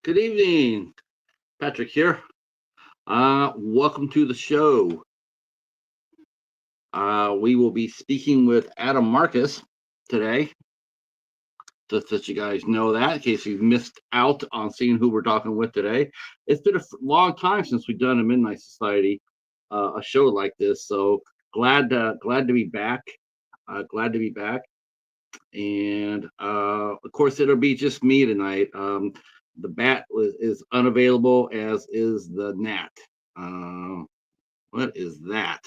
Good evening, Patrick here. Welcome to the show. We will be speaking with Adam Marcus today. Just that you guys know that, in case you missed out on seeing who we're talking with today. It's been a long time since we've done a Midnight Society, a show like this. So glad to be back. Glad to be back. And of course, it'll be just me tonight. The bat is unavailable, as is the gnat. Uh, what is that?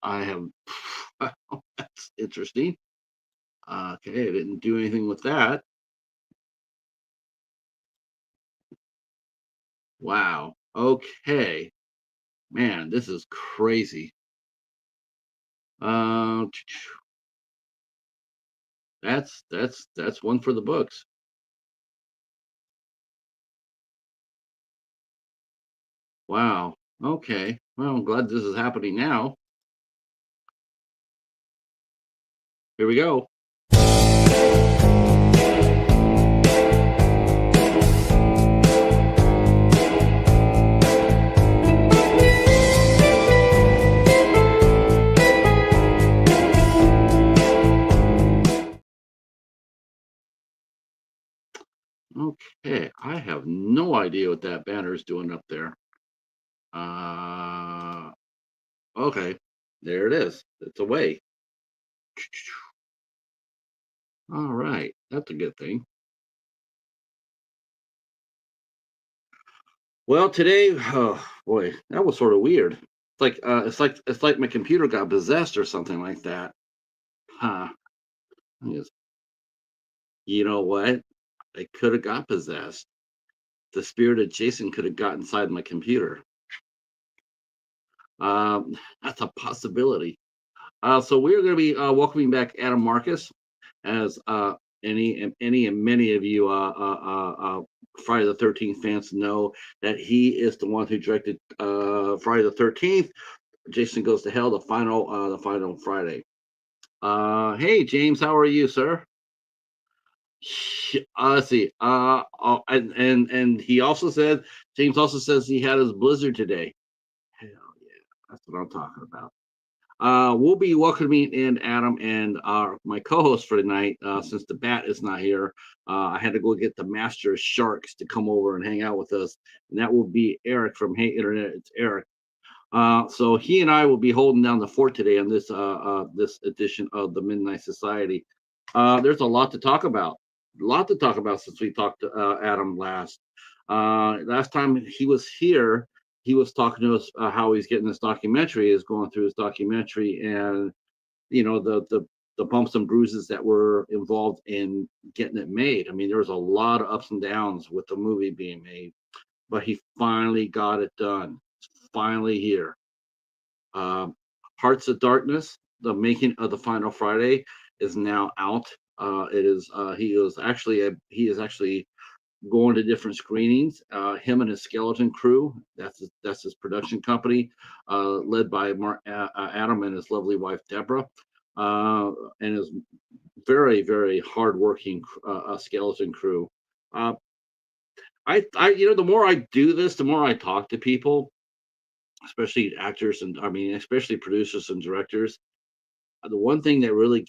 I have. That's interesting. Okay, I didn't do anything with that. Wow. Okay, man, this is crazy. Uh, that's one for the books. Wow. Okay. Well, I'm glad this is happening now. Here we go. Okay, I have no idea what that banner is doing up there. Uh, okay, there it is. It's away. All right, that's a good thing. Well, today, oh boy, that was sort of weird. It's like my computer got possessed or something like that. Huh. Yes. You know what? It could have got possessed. The spirit of Jason could have got inside my computer. That's a possibility. So we're going to be welcoming back Adam Marcus, as any and many of you Friday the 13th fans know that he is the one who directed Friday the 13th. Jason Goes to Hell, the final Friday. Hey James, how are you, sir? Let's see. And he also said James also says he had his blizzard today. Hell yeah, that's what I'm talking about. We'll be welcoming in Adam and my co-host for tonight. Since the bat is not here, I had to go get the master sharks to come over and hang out with us, and that will be Eric from Hey Internet. It's Eric. So he and I will be holding down the fort today on this edition of the Midnight Society. There's a lot to talk about. A lot to talk about since we talked to Adam last. Last time he was here, he was talking to us how he's getting this documentary, is going through his documentary, and the bumps and bruises that were involved in getting it made. I mean, there was a lot of ups and downs with the movie being made, but he finally got it done. It's finally here. Um, Hearts of Darkness, the making of the Final Friday, is now out. It is he is actually going to different screenings. Him and his skeleton crew. That's his production company, led by Adam and his lovely wife Deborah, and his very very hardworking skeleton crew. Uh, the more I do this, the more I talk to people, especially actors, and I mean especially producers and directors. The one thing that really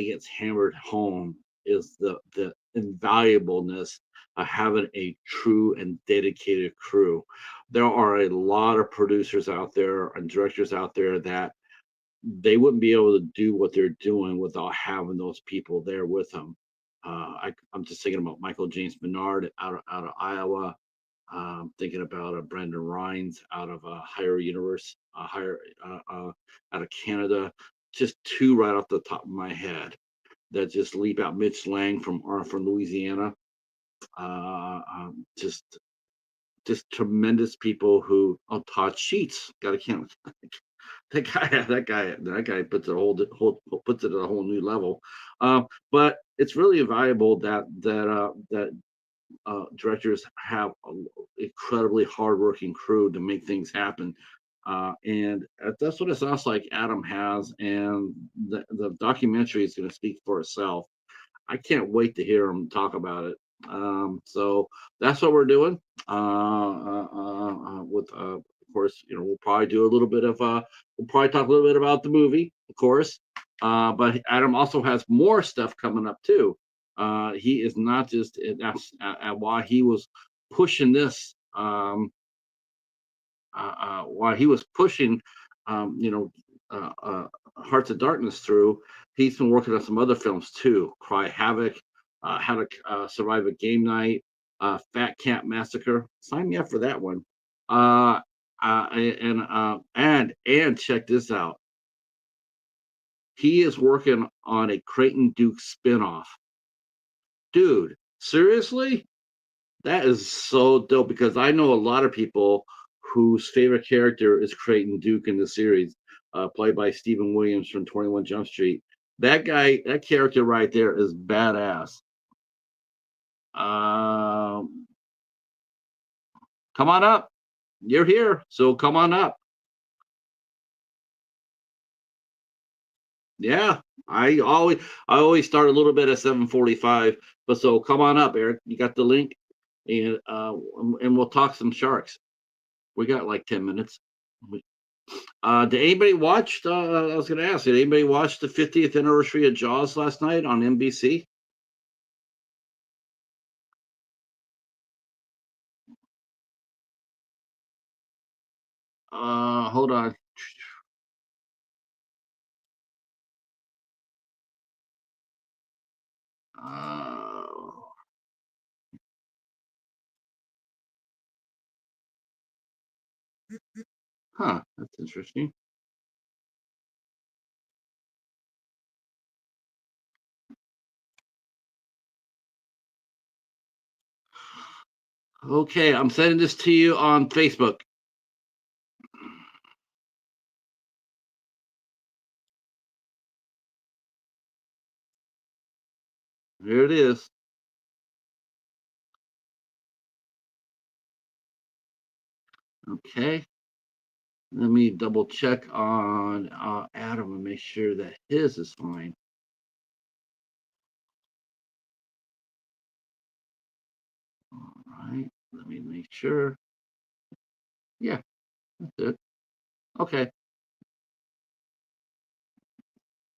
gets hammered home is the invaluableness of having a true and dedicated crew. There are a lot of producers out there and directors out there that they wouldn't be able to do what they're doing without having those people there with them. I'm just thinking about Michael James Menard out of Iowa. Thinking about Brandon Rhines out of Higher Universe, out of Canada. Just two right off the top of my head that just leap out. Mitch Lang from Louisiana. Just tremendous people who. Oh, Todd Sheets. Got to count that guy puts it at a whole new level. But it's really valuable that directors have an incredibly hardworking crew to make things happen. And that's what it sounds like Adam has. And the documentary is going to speak for itself. I can't wait to hear him talk about it. So that's what we're doing. With of course, we'll probably do a little bit of we'll probably talk a little bit about the movie, of course. But Adam also has more stuff coming up too. He is not just that's why he was pushing this. While he was pushing, um, you know, Hearts of Darkness through, he's been working on some other films too. Cry Havoc, How to Survive a Game Night, Fat Cat Massacre. Sign me up for that one. And check this out. He is working on a Creighton Duke spinoff. Dude, seriously? That is so dope because I know a lot of people whose favorite character is Creighton Duke in the series, played by Stephen Williams from 21 Jump Street. That guy, that character right there is badass. Um, Come on up. You're here, so come on up. Yeah, I always start a little bit at 7:45, but so come on up, Eric. You got the link, and we'll talk some sharks. We got like 10 minutes. Did anybody watch? I was going to ask. Did anybody watch the 50th anniversary of Jaws last night on NBC? Hold on. Uh, that's interesting. Okay, I'm sending this to you on Facebook. Here it is. Okay. Let me double check on Adam and make sure that his is fine. All right. Let me make sure. Yeah, that's it. Okay.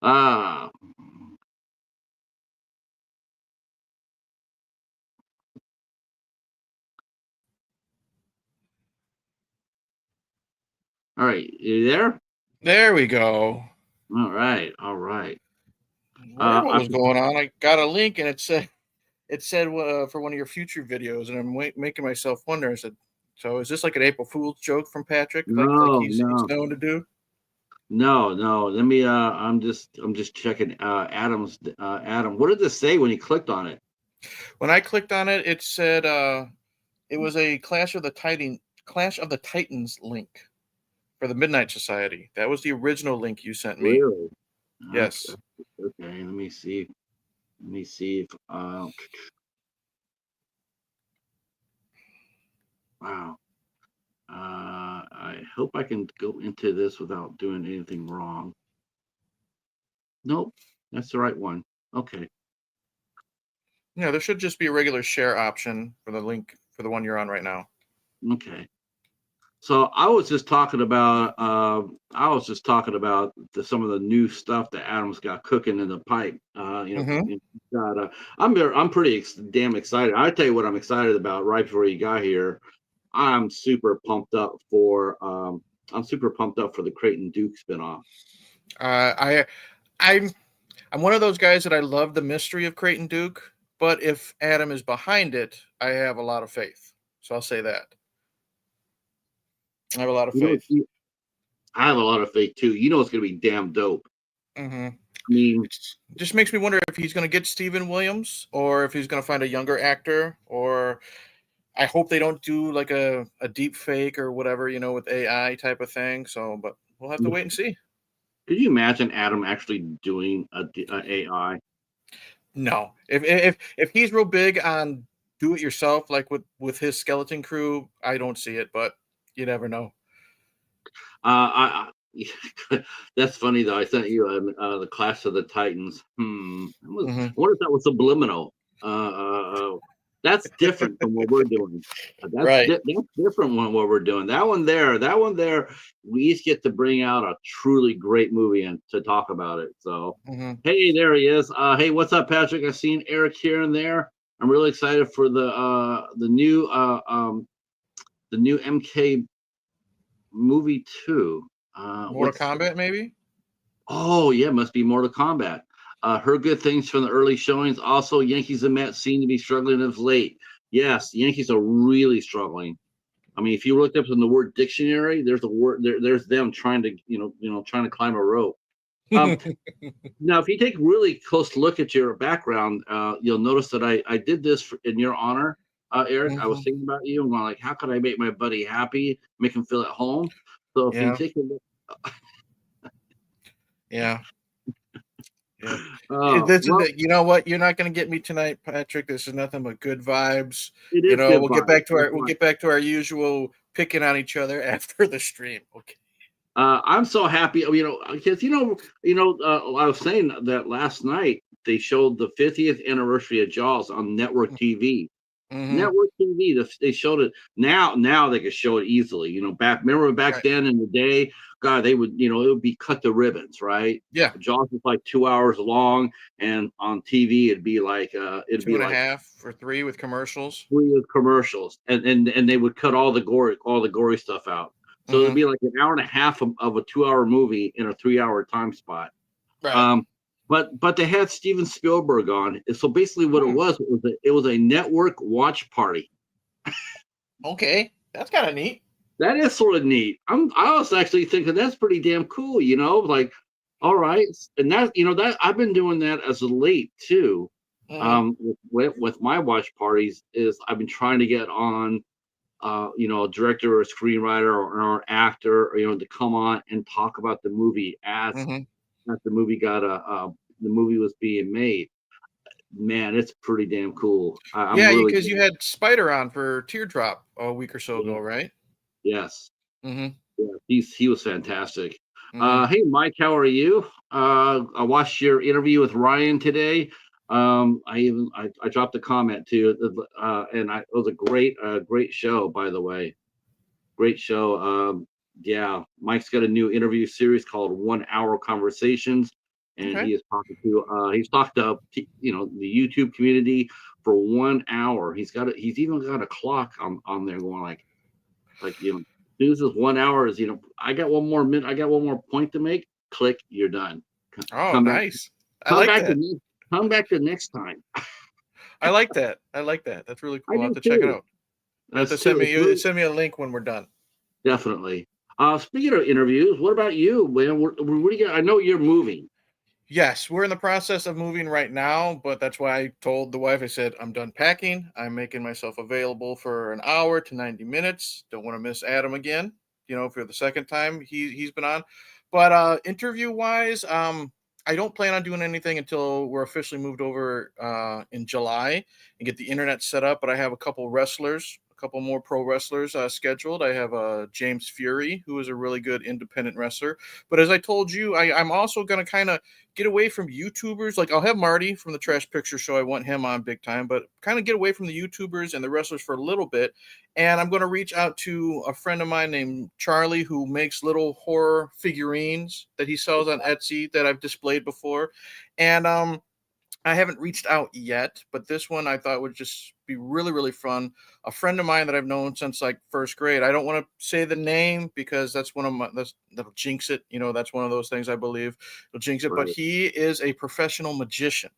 Ah. All right. You there? There we go. All right. All right. Where what I was going on? I got a link and it said for one of your future videos, and I'm making myself wonder. I said, so is this like an April Fool's joke from Patrick, like no, he's no. known to do? No. Let me I'm just checking Adam. What did this say when you clicked on it? When I clicked on it, it said it was a Clash of the Titans link for the Midnight Society. That was the original link you sent me. Really? Okay. Yes. Okay. Let me see. Let me see if wow. I hope I can go into this without doing anything wrong. Nope. That's the right one. Okay. Yeah, there should just be a regular share option for the link for the one you're on right now. Okay. So I was just talking about some of the new stuff that Adam's got cooking in the pipe. Mm-hmm. He's got, I'm pretty damn excited. I tell you what I'm excited about right before you got here. I'm super pumped up for I'm super pumped up for the Creighton Duke spinoff. I I'm I'm one of those guys that I love the mystery of Creighton Duke, but if Adam is behind it, I have a lot of faith. So I'll say that. I have a lot of You know, faith. I have a lot of faith too. You know, it's gonna be damn dope. Hmm. I mean, It just makes me wonder if he's going to get Stephen Williams or if he's going to find a younger actor. Or I hope they don't do like a deep fake or whatever, with AI type of thing. So, but we'll have to wait and see. could you imagine Adam actually doing a AI? No, if he's real big on do it yourself, like with his skeleton crew, I don't see it, but you never know. That's funny though. I sent you the Clash of the Titans. I Hmm. wonder if that was subliminal. That's different from what we're doing. Right. That's different from what we're doing. That one there, we each get to bring out a truly great movie and to talk about it. So, Hmm. hey, there he is. Hey, what's up, Patrick? I've seen Eric here and there. I'm really excited for the new MK movie 2. Mortal What's Kombat, maybe. Oh, yeah, must be Mortal Kombat. Heard good things from the early showings. Also, Yankees and Mets seem to be struggling of late. Yes, the Yankees are really struggling. I mean, if you looked up in the word dictionary, there's a word there. There's them trying to, trying to climb a rope. Um, Now, if you take a really close look at your background, you'll notice that I did this in your honor, Eric. I was Hmm. thinking about you and going like, how can I make my buddy happy, make him feel at home? So if you Yeah. take a look, Yeah. Yeah. Listen, well, you know what? You're not going to get me tonight, Patrick. This is nothing but good vibes. it You is know, good vibes. That's we'll why. get back to our usual picking on each other after the stream. Okay. I'm so happy, because I was saying that last night they showed the 50th anniversary of Jaws on network TV. Mm-hmm. Network TV, they showed it now. Now they could show it easily. Remember back Right. then in the day, God, they would, it would be cut to ribbons, right? Yeah. Jaws was like 2 hours long, and on TV it'd Two be and a like half or three with commercials. three of commercials, and they would cut all the gory stuff out. So it'd Mm-hmm. be like an hour and a half of a 2 hour movie in a 3 hour time spot. Right. Um, but they had Steven Spielberg on. So basically, what Hmm. it was a network watch party. Okay. That's kind of neat. That is sort of neat. I was actually thinking that's pretty damn cool. Like, all right, and that I've been doing that as of late too. Hmm. With my watch parties is I've been trying to get on a director or a screenwriter or actor, to come on and talk about the movie Hmm. as the movie was being made. Man, it's pretty damn cool. I'm Yeah, really because good. you had Spider on for Teardrop a week or so Yeah, ago, right? yes, Mm-hmm. yeah, he was fantastic. Mm-hmm. Hey, Mike, how are you? I watched your interview with Ryan today. I dropped a comment too, and it was a great show, by the way. Great show. Yeah, Mike's got a new interview series called 1 Hour Conversations, and Okay. he's talked to the YouTube community for 1 hour. He's even got a clock on there going like this is 1 hour is I got one more minute, I got one more point to make. Click, you're done. Oh, Come back, nice. I come like back that. come back the next time. I like that. I like that. That's really I cool. I'll have do to check it too. out. You have to That's too. It's really send me a link when we're done. definitely. Speaking of interviews, what about you, man? What do you got? I know you're moving. Yes, we're in the process of moving right now, but that's why I told the wife, I said, I'm done packing. I'm making myself available for an hour to 90 minutes. Don't want to miss Adam again, for the second time he's been on. But interview wise, I don't plan on doing anything until we're officially moved over in July and get the internet set up. But I have a couple wrestlers, a couple more pro wrestlers scheduled. I have James Fury, who is a really good independent wrestler. But as I told you, I'm also going to kind of get away from YouTubers. Like I'll have Marty from the Trash Picture Show. I want him on big time, but kind of get away from the YouTubers and the wrestlers for a little bit. And I'm going to reach out to a friend of mine named Charlie who makes little horror figurines that he sells on Etsy that I've displayed before. And I haven't reached out yet, but this one I thought would just be really, really fun. A friend of mine that I've known since like first grade. I don't want to say the name because that's one of my that'll jinx it. That's one of those things I believe will jinx it. But Right. he is a professional magician.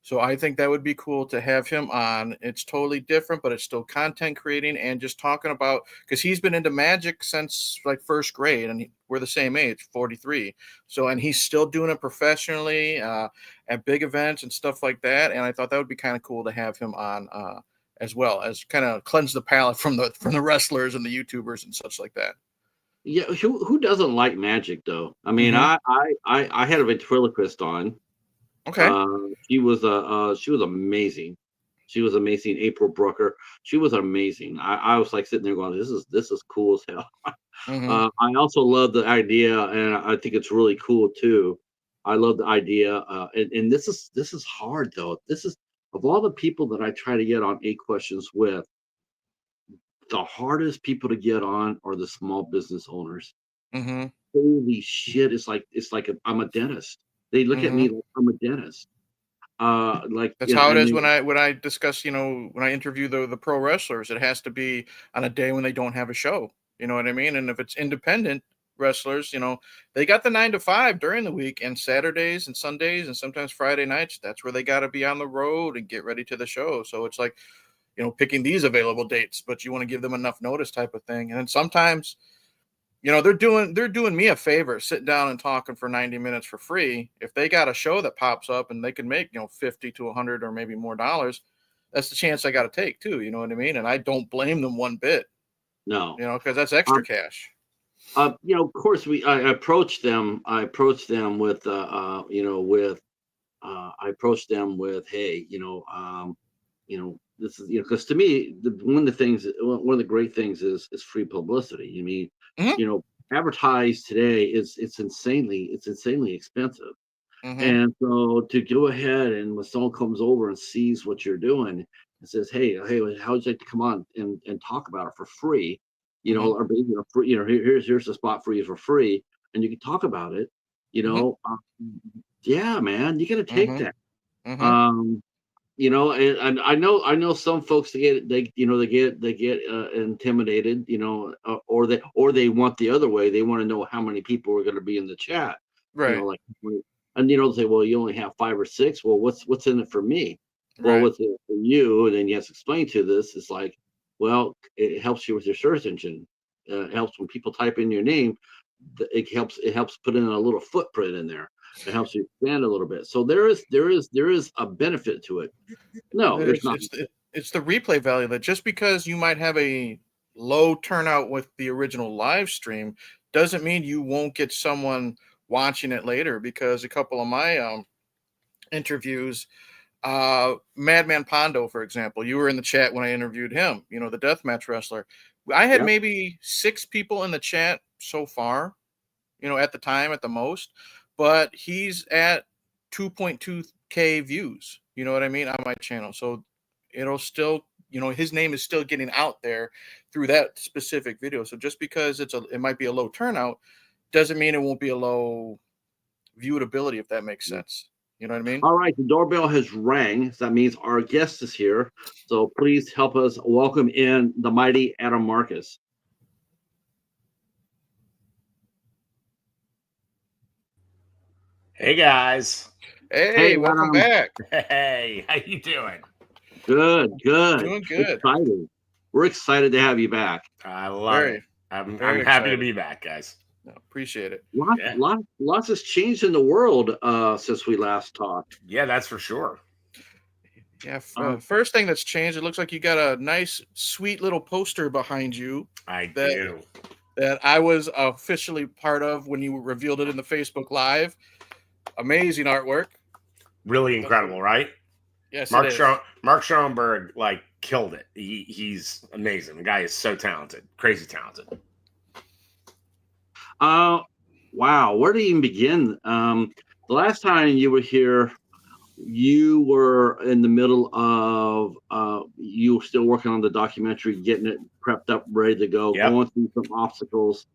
So I think that would be cool to have him on. It's totally different, but it's still content creating and just talking about because he's been into magic since like first grade, and we're the same age, 43. So and he's still doing it professionally at big events and stuff like that. And I thought that would be kind of cool to have him on as well as kind of cleanse the palate from the wrestlers and the YouTubers and such like that. Yeah, who doesn't like magic though? I mean, Hmm. I had a ventriloquist on. Okay. She was amazing. She was amazing. April Brooker. She was amazing. I was like sitting there going, this is cool as hell. Hmm. I also love the idea, and I think it's really cool too. I love the idea, and this is hard though. This is of all the people that I try to get on 8 questions with, the hardest people to get on are the small business owners. Mm-hmm. Holy shit! I'm a dentist. They look at Mm-hmm. me like I'm a dentist. Like, That's you know, how it and is they, when I discuss, when I interview the pro wrestlers. It has to be on a day when they don't have a show. You know what I mean? And if it's independent wrestlers, they got the 9 to 5 during the week and Saturdays and Sundays and sometimes Friday nights. That's where they got to be on the road and get ready to the show. So it's like, picking these available dates, but you want to give them enough notice type of thing. And then sometimes, they're doing me a favor, sitting down and talking for 90 minutes for free. If they got a show that pops up and they can make, 50 to 100 or maybe more dollars, that's the chance I got to take too. You know what I mean? And I don't blame them one bit, no. because that's extra cash. Of course, I approached them. With, I approached them with, hey, this is, because to me, one of the great things is free publicity. I mean, Mm-hmm. you know, advertise today it's insanely expensive. Mm-hmm. And so to go ahead and when someone comes over and sees what you're doing and says, hey, how would you like to come on and talk about it for free? Mm-hmm. Or free, here's the spot for you for free, and you can talk about it. Mm-hmm. Yeah, man, you got to take Mm-hmm. that. Mm-hmm. Um, and I know some folks they get intimidated, or they want the other way. They want to know how many people are going to be in the chat, Right. like, and say, well, you only have 5 or 6. Well, what's in it for me? Well, Right. what's in it for you? And then you have to explain to this. It's like, well, it helps you with your search engine. It helps when people type in your name. It helps put in a little footprint in there. It helps you expand a little bit. So there is a benefit to it. No, there's It's not. it's it's the replay value that just because you might have a low turnout with the original live stream doesn't mean you won't get someone watching it later. Because a couple of my interviews, Madman Pondo, for example, you were in the chat when I interviewed him. The deathmatch wrestler. I had Yeah. maybe 6 people in the chat so far, at the time at the most, but he's at 2.2K views, you know what I mean, on my channel. So it'll still, his name is still getting out there through that specific video. So just because it might be a low turnout doesn't mean it won't be a low viewability, if that makes sense. You know what I mean? All right, the doorbell has rang. So that means our guest is here. So please help us welcome in the mighty Adam Marcus. Hey guys. Hey, Hey, welcome Adam. back. Hey, how you doing? Good, good. Doing good. Excited. We're excited to have you back. I love Very, it. I'm very happy to excited. be back, guys. No, appreciate it. Yeah. Lots has changed in the world since we last talked. Yeah, that's for sure. Yeah, Um, first thing that's changed, it looks like you got a nice, sweet little poster behind you I that do. that I was officially part of when you revealed it in the Facebook Live. Amazing artwork. Really incredible, right? Yes, it Mark is. Mark Schoenberg killed it. He's amazing. The guy is so talented. Crazy talented. wow, where to even begin? The last time you were here, you were in the middle of you were still working on the documentary, getting it prepped up, ready to go, Yep. going through some obstacles.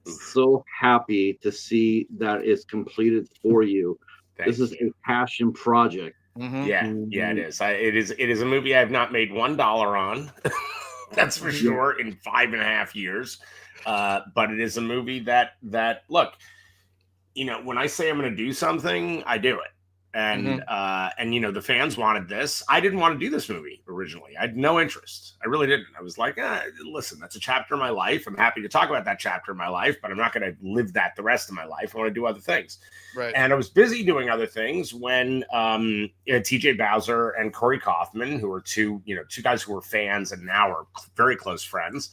So happy to see that it's completed for you. This is a passion project. Mm-hmm. Yeah, it is. It is a movie I've not made $1 on. That's for sure in 5.5 years. But it is a movie that look, when I say I'm going to do something, I do it. And the fans wanted this. I didn't want to do this movie originally. I had no interest. I really didn't. I was like, listen, that's a chapter of my life. I'm happy to talk about that chapter of my life, but I'm not going to live that the rest of my life. I want to do other things. Right. And I was busy doing other things when TJ Bowser and Corey Kaufman, who are two guys who were fans and now are very close friends.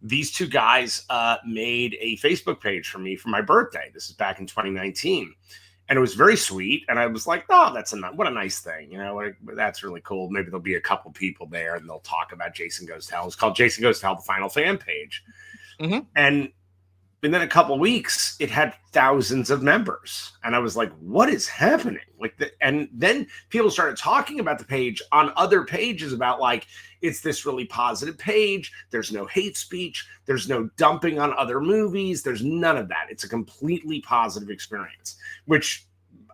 These two guys made a Facebook page for me for my birthday. This is back in 2019. And it was very sweet. And I was like, oh, what a nice thing. That's really cool. Maybe there'll be a couple people there and they'll talk about Jason Goes to Hell. It's called Jason Goes to Hell, the Final Fan page. Mm-hmm. And within a couple of weeks, it had thousands of members. And I was like, what is happening? And then people started talking about the page on other pages about like, it's this really positive page. There's no hate speech. There's no dumping on other movies. There's none of that. It's a completely positive experience, which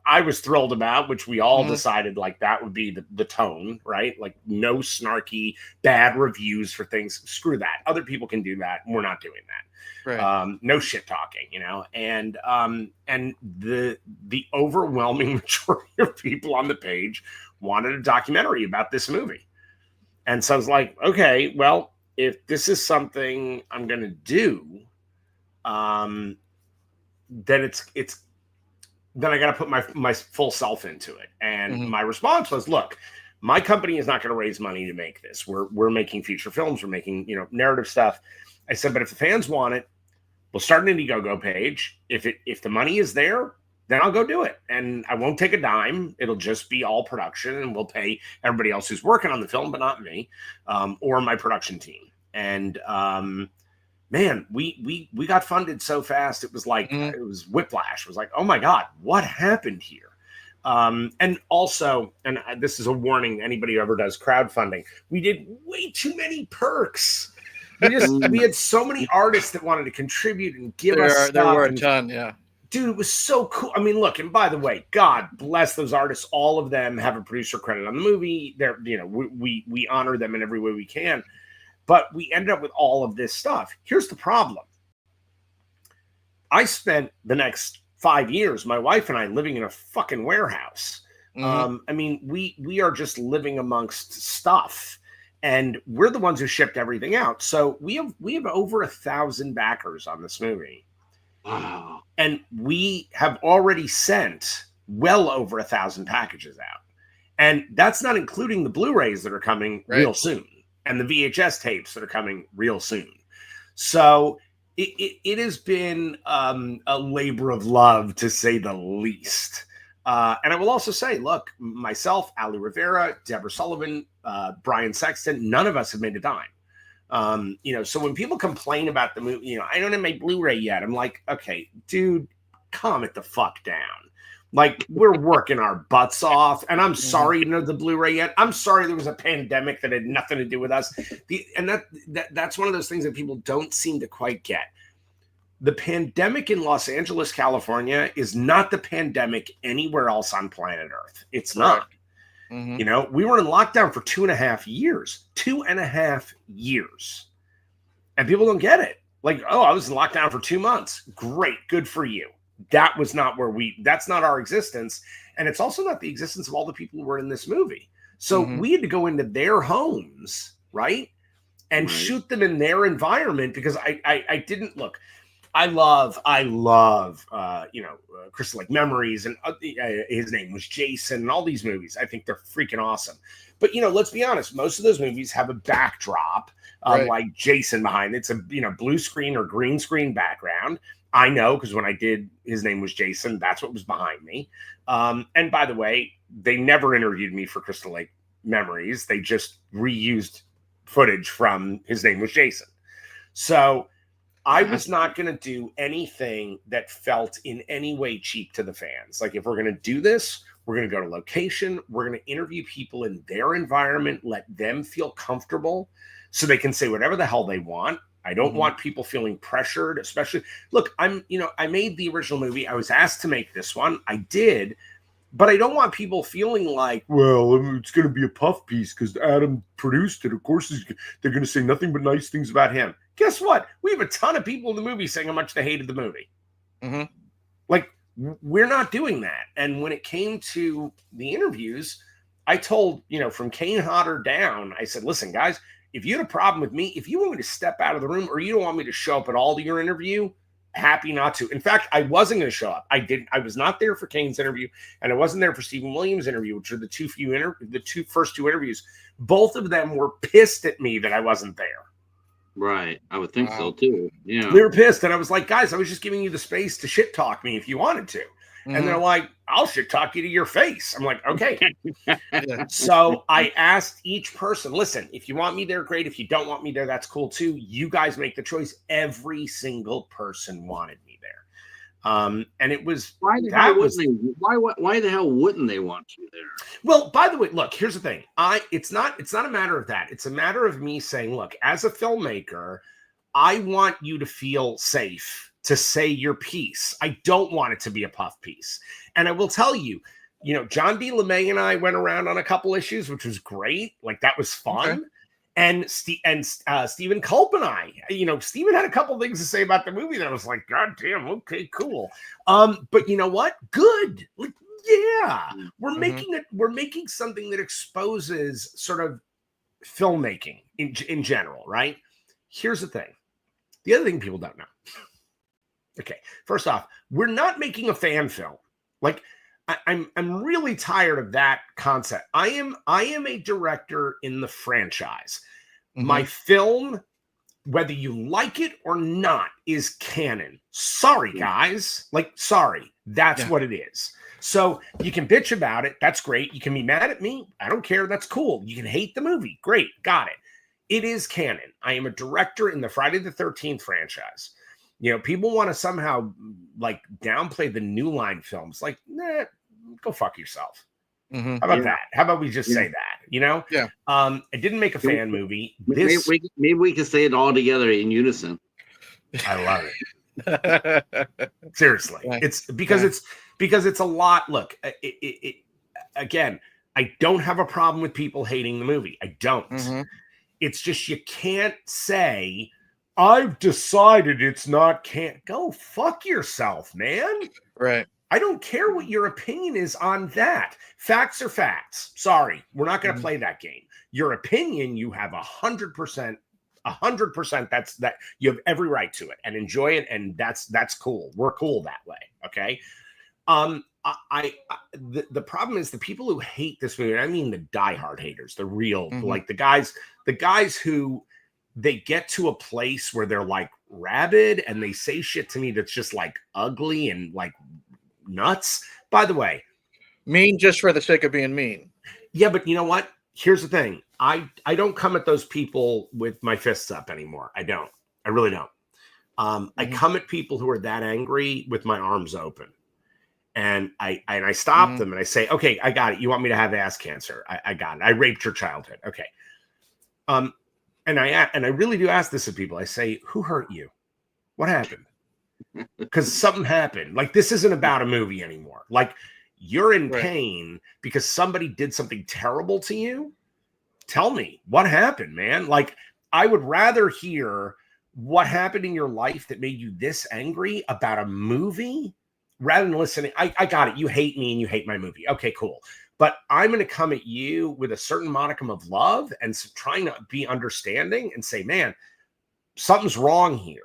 I was thrilled about, which we all decided like that would be the tone, right? Like no snarky, bad reviews for things. Screw that. Other people can do that. We're not doing that. Right. No shit talking, you know, and the overwhelming majority of people on the page wanted a documentary about this movie. And so I was like, okay, well, if this is something I'm going to do, then then I got to put my full self into it. And my response was, look, my company is not going to raise money to make this. We're making feature films. We're making, you know, narrative stuff. I said, but if the fans want it, we'll start an Indiegogo page. If the money is there, then I'll go do it. And I won't take a dime. It'll just be all production, and we'll pay everybody else who's working on the film, but not me, or my production team. And man, we got funded so fast. It was like, it was whiplash. It was like, oh my God, what happened here? And also, and this is a warning, anybody who ever does crowdfunding, we did way too many perks. We had so many artists that wanted to contribute and give us stuff. There were a ton, yeah. Dude, it was so cool. I mean, look, and by the way, God bless those artists. All of them have a producer credit on the movie. They're, you know, we honor them in every way we can. But we ended up with all of this stuff. Here's the problem. I spent the next 5 years, my wife and I, living in a fucking warehouse. I mean, we are just living amongst stuff. And we're the ones who shipped everything out. So we have over 1,000 backers on this movie. Wow. And we have already sent well over 1,000 packages out. And that's not including the Blu-rays that are coming real soon, and the VHS tapes that are coming real soon. So it has been a labor of love, to say the least. And I will also say, look, myself, Ali Rivera, Deborah Sullivan, Brian Sexton, none of us have made a dime. You know, so when people complain about the movie, you know, I don't have my Blu-ray yet. I'm like, okay, dude, calm it the fuck down. Like, we're working our butts off, and I'm sorry you don't have the Blu-ray yet. I'm sorry there was a pandemic that had nothing to do with us. And that's one of those things that people don't seem to quite get. The pandemic in Los Angeles, California is not the pandemic anywhere else on planet Earth. It's not. You know, we were in lockdown for 2.5 years. 2.5 years. And people don't get it. Like, oh, I was in lockdown for 2 months. Great. Good for you. That was not that's not our existence. And it's also not the existence of all the people who were in this movie. So we had to go into their homes, right? And shoot them in their environment, because I didn't look. I love, you know, Crystal Lake Memories, and his name was Jason, and all these movies. I think they're freaking awesome. But, you know, let's be honest. Most of those movies have a backdrop like Jason behind it. It's a, you know, blue screen or green screen background. I know, because when I did His Name Was Jason, that's what was behind me. And by the way, they never interviewed me for Crystal Lake Memories. They just reused footage from His Name Was Jason. So I was not going to do anything that felt in any way cheap to the fans. Like, if we're going to do this, we're going to go to location. We're going to interview people in their environment, let them feel comfortable so they can say whatever the hell they want. I don't want people feeling pressured, especially. Look, I made the original movie. I was asked to make this one. I did. But I don't want people feeling like, well, it's going to be a puff piece because Adam produced it. Of course, they're going to say nothing but nice things about him. Guess what? We have a ton of people in the movie saying how much they hated the movie. Like, we're not doing that. And when it came to the interviews, I told, you know, from Kane Hodder down, I said, listen, guys, if you had a problem with me, if you want me to step out of the room or you don't want me to show up at all to your interview, happy not to. In fact, I wasn't going to show up. I was not there for Kane's interview, and I wasn't there for Stephen Williams' interview, which are the first two interviews. Both of them were pissed at me that I wasn't there. Right. I would think so too. Yeah. They were pissed. And I was like, guys, I was just giving you the space to shit talk me if you wanted to. And they're like, I'll shit talk you to your face. I'm like, okay. Yeah. So I asked each person, listen, if you want me there, great. If you don't want me there, that's cool too. You guys make the choice. Every single person wanted me there. And it was why the hell wouldn't they want you there? Well, by the way, look, here's the thing. It's not a matter of that. It's a matter of me saying, look, as a filmmaker, I want you to feel safe to say your piece. I don't want it to be a puff piece. And I will tell you, John D. LeMay and I went around on a couple issues, which was great. Like, that was fun. Okay. And Stephen Culp and I, Stephen had a couple things to say about the movie that I was like, God damn, okay, cool. But you know what? Good. Like, yeah, we're making something that exposes sort of filmmaking in general, right? Here's the thing. The other thing people don't know. Okay, first off, we're not making a fan film. Like, I'm really tired of that concept. I am a director in the franchise. My film, whether you like it or not, is canon. Sorry, guys. Like, sorry. That's what it is. So you can bitch about it. That's great. You can be mad at me. I don't care. That's cool. You can hate the movie. Great. Got it. It is canon. I am a director in the Friday the 13th franchise. People want to somehow like downplay the New Line films. Like, nah, go fuck yourself. How about that? How about we just say that? Yeah. I didn't make a fan movie. Maybe we can say it all together in unison. I love it. Seriously, it's because it's a lot. Look, again, I don't have a problem with people hating the movie. I don't. It's just you can't say, I've decided it's not can't. Go fuck yourself, man. Right. I don't care what your opinion is on that. Facts are facts. Sorry, we're not going to play that game. Your opinion, you have 100%. 100%. That's that. You have every right to it and enjoy it, and that's cool. We're cool that way. Okay. The problem is the people who hate this movie. I mean, the diehard haters, the real like the guys who they get to a place where they're like rabid and they say shit to me that's just like ugly and like nuts. By the way, mean just for the sake of being mean. Yeah, but you know what? Here's the thing. I don't come at those people with my fists up anymore. I don't. I really don't. I come at people who are that angry with my arms open. And I stop them and I say, okay, I got it. You want me to have ass cancer? I got it. I raped your childhood. Okay. And I really do ask this of people. I say, who hurt you? What happened? Because something happened. Like, this isn't about a movie anymore. Like, you're in pain because somebody did something terrible to you. Tell me what happened, man. Like, I would rather hear what happened in your life that made you this angry about a movie rather than listening. I got it. You hate me and you hate my movie. Okay, cool. But I'm going to come at you with a certain modicum of love and trying to be understanding and say, man, something's wrong here.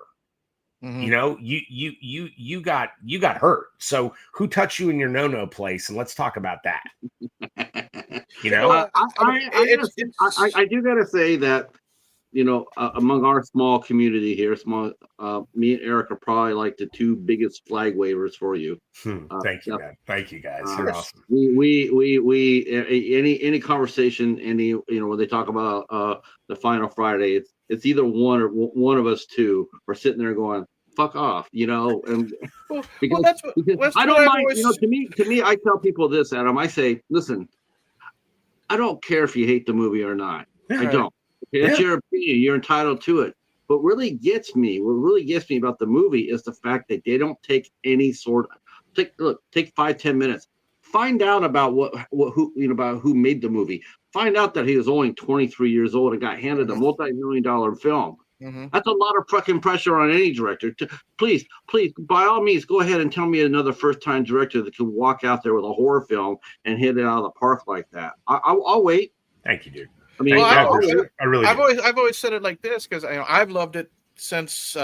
You know, you got hurt. So who touched you in your no-no place? And let's talk about that. You know, I do gotta say that, you know, among our small community here, me and Eric are probably like the two biggest flag wavers for you. Thank you, man. Thank you, guys. You're awesome. Any conversation, when they talk about the final Friday, it's either one of us two are sitting there going, fuck off, and because I don't mind, to me, I tell people this, Adam, I say, listen, I don't care if you hate the movie or not. I don't. It's your opinion. You're entitled to it. What really gets me about the movie is the fact that they don't take any sort of take 5-10 minutes. Find out about about who made the movie. Find out that he was only 23 years old and got handed a multi-million-dollar film. That's a lot of fucking pressure on any director. Please, by all means, go ahead and tell me another first-time director that can walk out there with a horror film and hit it out of the park like that. I'll wait. Thank you, dude. I mean, I've always said it like this because I've loved it since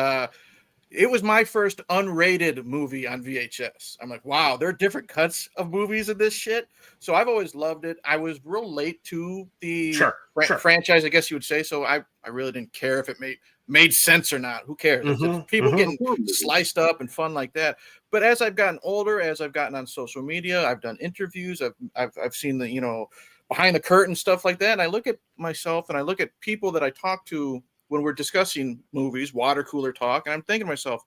it was my first unrated movie on VHS. I'm like, wow, there are different cuts of movies of this shit. So I've always loved it. I was real late to the franchise, I guess you would say. So I really didn't care if it made sense or not. Who cares? It's people getting sliced up and fun like that. But as I've gotten older, as I've gotten on social media, I've done interviews. I've seen the, you know, behind the curtain stuff like that. And I look at myself and I look at people that I talk to when we're discussing movies, water cooler talk, and I'm thinking to myself,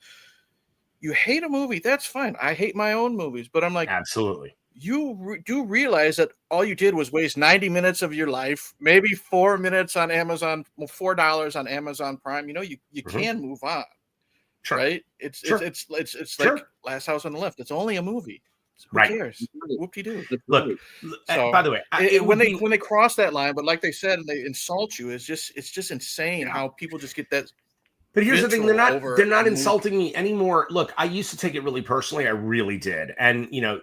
you hate a movie, that's fine. I hate my own movies, but I'm like, absolutely. You do realize that all you did was waste 90 minutes of your life, maybe 4 minutes on Amazon, $4 on Amazon Prime. You know, you can move on, right? It's like Last House on the Left. It's only a movie. So who cares? Whoop-de-doo. Look, so, by the way, when they cross that line, but like they said, and they insult you, it's just insane how people just get that. But here's the thing: they're not insulting me anymore. Look, I used to take it really personally. I really did. And you know,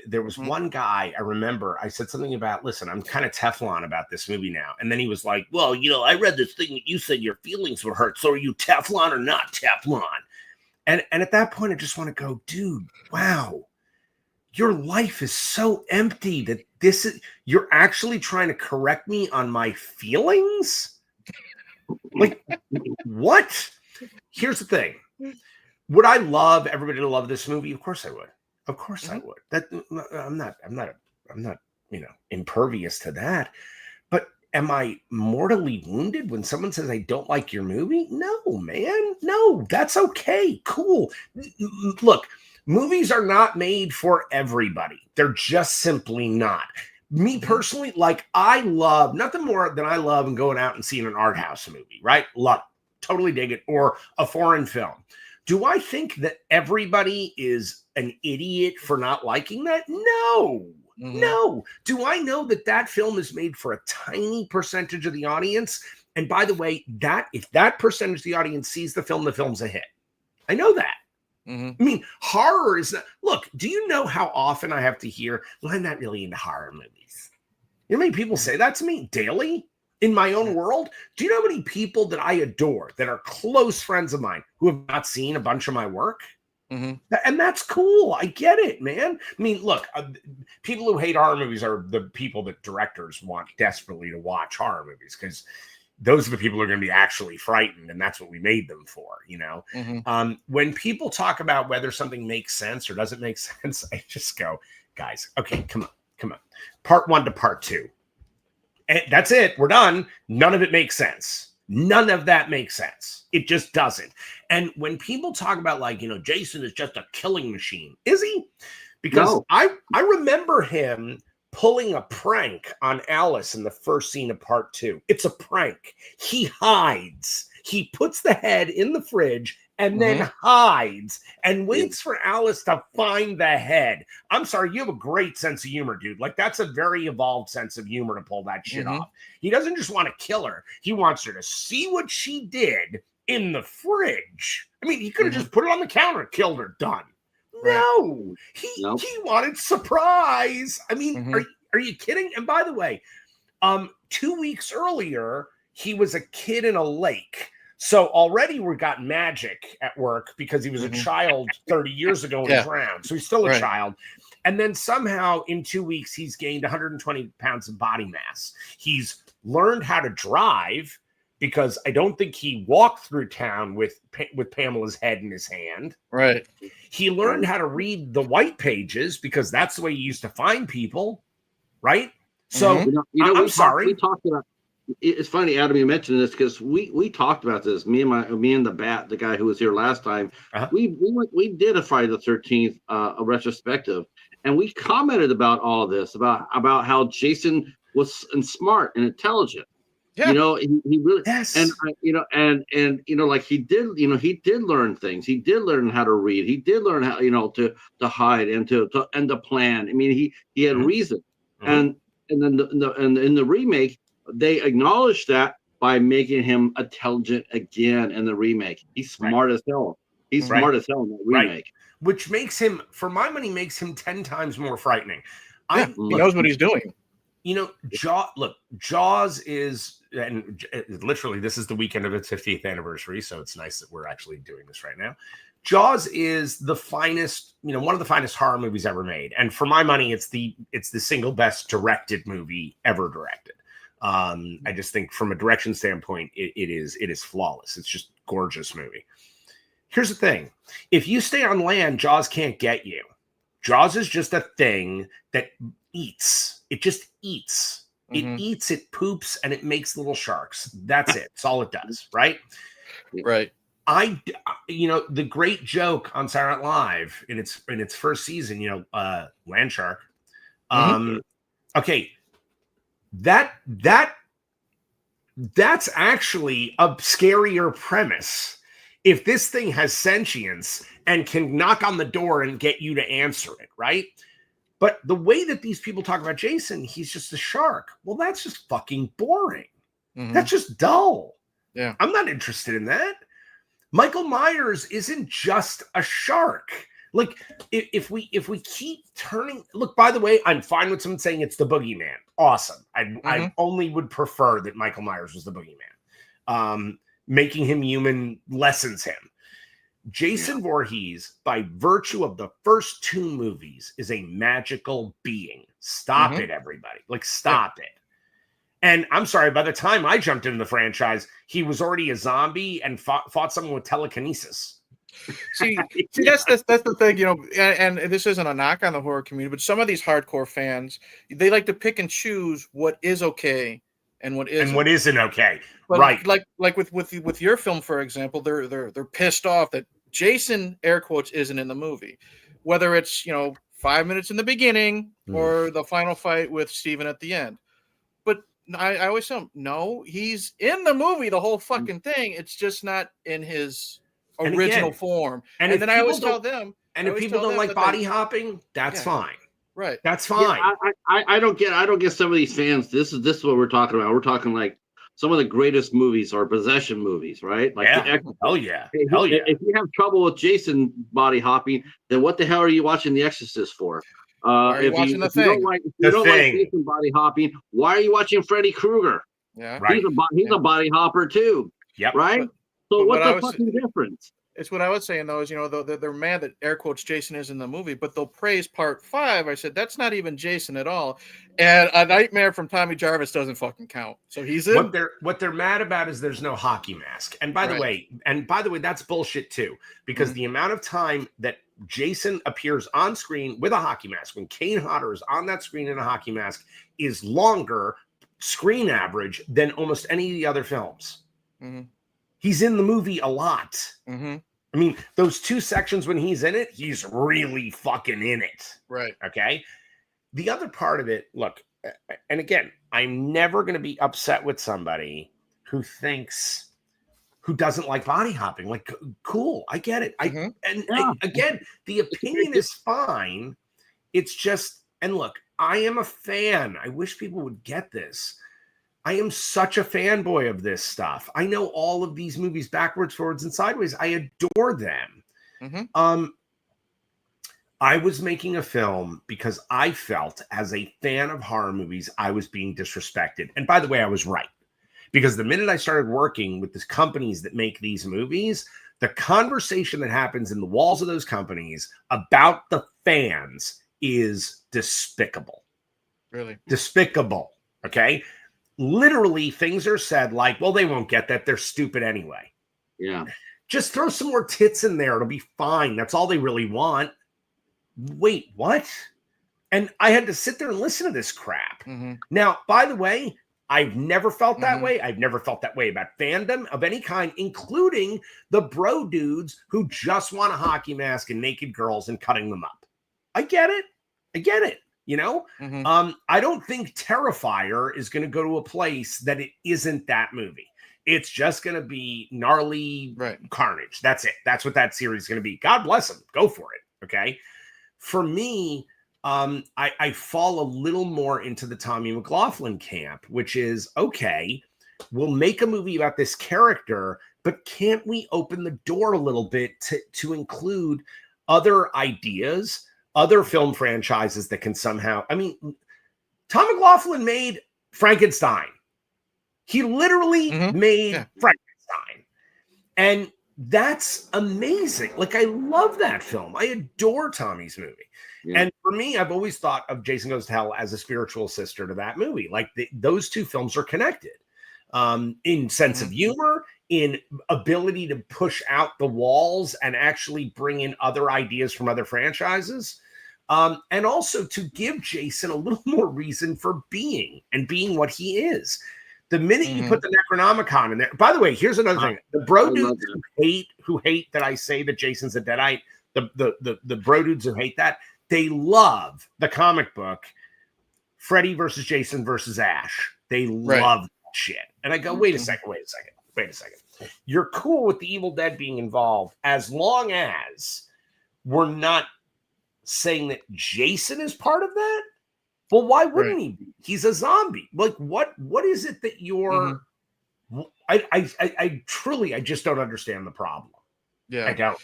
there was one guy I remember. I said something about, listen, I'm kind of Teflon about this movie now. And then he was like, well, you know, I read this thing that you said your feelings were hurt. So are you Teflon or not Teflon? And at that point, I just want to go, dude, wow. Your life is so empty that you're actually trying to correct me on my feelings? Like, what? Here's the thing. Would I love everybody to love this movie? Of course I would. Of course I would. That I'm not, you know, impervious to that. But am I mortally wounded when someone says I don't like your movie? No, man. No, that's okay. Cool. Look, movies are not made for everybody. They're just simply not. Me personally, like, I love nothing more than I love going out and seeing an art house movie, right? Love it. Totally dig it. Or a foreign film. Do I think that everybody is an idiot for not liking that? No. No. Do I know that film is made for a tiny percentage of the audience? And by the way, if that percentage of the audience sees the film's a hit. I know that. I mean, horror is not. Look, do you know how often I have to hear, well, I'm not really into horror movies? You know how many people say that to me daily in my own world? Do you know how many people that I adore, that are close friends of mine, who have not seen a bunch of my work? And that's cool. I get it, man. I mean, look, people who hate horror movies are the people that directors want desperately to watch horror movies, because those are the people who are going to be actually frightened, and that's what we made them for, you know? When people talk about whether something makes sense or doesn't make sense, I just go, guys, okay, come on. Part 1 to part 2. And that's it. We're done. None of it makes sense. None of that makes sense. It just doesn't. And when people talk about, like, you know, Jason is just a killing machine, is he? Because I remember him pulling a prank on Alice in the first scene of part 2. It's a prank. He hides. He puts the head in the fridge and then hides and waits for Alice to find the head. I'm sorry, you have a great sense of humor, dude. Like, that's a very evolved sense of humor to pull that shit off. He doesn't just want to kill her. He wants her to see what she did in the fridge. I mean, he could have just put it on the counter, killed her, done. No, he wanted surprise. I mean, are you kidding? And by the way, 2 weeks earlier, he was a kid in a lake. So already we got magic at work because he was a child 30 years ago and drowned. So he's still a child. And then somehow in 2 weeks, he's gained 120 pounds of body mass. He's learned how to drive, because I don't think he walked through town with Pamela's head in his hand. Right. He learned how to read the white pages, because that's the way he used to find people. Right. So I'm sorry. We talked about. It's funny, Adam, you mentioned this, because we talked about this. Me and the guy who was here last time. We did a Friday the 13th a retrospective, and we commented about all this, about how Jason was smart and intelligent. Yeah. You know, he really, and like he did learn things. He did learn how to read. He did learn how, to hide and to plan. I mean, he had reason. And then in the remake, they acknowledged that by making him intelligent again in the remake. He's smart as hell. He's smart as hell in the remake. Which makes him, for my money, 10 times more frightening. He knows what he's doing. Jaws is, and literally this is the weekend of its 50th anniversary, so it's nice that we're actually doing this right now. Jaws is the finest, one of the finest horror movies ever made, and for my money, it's the single best directed movie ever directed. I just think from a direction standpoint, it is flawless. It's just a gorgeous movie. Here's the thing: if you stay on land, Jaws can't get you. Jaws is just a thing that eats. It just eats. It eats, it poops, and it makes little sharks. That's it. That's all it does, right? Right. The great joke on Saturday Night Live in its first season, land shark. Okay, that's actually a scarier premise. If this thing has sentience and can knock on the door and get you to answer it, right? But the way that these people talk about Jason, he's just a shark. Well, that's just fucking boring. That's just dull. Yeah. I'm not interested in that. Michael Myers isn't just a shark. Like, if we keep turning, look, by the way, I'm fine with someone saying it's the boogeyman. Awesome. I only would prefer that Michael Myers was the boogeyman. Making him human lessens him. Jason Voorhees, by virtue of the first two movies, is a magical being. Stop it, everybody. Like, stop it. And I'm sorry, by the time I jumped into the franchise, he was already a zombie and fought someone with telekinesis. See, that's the thing, and this isn't a knock on the horror community, but some of these hardcore fans, they like to pick and choose what is okay and what isn't. And what isn't okay. But right. Like with your film, for example, they're pissed off that Jason, air quotes, isn't in the movie. Whether it's, 5 minutes in the beginning or the final fight with Steven at the end. But I always tell them, no, he's in the movie, the whole fucking thing. It's just not in his original form. And then I always tell them. And if people don't like body hopping, that's fine. Right. That's fine. Yeah, I don't get some of these fans. This is what we're talking about. We're talking like some of the greatest movies are possession movies, right? Like hell yeah. If you have trouble with Jason body hopping, then what the hell are you watching The Exorcist for? Why are you watching The Thing? If you don't like Jason body hopping, why are you watching Freddy Krueger? Yeah, right. He's a body hopper too. Yep. Right. So what's the fucking difference? It's what I was saying, though, is, they're mad that, air quotes, Jason is in the movie, but they'll praise part 5. I said, that's not even Jason at all. And A Nightmare from Tommy Jarvis doesn't fucking count. So he's in. What they're mad about is there's no hockey mask. And by the way, that's bullshit too, because the amount of time that Jason appears on screen with a hockey mask, when Kane Hodder is on that screen in a hockey mask, is longer screen average than almost any of the other films. He's in the movie a lot. I mean, those 2 sections when he's in it, he's really fucking in it. Right. Okay. The other part of it, look, and again, I'm never going to be upset with somebody who doesn't like body hopping. Like, cool, I get it. Again, the opinion is fine. It's just, and look, I am a fan. I wish people would get this. I am such a fanboy of this stuff. I know all of these movies backwards, forwards, and sideways. I adore them. I was making a film because I felt, as a fan of horror movies, I was being disrespected. And by the way, I was right. Because the minute I started working with the companies that make these movies, the conversation that happens in the walls of those companies about the fans is despicable. Really? Despicable. Okay? Literally, things are said like, well, they won't get that. They're stupid anyway. Yeah. Just throw some more tits in there. It'll be fine. That's all they really want. Wait, what? And I had to sit there and listen to this crap. Now, by the way, I've never felt that way. I've never felt that way about fandom of any kind, including the bro dudes who just want a hockey mask and naked girls and cutting them up. I get it. I don't think Terrifier is going to go to a place that it isn't that movie. It's just going to be gnarly carnage. That's it. That's what that series is going to be. God bless them. Go for it. Okay. For me, I fall a little more into the Tommy McLaughlin camp, which is, okay, we'll make a movie about this character, but can't we open the door a little bit to include other ideas, other film franchises that can somehow, I mean, Tom McLaughlin made Frankenstein. He literally made Frankenstein. And that's amazing. Like, I love that film. I adore Tommy's movie. Yeah. And for me, I've always thought of Jason Goes to Hell as a spiritual sister to that movie. Like, those two films are connected in sense of humor, in ability to push out the walls and actually bring in other ideas from other franchises. And also to give Jason a little more reason for being what he is. The minute you put the Necronomicon in there, by the way, here's another thing. The bro dudes who hate that I say that Jason's a Deadite, the bro dudes who hate that, they love the comic book Freddy versus Jason versus Ash. They love that shit. And I go, wait a second. You're cool with the Evil Dead being involved as long as we're not saying that Jason is part of that? Well, why wouldn't he be? He's a zombie. Like, what is it that you're I truly just don't understand the problem. Yeah. I don't.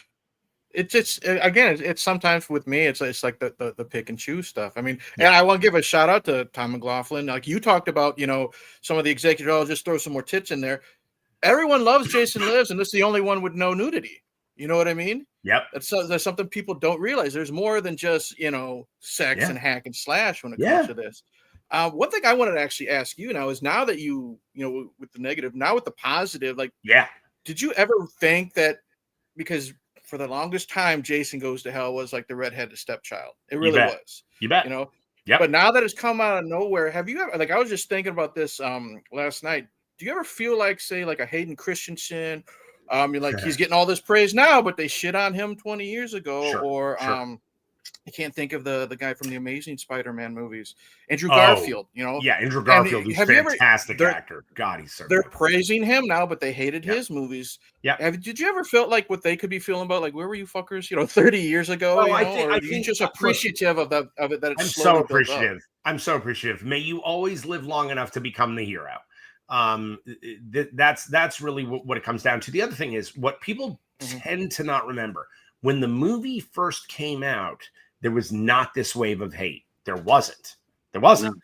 It's sometimes with me, it's like the pick and choose stuff. I mean, and I want to give a shout out to Tom McLaughlin. Like you talked about, some of the executives, I'll just throw some more tits in there. Everyone loves Jason Lives, and this is the only one with no nudity. You know what I mean? Yep. That's something people don't realize. There's more than just, sex and hack and slash when it comes to this. One thing I wanted to actually ask you now is, now that you with the negative, now with the positive, like, did you ever think that, because for the longest time, Jason Goes to Hell was like the redheaded stepchild. It really was. You bet. Yep. But now that it's come out of nowhere, have you ever, like, I was just thinking about this last night. Do you ever feel like, say, like a Hayden Christensen? You're like, he's getting all this praise now, but they shit on him 20 years ago. Or I can't think of the guy from the Amazing Spider-Man movies, Andrew Garfield. Yeah, Andrew Garfield, who's a fantastic actor. God, he's so they're good. praising him now, but they hated his movies. Yeah. Did you ever feel like what they could be feeling about, like, where were you fuckers, 30 years ago? Well, I think you're just appreciative of it that it's I'm so appreciative. I'm so appreciative. May you always live long enough to become the hero. That's really what it comes down to. The other thing is, what people tend to not remember, when the movie first came out, there was not this wave of hate. There wasn't. No.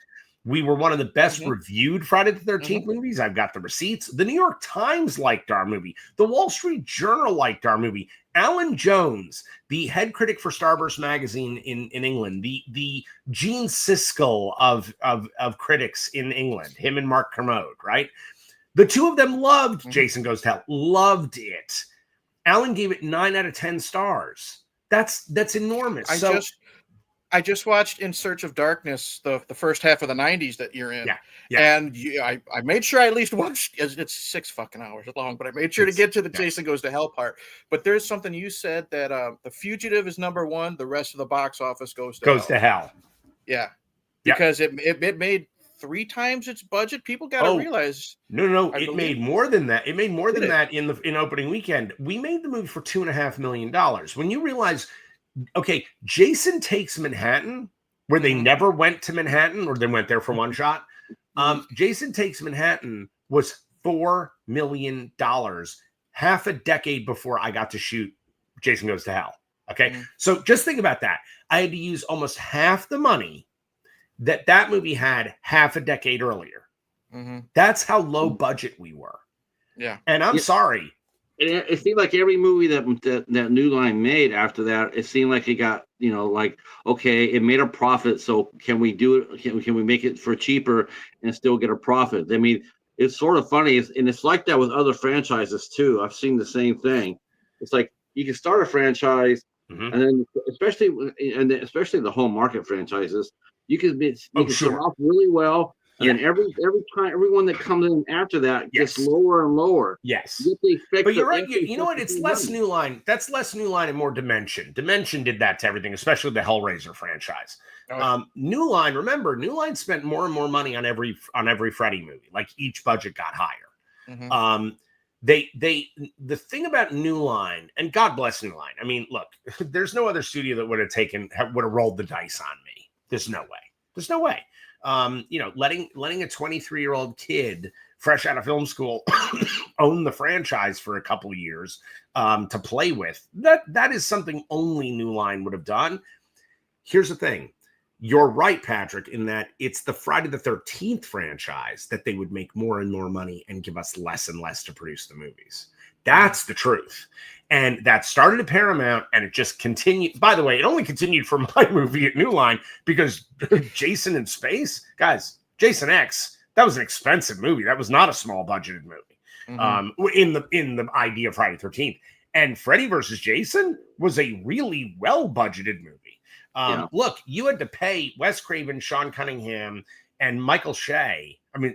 We were one of the best reviewed Friday the 13th movies. I've got the receipts. The New York Times liked our movie. The Wall Street Journal liked our movie. Alan Jones, the head critic for Starburst magazine in England, the Gene Siskel of critics in England, him and Mark Kermode, right? The two of them loved Jason Goes to Hell, loved it. Alan gave it 9 out of 10 stars. That's enormous. I just watched In Search of Darkness, the first half of the 90s that you're in. Yeah. And I made sure I at least watched, it's 6 fucking hours long, but I made sure to get to the Jason Goes to Hell part. But there's something you said that The Fugitive is number 1, the rest of the box office goes to hell. Yeah. Because it made 3 times its budget. People got to realize. No, it made more than that. It made more than that in opening weekend. We made the movie for $2.5 million. When you realize, okay, Jason Takes Manhattan, where they never went to Manhattan, or they went there for one shot. Jason Takes Manhattan was $4 million, half a decade before I got to shoot Jason Goes to Hell. Okay, so just think about that. I had to use almost half the money that movie had half a decade earlier. That's how low budget we were. Yeah, and I'm sorry. It seemed like every movie that New Line made after that, it seemed like it got, like, okay, it made a profit. So can we do it? Can we make it for cheaper and still get a profit? I mean, it's sort of funny. And it's like that with other franchises too. I've seen the same thing. It's like you can start a franchise and then especially the home market franchises, you can start off really well. And then everyone that comes in after that gets lower and lower. Yes. But you're right. You know what? It's less New Line. That's less New Line and more Dimension. Dimension did that to everything, especially the Hellraiser franchise. New Line, remember, New Line spent more and more money on every Freddy movie. Like, each budget got higher. The thing about New Line, and God bless New Line. I mean, look, there's no other studio that would have rolled the dice on me. There's no way. Letting a 23-year-old kid fresh out of film school own the franchise for a couple of years to play with, that is something only New Line would have done. Here's the thing. you're right, Patrick, in that it's the Friday the 13th franchise that they would make more and more money and give us less and less to produce the movies. That's the truth. And that started at Paramount, and it just continued. By the way, it only continued for my movie at New Line because Jason in Space, guys, Jason X, that was an expensive movie. That was not a small budgeted movie. In the idea of Friday the 13th. And Freddy versus Jason was a really well budgeted movie. Look, you had to pay Wes Craven, Sean Cunningham, and Michael Shea. I mean,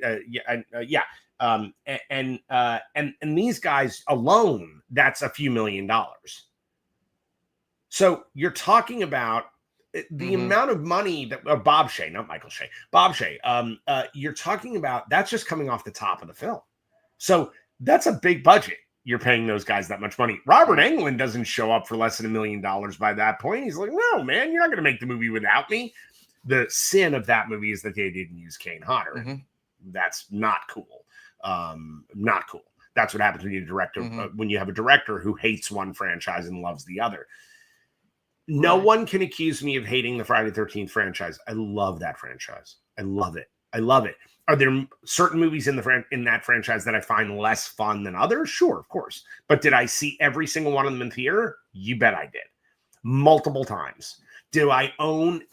and these guys alone, that's a few $1 million. So you're talking about the amount of money that Bob Shea, not Michael Shea, Bob Shea. You're talking about that's just coming off the top of the film. So that's a big budget. You're paying those guys that much money. Robert Englund doesn't show up for less than $1 million by that point. He's like, no, man, you're not going to make the movie without me. The sin of that movie is that they didn't use Kane Hodder. That's not cool. Not cool. That's what happens when you director when you have a director who hates one franchise and loves the other. No one can accuse me of hating the Friday the 13th franchise. I love that franchise. I love it. I love it. Are there certain movies in that franchise that I find less fun than others? Sure, of course. But did I see every single one of them in theater? You bet I did. Multiple times. Do I own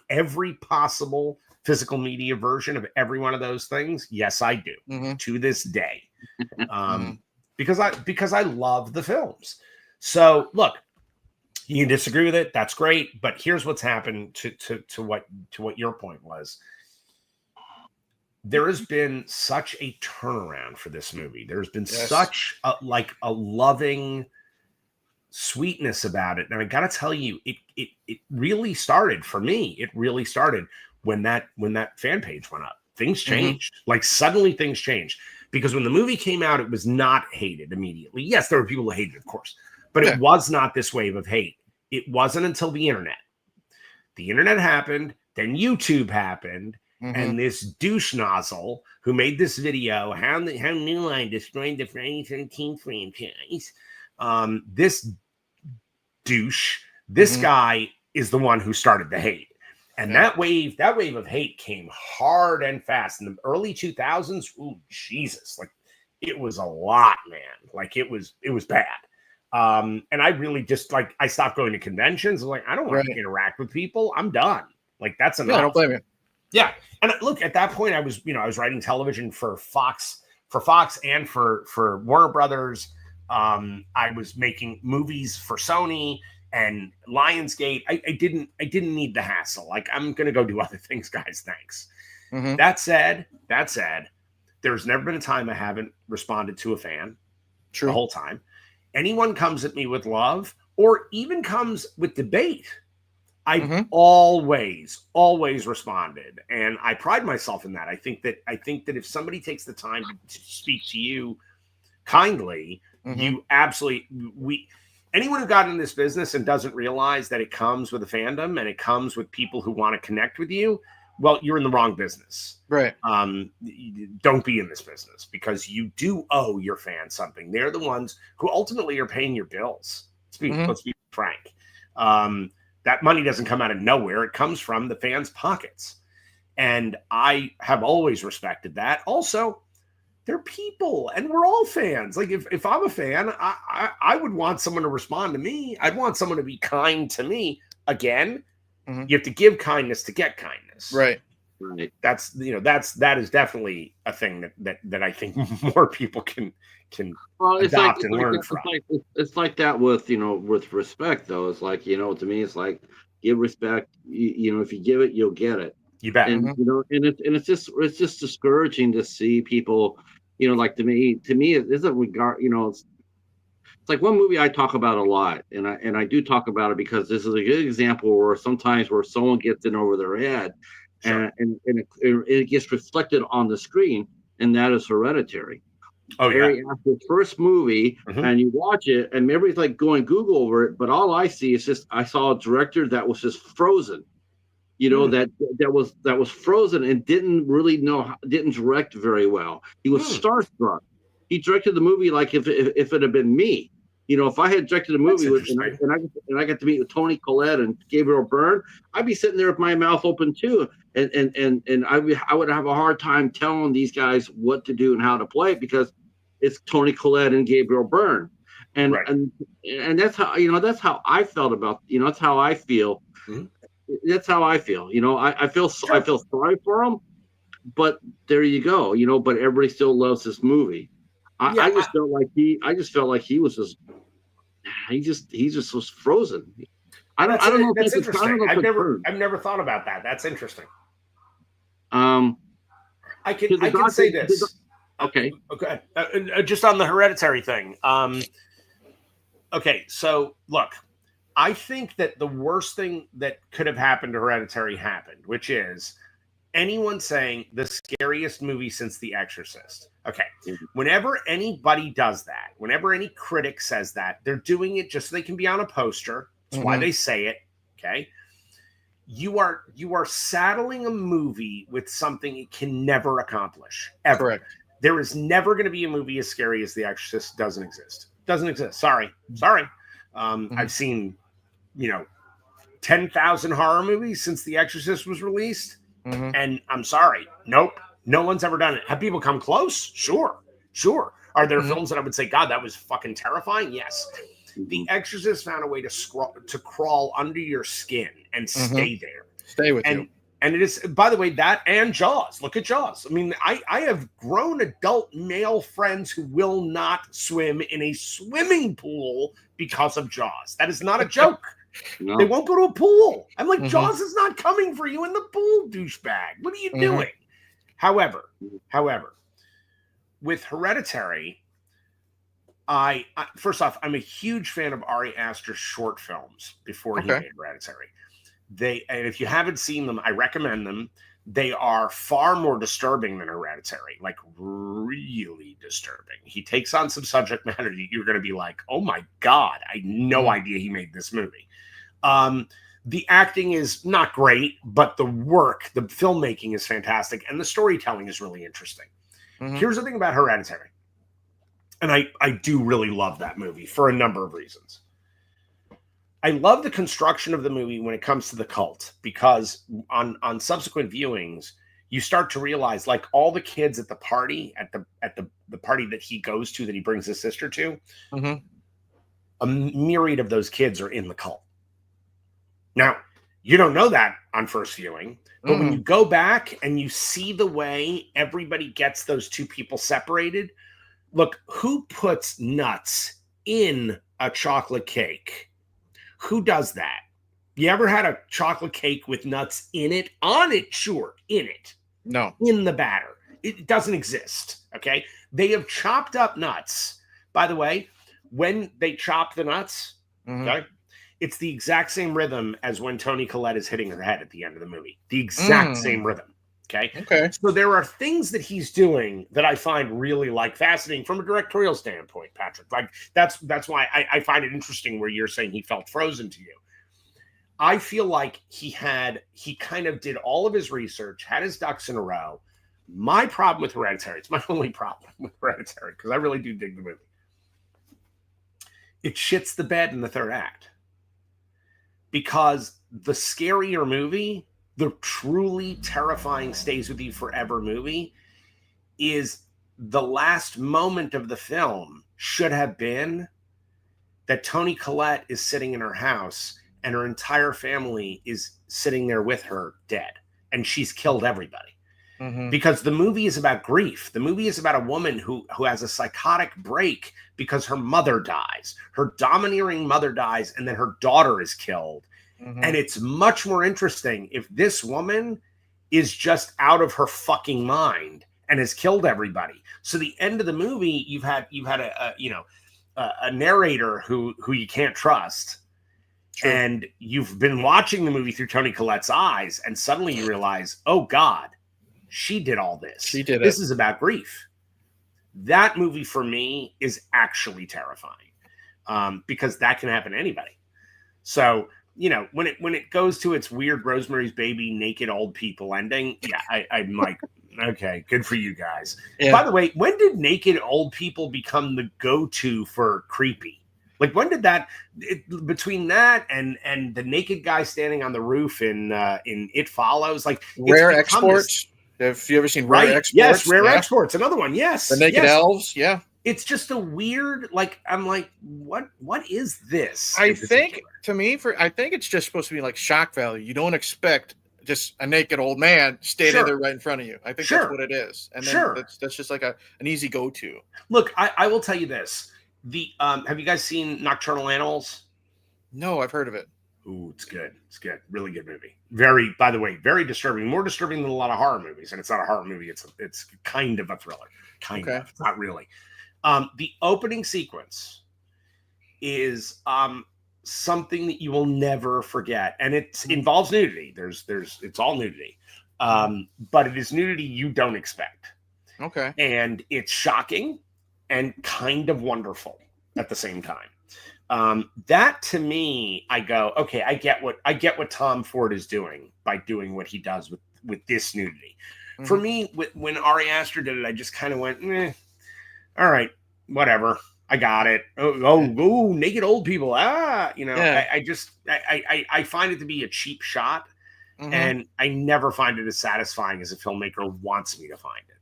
every possible physical media version of every one of those things? Yes, I do. To this day. Because I love the films. So look, you can disagree with it. That's great. But here's what's happened to what your point was. There has been such a turnaround for this movie. There's been such a loving sweetness about it. And I got to tell you, it really started for me. It really started when that fan page went up. Things changed. Like suddenly things changed because when the movie came out, it was not hated immediately. Yes, there were people who hated it, of course, but it was not this wave of hate. It wasn't until the internet. The internet happened, then YouTube happened. And this douche nozzle who made this video, how New Line destroyed the Friday 13th franchise. This douche, this guy is the one who started the hate. And that wave of hate came hard and fast in the early 2000s. Ooh, Jesus. Like it was a lot, man. Like it was bad. And I really just I stopped going to conventions. I'm like, I don't want to interact with people. I'm done. Like that's enough. Yeah, I don't blame you. Yeah. And look, at that point I was writing television for Fox and for Warner Brothers. I was making movies for Sony and Lionsgate. I didn't need the hassle. Like I'm going to go do other things, guys. Thanks. That said, there's never been a time I haven't responded to a fan. The whole time. Anyone comes at me with love or even comes with debate, I've always responded, and I pride myself in that. I think that if somebody takes the time to speak to you kindly, you absolutely anyone who got in this business and doesn't realize that it comes with a fandom and it comes with people who want to connect with you, well, you're in the wrong business. Right. Don't be in this business because you do owe your fans something. They're the ones who ultimately are paying your bills. Let's be frank. That money doesn't come out of nowhere. It comes from the fans' pockets. And I have always respected that. Also, they're people and we're all fans. Like if I'm a fan, I would want someone to respond to me. I'd want someone to be kind to me. Again, you have to give kindness to get kindness. Right. That is definitely a thing that I think more people can adopt and learn from. It's like that with respect though. It's like, to me, it's like give respect. If you give it, you'll get it. You bet. And it's just discouraging to see people, like to me it isn't regard, it's like one movie I talk about a lot, and I do talk about it because this is a good example where sometimes where someone gets in over their head. Sure. And it gets reflected on the screen, and that is Hereditary. Harry Astor's first movie, and you watch it, and everybody's like going Google over it, but all I see is just I saw a director that was just frozen. That was frozen and didn't direct very well. He was starstruck. He directed the movie like if it had been me. if I had directed a movie with, interesting. and I got to meet with Tony Collette and Gabriel Byrne, I'd be sitting there with my mouth open too, and I would have a hard time telling these guys what to do and how to play it, because it's Tony Collette and Gabriel Byrne, and Right. and that's how that's how I felt about that's how I feel. Mhm. That's how I feel. I feel sorry for them, but there you go. But everybody still loves this movie. I just felt like he was just he just was frozen. I don't know. That's interesting. I've never thought about that. That's interesting. I can say this. Okay. Okay. Just on the Hereditary thing. Okay. So look, I think that the worst thing that could have happened to Hereditary happened, which is anyone saying the scariest movie since The Exorcist. Okay. Whenever anybody does that, whenever any critic says that, they're doing it just so they can be on a poster. That's why they say it. Okay. You are saddling a movie with something it can never accomplish. Ever. Correct. There is never going to be a movie as scary as The Exorcist. Doesn't exist. Sorry. I've seen, 10,000 horror movies since The Exorcist was released. And I'm sorry. Nope. No one's ever done it. Have people come close? Sure. Are there films that I would say, God, that was fucking terrifying? Yes. The Exorcist found a way to crawl under your skin and stay there. Stay with you. And it is, by the way, that and Jaws. Look at Jaws. I mean, I have grown adult male friends who will not swim in a swimming pool because of Jaws. That is not a joke. No. They won't go to a pool. I'm like, Jaws is not coming for you in the pool, douchebag. What are you doing? However, with Hereditary, I first off, I'm a huge fan of Ari Aster's short films before he made Hereditary. And if you haven't seen them, I recommend them. They are far more disturbing than Hereditary, like really disturbing. He takes on some subject matter that you're going to be like, oh my God, I had no idea he made this movie. The acting is not great, but the filmmaking is fantastic, and the storytelling is really interesting. Here's the thing about Hereditary, and I do really love that movie for a number of reasons. I love the construction of the movie when it comes to the cult, because on subsequent viewings, you start to realize, like, all the kids at the party, at the party that he goes to, that he brings his sister to, a myriad of those kids are in the cult. Now, you don't know that on first viewing, but when you go back and you see the way everybody gets those two people separated, look, who puts nuts in a chocolate cake? Who does that? You ever had a chocolate cake with nuts in it? On it, sure. In it. No. In the batter. It doesn't exist, okay? They have chopped up nuts. By the way, when they chop the nuts, okay, it's the exact same rhythm as when Toni Collette is hitting her head at the end of the movie. The exact same rhythm, okay? So there are things that he's doing that I find really, like, fascinating from a directorial standpoint, Patrick. Like, that's why I find it interesting where you're saying he felt frozen to you. I feel like he kind of did all of his research, had his ducks in a row. My problem with Hereditary, it's my only problem with Hereditary, because I really do dig the movie. It shits the bed in the third act. Because the scarier movie, the truly terrifying stays with you forever movie, is the last moment of the film should have been that Toni Collette is sitting in her house and her entire family is sitting there with her dead, and she's killed everybody. Because the movie is about grief. The movie is about a woman who has a psychotic break because her mother dies. Her domineering mother dies, and then her daughter is killed. And it's much more interesting if this woman is just out of her fucking mind and has killed everybody. So the end of the movie, you've had a narrator who you can't trust. True. And you've been watching the movie through Toni Collette's eyes, and suddenly you realize, oh God, she did all this. She did it. This is about grief. That movie for me is actually terrifying, because that can happen to anybody. So, when it goes to its weird Rosemary's Baby naked old people ending, yeah, I'm like, okay, good for you guys. Yeah. By the way, when did naked old people become the go-to for creepy? Like, when did that, between that and the naked guy standing on the roof in It Follows, like, Rare it's become Exports. Have you ever seen Rare right. Exports? Yes, Rare Yeah. Exports, another one. Yes, The Naked yes. Elves. Yeah. It's just a weird, like, I'm like, what is this? I think it's just supposed to be like shock value. You don't expect just a naked old man standing there right in front of you. I think that's what it is. And then that's just like an easy go-to. Look, I will tell you this. The have you guys seen Nocturnal Animals? No, I've heard of it. Ooh, it's good. It's good. Really good movie. Very, by the way, very disturbing. More disturbing than a lot of horror movies. And it's not a horror movie. It's kind of a thriller. Kind of. It's not really. The opening sequence is something that you will never forget, and it involves nudity. It's all nudity, but it is nudity you don't expect. Okay, and it's shocking and kind of wonderful at the same time. That, to me, I go, okay, I get what Tom Ford is doing by doing what he does with this nudity. Mm-hmm. For me, when Ari Aster did it, I just kind of went, all right, whatever. I got it. Oh, naked old people. Yeah. I find it to be a cheap shot, and I never find it as satisfying as a filmmaker wants me to find it.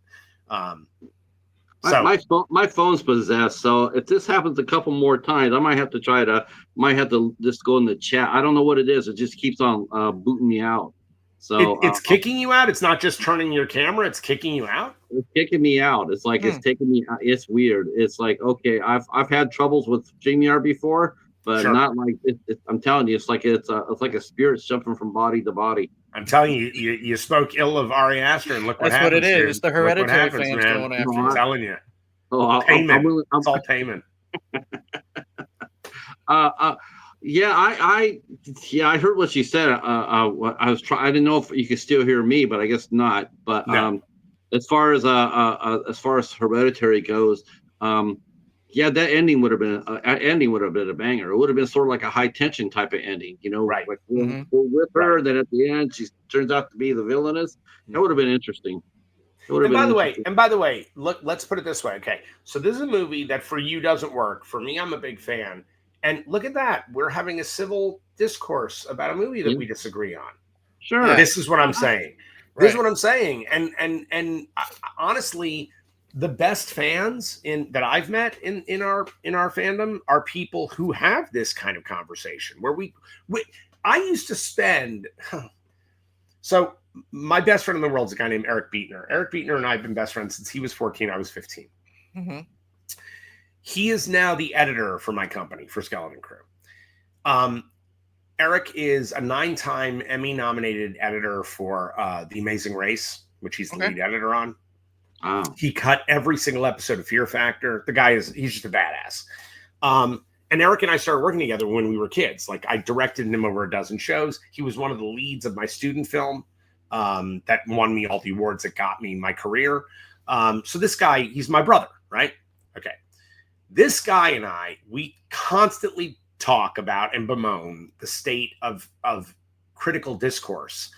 My phone's possessed, so if this happens a couple more times, I might have to just go in the chat. I don't know what it is. It just keeps on booting me out. So it's kicking you out. It's not just turning your camera. It's kicking you out. It's kicking me out. It's like it's taking me. It's weird. It's like, okay, I've had troubles with StreamYard before, but not like it. I'm telling you, it's like a spirit jumping from body to body. I'm telling you, you spoke ill of Ari Aster, and look what happens. That's what it is. Dude. It's the Hereditary fans going after you. I'm telling you. Payment. It's all payment. Yeah, I heard what she said. I was trying. I didn't know if you could still hear me, but I guess not. But no. As far as Hereditary goes, yeah, that ending would have been a banger. It would have been sort of like a high tension type of ending, right? Like we're with her, then at the end she turns out to be the villainess. That would have been interesting. And by the way, look, let's put it this way. Okay, so this is a movie that for you doesn't work. For me, I'm a big fan. And look at that. We're having a civil discourse about a movie that we disagree on. Sure. This is what I'm saying. This is what I'm saying. And honestly, the best fans that I've met in our fandom are people who have this kind of conversation where I used to spend. So my best friend in the world is a guy named Eric Beatner. Eric Beatner and I have been best friends since he was 14. I was 15. Mm-hmm. He is now the editor for my company, for Skeleton Crew. Eric is a 9-time Emmy-nominated editor for The Amazing Race, which he's the lead editor on. Oh. He cut every single episode of Fear Factor. The guy he's just a badass. And Eric and I started working together when we were kids. Like, I directed him over a dozen shows. He was one of the leads of my student film that won me all the awards that got me my career. So this guy, he's my brother, right? Okay. This guy and I, we constantly talk about and bemoan the state of critical discourse,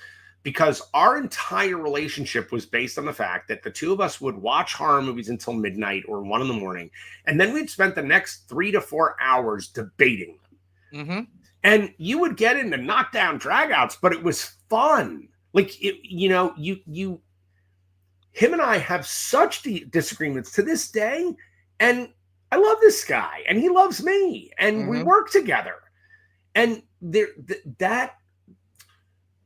because our entire relationship was based on the fact that the two of us would watch horror movies until midnight or 1 a.m. And then we'd spent the next 3 to 4 hours debating them. Mm-hmm. And you would get into knockdown dragouts, but it was fun. Like, him and I have such disagreements to this day. And I love this guy and he loves me and we work together. And that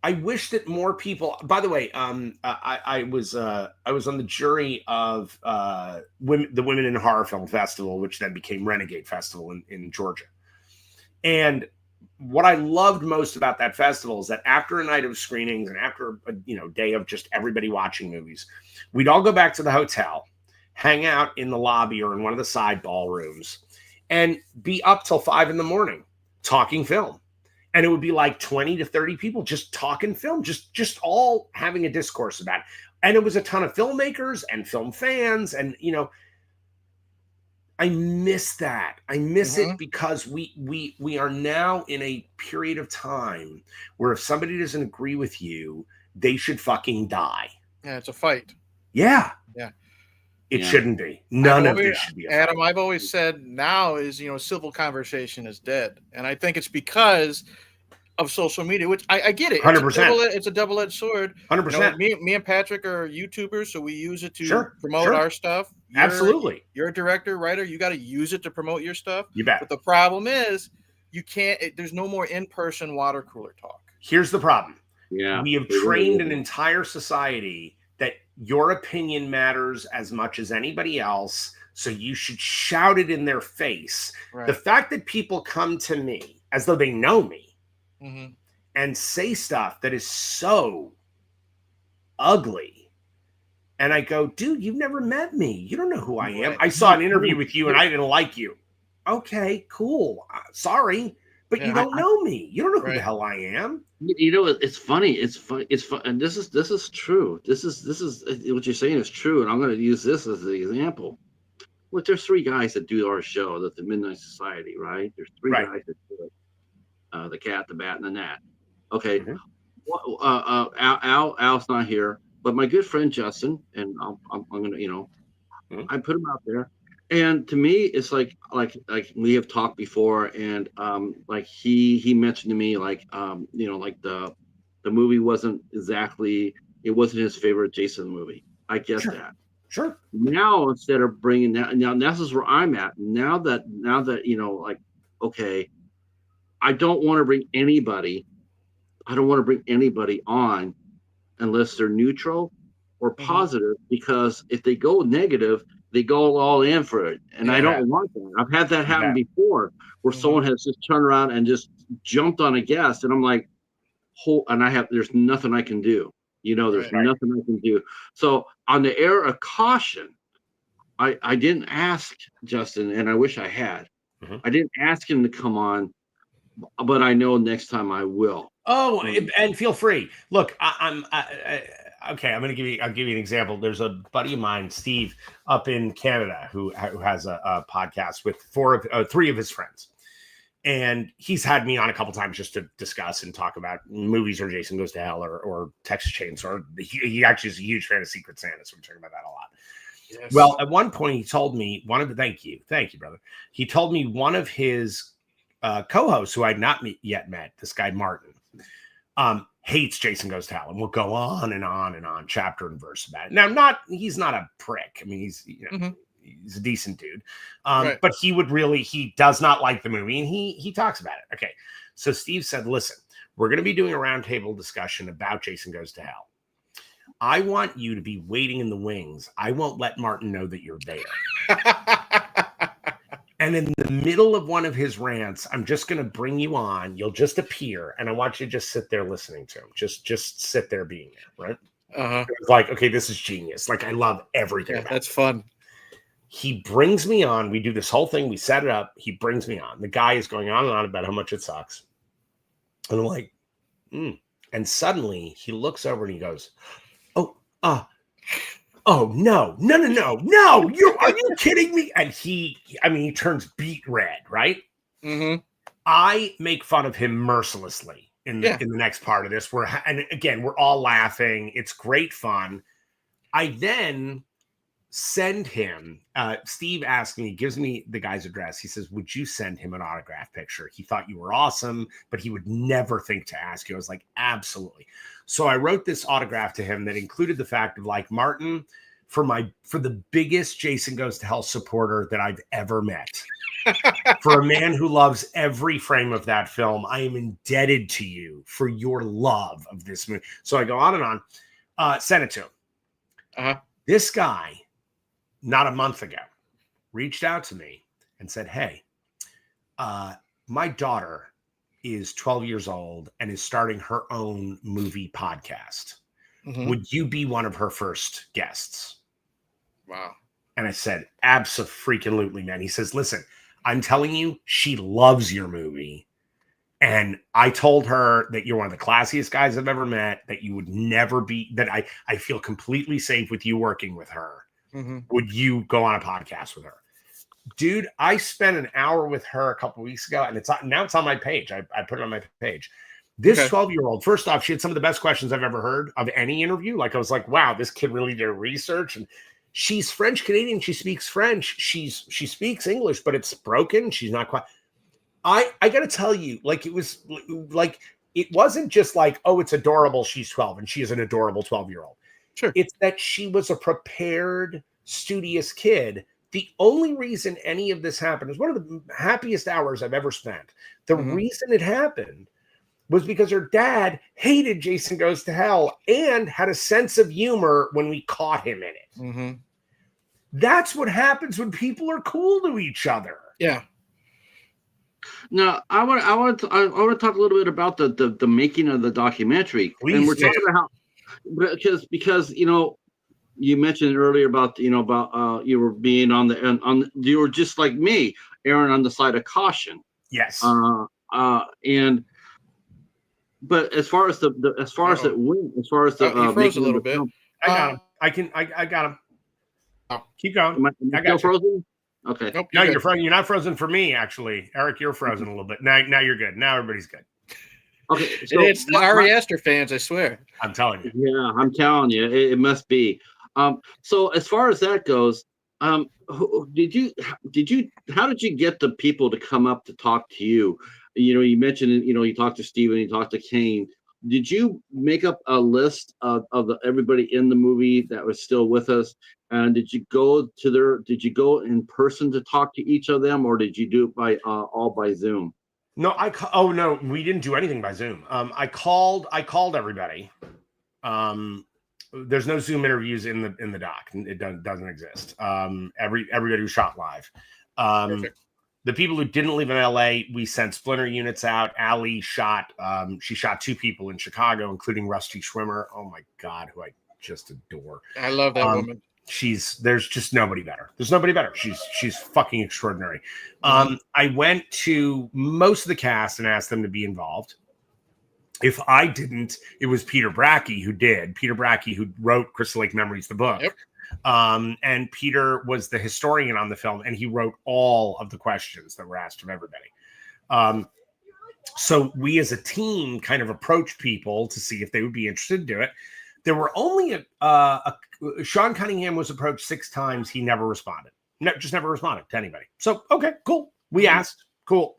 I wish that more people, by the way, I was on the jury of the Women in Horror Film Festival, which then became Renegade Festival in Georgia. And what I loved most about that festival is that after a night of screenings and after a day of just everybody watching movies, we'd all go back to the hotel, hang out in the lobby or in one of the side ballrooms, and be up till 5 a.m. talking film. And it would be like 20 to 30 people just talking film, just all having a discourse about it. And it was a ton of filmmakers and film fans. And, I miss that. I miss it because we are now in a period of time where if somebody doesn't agree with you, they should fucking die. Yeah, it's a fight. Yeah. Yeah. It shouldn't be. None of this should be. Adam, I've always said now is, civil conversation is dead. And I think it's because of social media, which I get it. 100%. It's a double-edged sword. 100%. Me and Patrick are YouTubers, so we use it to promote our stuff. Absolutely. You're a director, writer. You got to use it to promote your stuff. You bet. But the problem is you can't. There's no more in-person water cooler talk. Here's the problem. Yeah. We have trained an entire society that your opinion matters as much as anybody else, so you should shout it in their face. Right. The fact that people come to me as though they know me and say stuff that is so ugly, and I go, dude, you've never met me. You don't know who I am. I saw an interview with you and I didn't like you. Okay, cool. Sorry. But you don't know me. You don't know who the hell I am. It's funny. It's fun. It's fun. And this is true. This is what you're saying is true. And I'm going to use this as the example. Look, there's three guys that do our show, that the Midnight Society, right? There's three guys that do it. The Cat, the Bat, and the Gnat. Okay. Al's not here, but my good friend Justin, and I'm going to, I put him out there. And to me, it's like we have talked before, and like he mentioned to me, like like the movie wasn't his favorite Jason movie. I get that. Sure. Now instead of bringing that, now this is where I'm at. Now that okay, I don't want to bring anybody. I don't want to bring anybody on unless they're neutral or positive, because if they go negative, they go all in for it. And I don't want that. I've had that happen before, where someone has just turned around and just jumped on a guest. And I'm like, there's nothing I can do. There's nothing I can do. So on the air of caution, I didn't ask Justin, and I wish I had. I didn't ask him to come on, but I know next time I will. Oh, and feel free. Look, okay, I'll give you an example. There's a buddy of mine, Steve, up in Canada, who has a podcast with three of his friends, and he's had me on a couple times just to discuss and talk about movies or Jason Goes to Hell or Texas Chainsaw. He actually is a huge fan of Secret Santa, so we're talking about that a lot. Yes. Well, at one point, he told me thank you, brother. He told me one of his co-hosts, who I'd not yet met, this guy Martin, hates Jason Goes to Hell, and we'll go on and on and on, chapter and verse about it. Now, he's not a prick. I mean, he's he's a decent dude, but he does not like the movie, and he talks about it. Okay, so Steve said, "Listen, we're going to be doing a roundtable discussion about Jason Goes to Hell. I want you to be waiting in the wings. I won't let Martin know that you're there." And in the middle of one of his rants, I'm just going to bring you on. You'll just appear, and I want you to just sit there listening to him. Just sit there being there, right? It was like, okay, this is genius. Like, I love everything about that's it. Fun. He brings me on. We do this whole thing. We set it up. He brings me on. The guy is going on and on about how much it sucks. And I'm like, And suddenly he looks over and he goes, oh, no. Are you kidding me? And he turns beet red, right? I make fun of him mercilessly in the next part of this. We're all laughing. It's great fun. I then send him, Steve asks me, gives me the guy's address. He says, would you send him an autograph picture? He thought you were awesome, but he would never think to ask you. I was like, absolutely. So I wrote this autograph to him that included the fact of, like, Martin, for the biggest Jason Goes to Hell supporter that I've ever met, for a man who loves every frame of that film, I am indebted to you for your love of this movie. So I go on and on, send it to him. This guy, not a month ago, reached out to me and said, hey, my daughter is 12 years old and is starting her own movie podcast. Would you be one of her first guests? Wow. And I said, abso-freaking-lutely, man. He says, listen, I'm telling you, she loves your movie. And I told her that you're one of the classiest guys I've ever met, that you would never be, that I feel completely safe with you working with her. Would you go on a podcast with her? Dude, I spent an hour with her a couple of weeks ago, and now it's on my page. I put it on my page. This 12-year-old, first off, she had some of the best questions I've ever heard of any interview. Like, I was like, wow, this kid really did research. And she's French Canadian. She speaks French. She speaks English, but it's broken. She's not quite. I got to tell you, like, it was like, it wasn't just like, oh, it's adorable. She's 12 and she is an adorable 12-year-old. Sure. It's that she was a prepared, studious kid. The only reason any of this happened is one of the happiest hours I've ever spent. The reason it happened was because her dad hated Jason Goes to Hell and had a sense of humor when we caught him in it. That's what happens when people are cool to each other. Yeah. Now, I want to talk a little bit about the making of the documentary. Please and we're do. talking about how, because you mentioned earlier about you were being on you were just like me, Aaron, on the side of caution. Yes. But as far as it went, as far as the he froze a little bit. Film, I got him. I got him. Oh. Keep going. am I I still got you. frozen? Okay. Nope, No, good. you're frozen. You're not frozen for me, actually. Eric, you're frozen a little bit. Now you're good. Now everybody's good. Okay. So It's the Ari Aster fans, I swear. I'm telling you. yeah, I'm telling you, it must be. So as far as that goes, how did you get the people to come up to talk to you? You mentioned, you talked to Steven, you talked to Kane. Did you make up a list of everybody in the movie that was still with us? And did you go in person to talk to each of them, or did you do it by all by Zoom? No, no, we didn't do anything by Zoom. I called everybody. There's no Zoom interviews in the doc. It doesn't exist. Everybody was shot live. Perfect. The people who didn't live in LA, we sent splinter units out. Allie shot 2 people in Chicago, including Rusty Schwimmer. Oh my God, who I just adore. I love that woman. There's just nobody better. There's nobody better. She's fucking extraordinary. I went to most of the cast and asked them to be involved. If I didn't, it was Peter Bracke who did. Peter Bracke, who wrote Crystal Lake Memories, the book. Yep. And Peter was the historian on the film, and he wrote all of the questions that were asked of everybody. So we as a team kind of approached people to see if they would be interested to do it. There were only Sean Cunningham was approached 6 times. He never responded. Just never responded to anybody. So, okay, cool. We asked. Cool.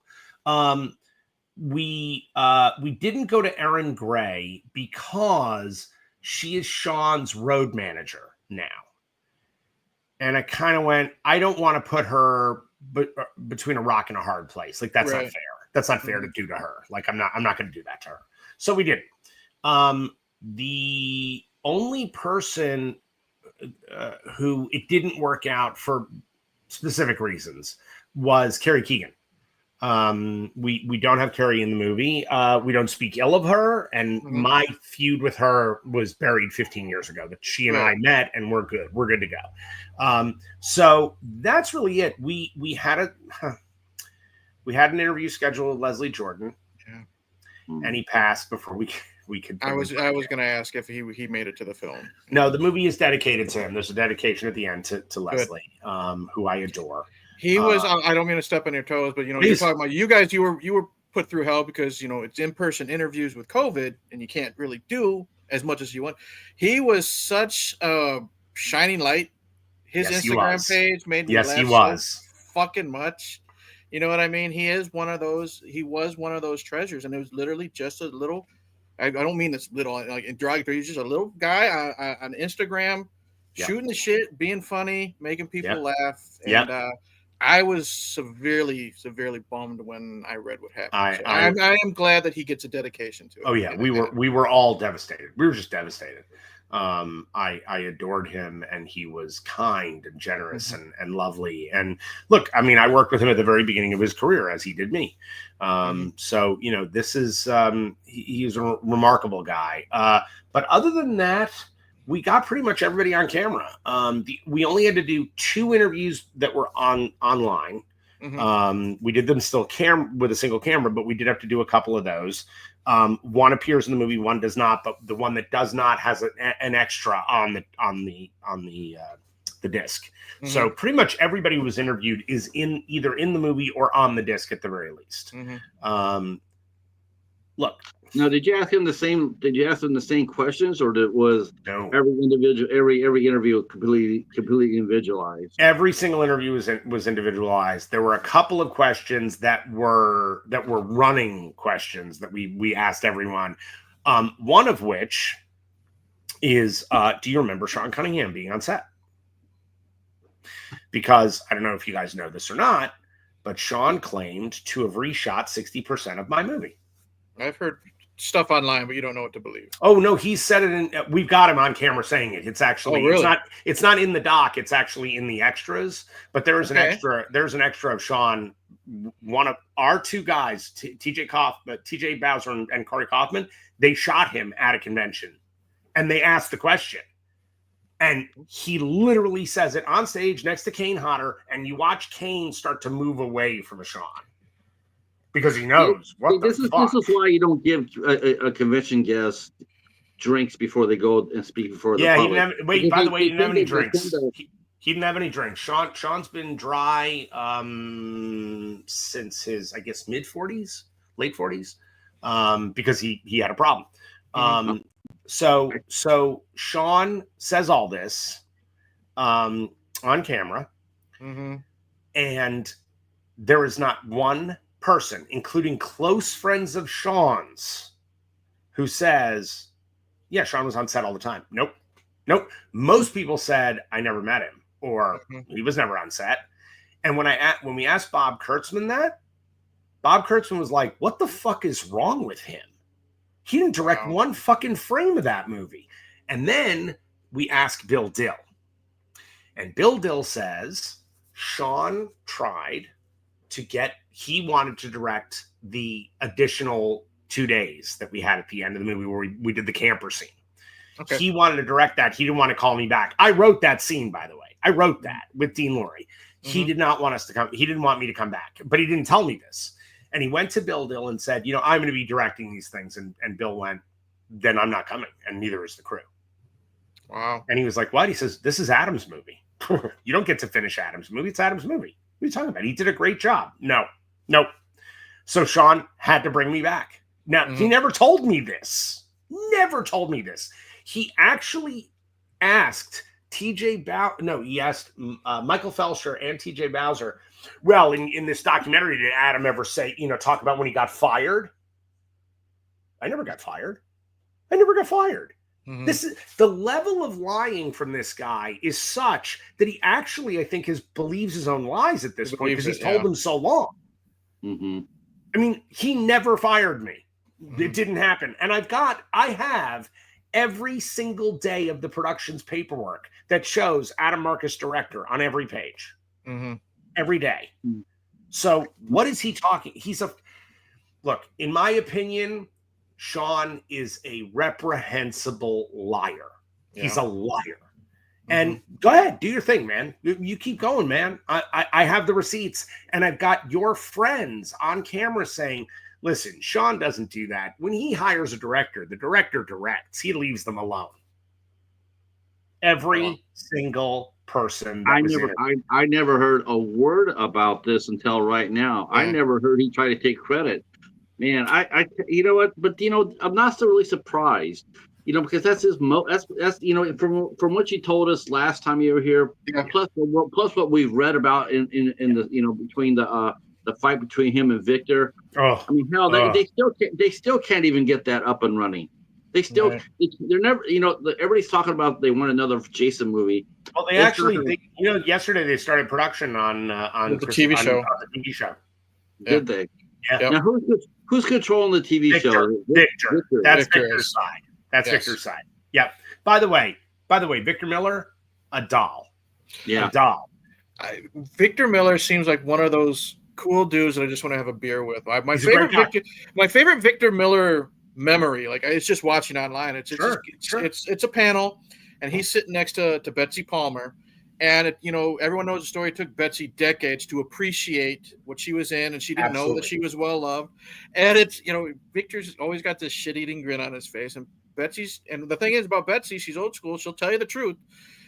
We didn't go to Erin Gray because she is Sean's road manager now. And I kind of went, I don't want to put her between a rock and a hard place. Like, that's not fair. That's not fair to do to her. Like, I'm not going to do that to her. So we didn't. The only person who it didn't work out for specific reasons was Carrie Keegan. We don't have Carrie in the movie. We don't speak ill of her, and my feud with her was buried 15 years ago. That she and I met, and we're good. We're good to go. So that's really it. We had an interview scheduled with Leslie Jordan, and he passed before we could. I was going to ask if he made it to the film. No, the movie is dedicated to him. There's a dedication at the end to Leslie, who I adore. He was. I don't mean to step on your toes, but you're talking about you guys. You were put through hell because it's in-person interviews with COVID, and you can't really do as much as you want. He was such a shining light. His Instagram page made me laugh so fucking much. You know what I mean? He was one of those treasures, and it was literally just a little. I don't mean this little like derogatory. He's just a little guy on Instagram, shooting the shit, being funny, making people laugh, and I was severely bummed when I read what happened. I am glad that he gets a dedication to it. Oh yeah, we were all devastated. We were just devastated. I adored him, and he was kind and generous and lovely. And look, I mean, I worked with him at the very beginning of his career, as he did me. So this is he's a remarkable guy. But other than that, we got pretty much everybody on camera. We only had to do 2 interviews that were online. We did them still with a single camera, but we did have to do a couple of those. One appears in the movie, one does not, but the one that does not has an extra on the disc. So pretty much everybody who was interviewed is either in the movie or on the disc at the very least. look. Now, did you ask him the same? Did you ask him the same questions, or was No. every individual, every interview completely individualized? Every single interview was individualized. There were a couple of questions that were running questions that we asked everyone. One of which is, do you remember Sean Cunningham being on set? Because I don't know if you guys know this or not, but Sean claimed to have reshot 60% of my movie. I've heard stuff online, but you don't know what to believe. Oh no, he said it in. We've got him on camera saying it. It's actually really? It's not in the doc. It's actually in the extras. But there is an extra. There's an extra of Sean. One of our two guys, TJ Bowser and Corey Kaufman. They shot him at a convention, and they asked the question, and he literally says it on stage next to Kane Hodder, and you watch Kane start to move away from Sean. Because he knows this is why you don't give a convention guest drinks before they go and speak before the public. By the way, he didn't have any drinks. He didn't have any drinks. Sean's been dry since his, I guess, mid-40s, late 40s, because he had a problem. So Sean says all this on camera, and there is not one person, including close friends of Sean's, who says, yeah, Sean was on set all the time. Nope. Most people said, I never met him, or he was never on set. And when we asked Bob Kurtzman that, Bob Kurtzman was like, what the fuck is wrong with him? He didn't direct one fucking frame of that movie. And then we asked Bill Dill. And Bill Dill says, Sean tried to he wanted to direct the additional 2 days that we had at the end of the movie where we did the camper scene. Okay. He wanted to direct that. He didn't want to call me back. I wrote that scene, by the way. I wrote that with Dean Lorey. He did not want us to come. He didn't want me to come back, but he didn't tell me this. And he went to Bill Dill and said, I'm going to be directing these things. And Bill went, then I'm not coming. And neither is the crew. Wow. And he was like, what? He says, this is Adam's movie. You don't get to finish Adam's movie. It's Adam's movie. What are you talking about? He did a great job. Nope. So Sean had to bring me back. Now, he never told me this. He actually asked he asked Michael Felsher and TJ Bowser, well, in this documentary, did Adam ever say, talk about when he got fired? I never got fired. This is the level of lying from this guy is such that he actually, I think, believes his own lies at this point because he's told them so long. I mean, he never fired me. It didn't happen. And I have every single day of the production's paperwork that shows Adam Marcus director on every page. Every day. So what is he talking? Look, in my opinion, Sean is a reprehensible liar. Yeah. He's a liar. And go ahead, do your thing, man. You keep going, man. I have the receipts, and I've got your friends on camera saying, listen, Sean doesn't do that. When he hires a director, the director directs. He leaves them alone. Every single person. I never heard a word about this until right now. I never heard he tried to take credit. Man, you know what? But I'm not so really surprised. Because that's his that's from what you told us last time you were here. Yeah. Plus what we've read about in the between the fight between him and Victor. I mean, hell, they still can't even get that up and running. They still they're never everybody's talking about they want another Jason movie. Well, they actually yesterday they started production on the TV show. The TV show. Did they? Yeah. Now who's controlling the TV show? Victor. That's Victor's side. That's Victor's side. Yeah. By the way, Victor Miller, a doll. Yeah. A doll. Victor Miller seems like one of those cool dudes that I just want to have a beer with. My favorite Victor Miller memory, like it's just watching online. It's a panel, and he's sitting next to Betsy Palmer, and everyone knows the story. It took Betsy decades to appreciate what she was in, and she didn't know that she was well loved. And it's Victor's always got this shit-eating grin on his face, and the thing is about Betsy, she's old school. She'll tell you the truth.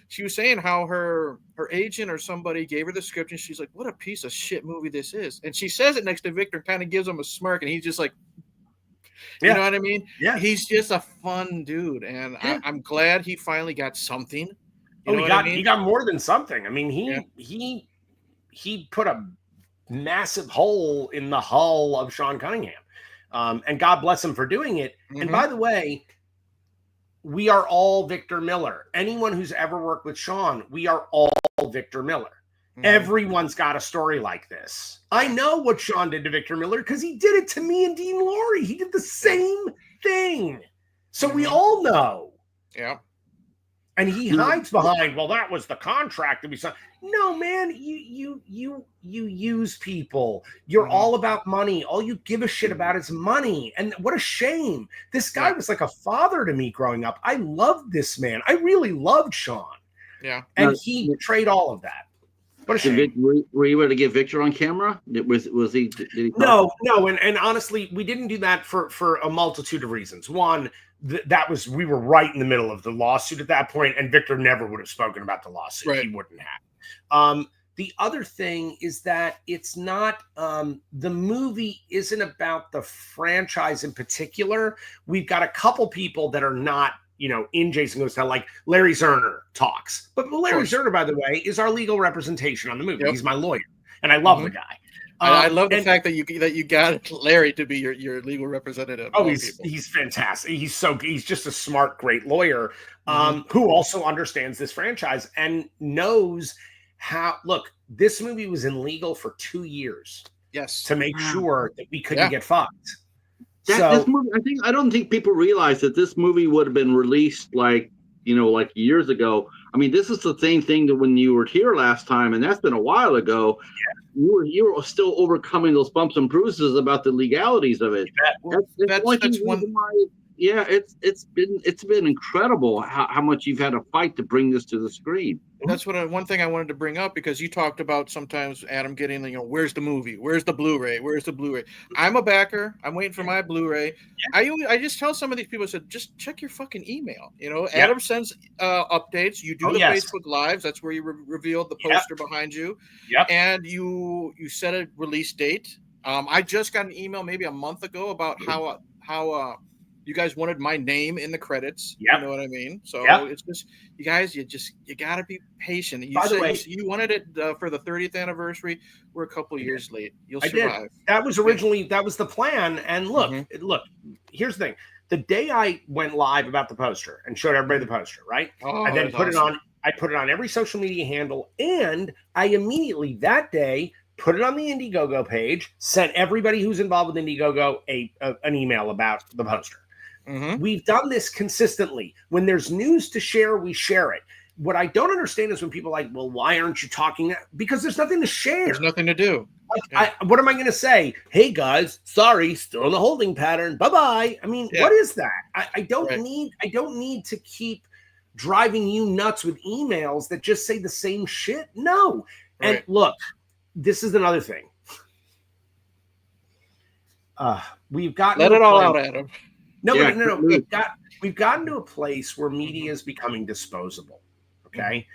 She was saying how her agent or somebody gave her the script, and she's like, what a piece of shit movie this is. And she says it next to Victor and kind of gives him a smirk, and he's just like, You Yeah. know what I mean? Yeah. He's just a fun dude, and Yeah. I'm glad he finally got something. You know he what got I mean? he got more than something. I mean, Yeah. he put a massive hole in the hull of Sean Cunningham. And God bless him for doing it. And by the way, we are all Victor Miller. Anyone who's ever worked with Sean, we are all Victor Miller. Everyone's got a story like this. I know what Sean did to Victor Miller because he did it to me and Dean Lorey. He did the same thing. So we all know. Yeah. And he hides behind, well, that was the contract that we signed. No, man, you use people. You're all about money. All you give a shit about is money. And what a shame. This guy was like a father to me growing up. I loved this man. I really loved Sean. Yeah. And he betrayed all of that. What a shame. Were you able to get Victor on camera? Was he? Did he No. And honestly, we didn't do that for a multitude of reasons. One, we were right in the middle of the lawsuit at that point, and Victor never would have spoken about the lawsuit. Right. He wouldn't have. The other thing is that it's not the movie isn't about the franchise in particular. We've got a couple people that are not, in Jason Goes to Hell, like Larry Zerner talks. But Larry Zerner, by the way, is our legal representation on the movie. Yep. He's my lawyer, and I love the guy. I love the fact that you got Larry to be your legal representative. Oh, he's fantastic. He's just a smart, great lawyer who also understands this franchise and knows how. Look, this movie was in legal for 2 years. Yes, to make sure that we couldn't get fucked. This movie, I don't think people realize that this movie would have been released like years ago. I mean, this is the same thing that when you were here last time, and that's been a while ago. Yeah. You were still overcoming those bumps and bruises about the legalities of it. That's one. Yeah, it's been incredible how much you've had to fight to bring this to the screen. That's one thing I wanted to bring up, because you talked about sometimes Adam getting, where's the movie? Where's the Blu-ray? Where's the Blu-ray? I'm a backer. I'm waiting for my Blu-ray. Yeah. I just tell some of these people, I said, just check your fucking email. Adam sends updates. You do the Facebook Lives. That's where you revealed the poster behind you. Yep. And you set a release date. I just got an email maybe a month ago about how you guys wanted my name in the credits. Yep. You know what I mean? So it's just, you guys, you got to be patient. By the way, you wanted it for the 30th anniversary. We're a couple years late. You'll survive. That was originally, that was the plan. And look, here's the thing. The day I went live about the poster and showed everybody the poster, right? I then put it on. I put it on every social media handle, and I immediately that day put it on the Indiegogo page, sent everybody who's involved with Indiegogo an email about the poster. We've done this consistently. When there's news to share, we share it. What I don't understand is when people are like, well, why aren't you talking? Because there's nothing to share. There's nothing to do. What am I going to say? Hey, guys, sorry, still in the holding pattern. Bye-bye. I mean, what is that? I don't need to keep driving you nuts with emails that just say the same shit. No. And look, this is another thing. We've got let it all out, Adam. No. We've gotten to a place where media is becoming disposable. Okay,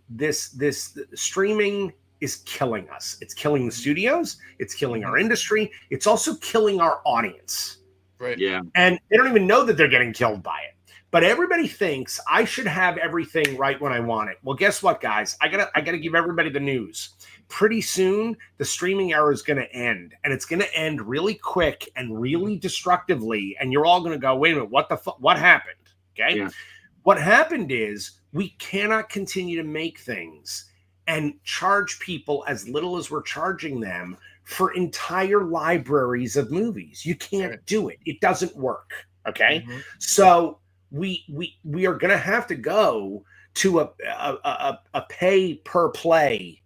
this streaming is killing us. It's killing the studios. It's killing our industry. It's also killing our audience. Right. Yeah. And they don't even know that they're getting killed by it. But everybody thinks I should have everything right when I want it. Well, guess what, guys? I gotta give everybody the news. Pretty soon, the streaming era is going to end, and it's going to end really quick and really destructively. And you're all going to go, wait a minute, what the fuck? What happened? Okay. Yeah. What happened is we cannot continue to make things and charge people as little as we're charging them for entire libraries of movies. You can't do it. It doesn't work. Okay. So we are going to have to go to a pay per play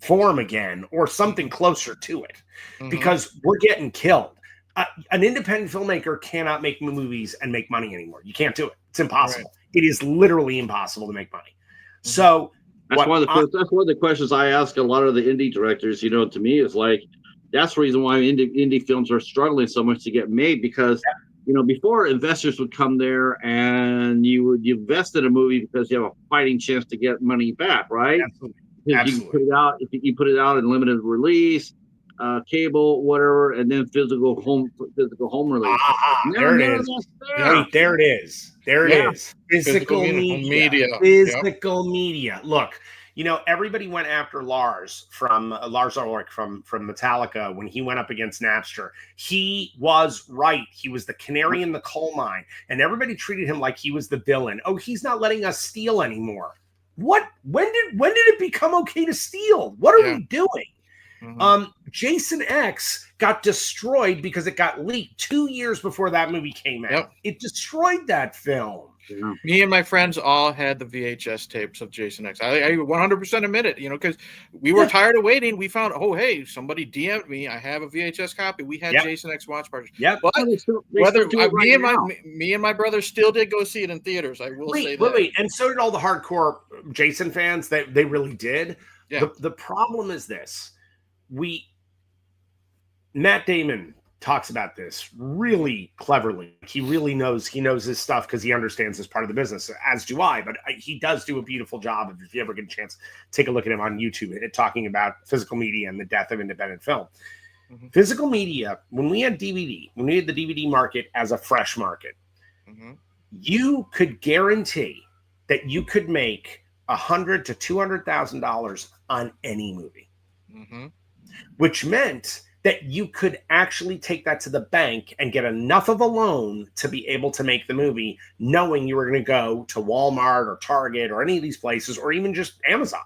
form again, or something closer to it, because we're getting killed. An independent filmmaker cannot make movies and make money anymore. You can't do it. It's impossible. It is literally impossible to make money. So that's one of the questions I ask a lot of the indie directors. To me, is like, that's the reason why indie films are struggling so much to get made, because before, investors would come there and you invest in a movie because you have a fighting chance to get money back, right? Absolutely. You put it out, if you put it out in limited release, cable, whatever, and then physical home release. Now There it none of is. that's there. Wait, there it is. There it Yeah. is. Physical media. Yep. Physical media. Look, everybody went after Lars Ulrich from Metallica when he went up against Napster. He was right. He was the canary in the coal mine, and everybody treated him like he was the villain. Oh, he's not letting us steal anymore. What? When did it become okay to steal? What are we doing? Jason X got destroyed because it got leaked 2 years before that movie came out. Yep. It destroyed that film. Yeah. Me and my friends all had the VHS tapes of Jason X. I 100% admit it, because we were tired of waiting. We found, oh, hey, somebody DM'd me. I have a VHS copy. We had Jason X watch parties. Yep. But me and my brother still did go see it in theaters. I will say that. Wait. And so did all the hardcore Jason fans. They really did. Yeah. The problem is this. Matt Damon talks about this really cleverly. He really knows his stuff because he understands this part of the business, as do I. But he does do a beautiful job. If you ever get a chance, take a look at him on YouTube, talking about physical media and the death of independent film. Mm-hmm. Physical media, when we had DVD, when we had the DVD market as a fresh market, you could guarantee that you could make $100,000 to $200,000 on any movie, which meant that you could actually take that to the bank and get enough of a loan to be able to make the movie, knowing you were going to go to Walmart or Target or any of these places, or even just Amazon,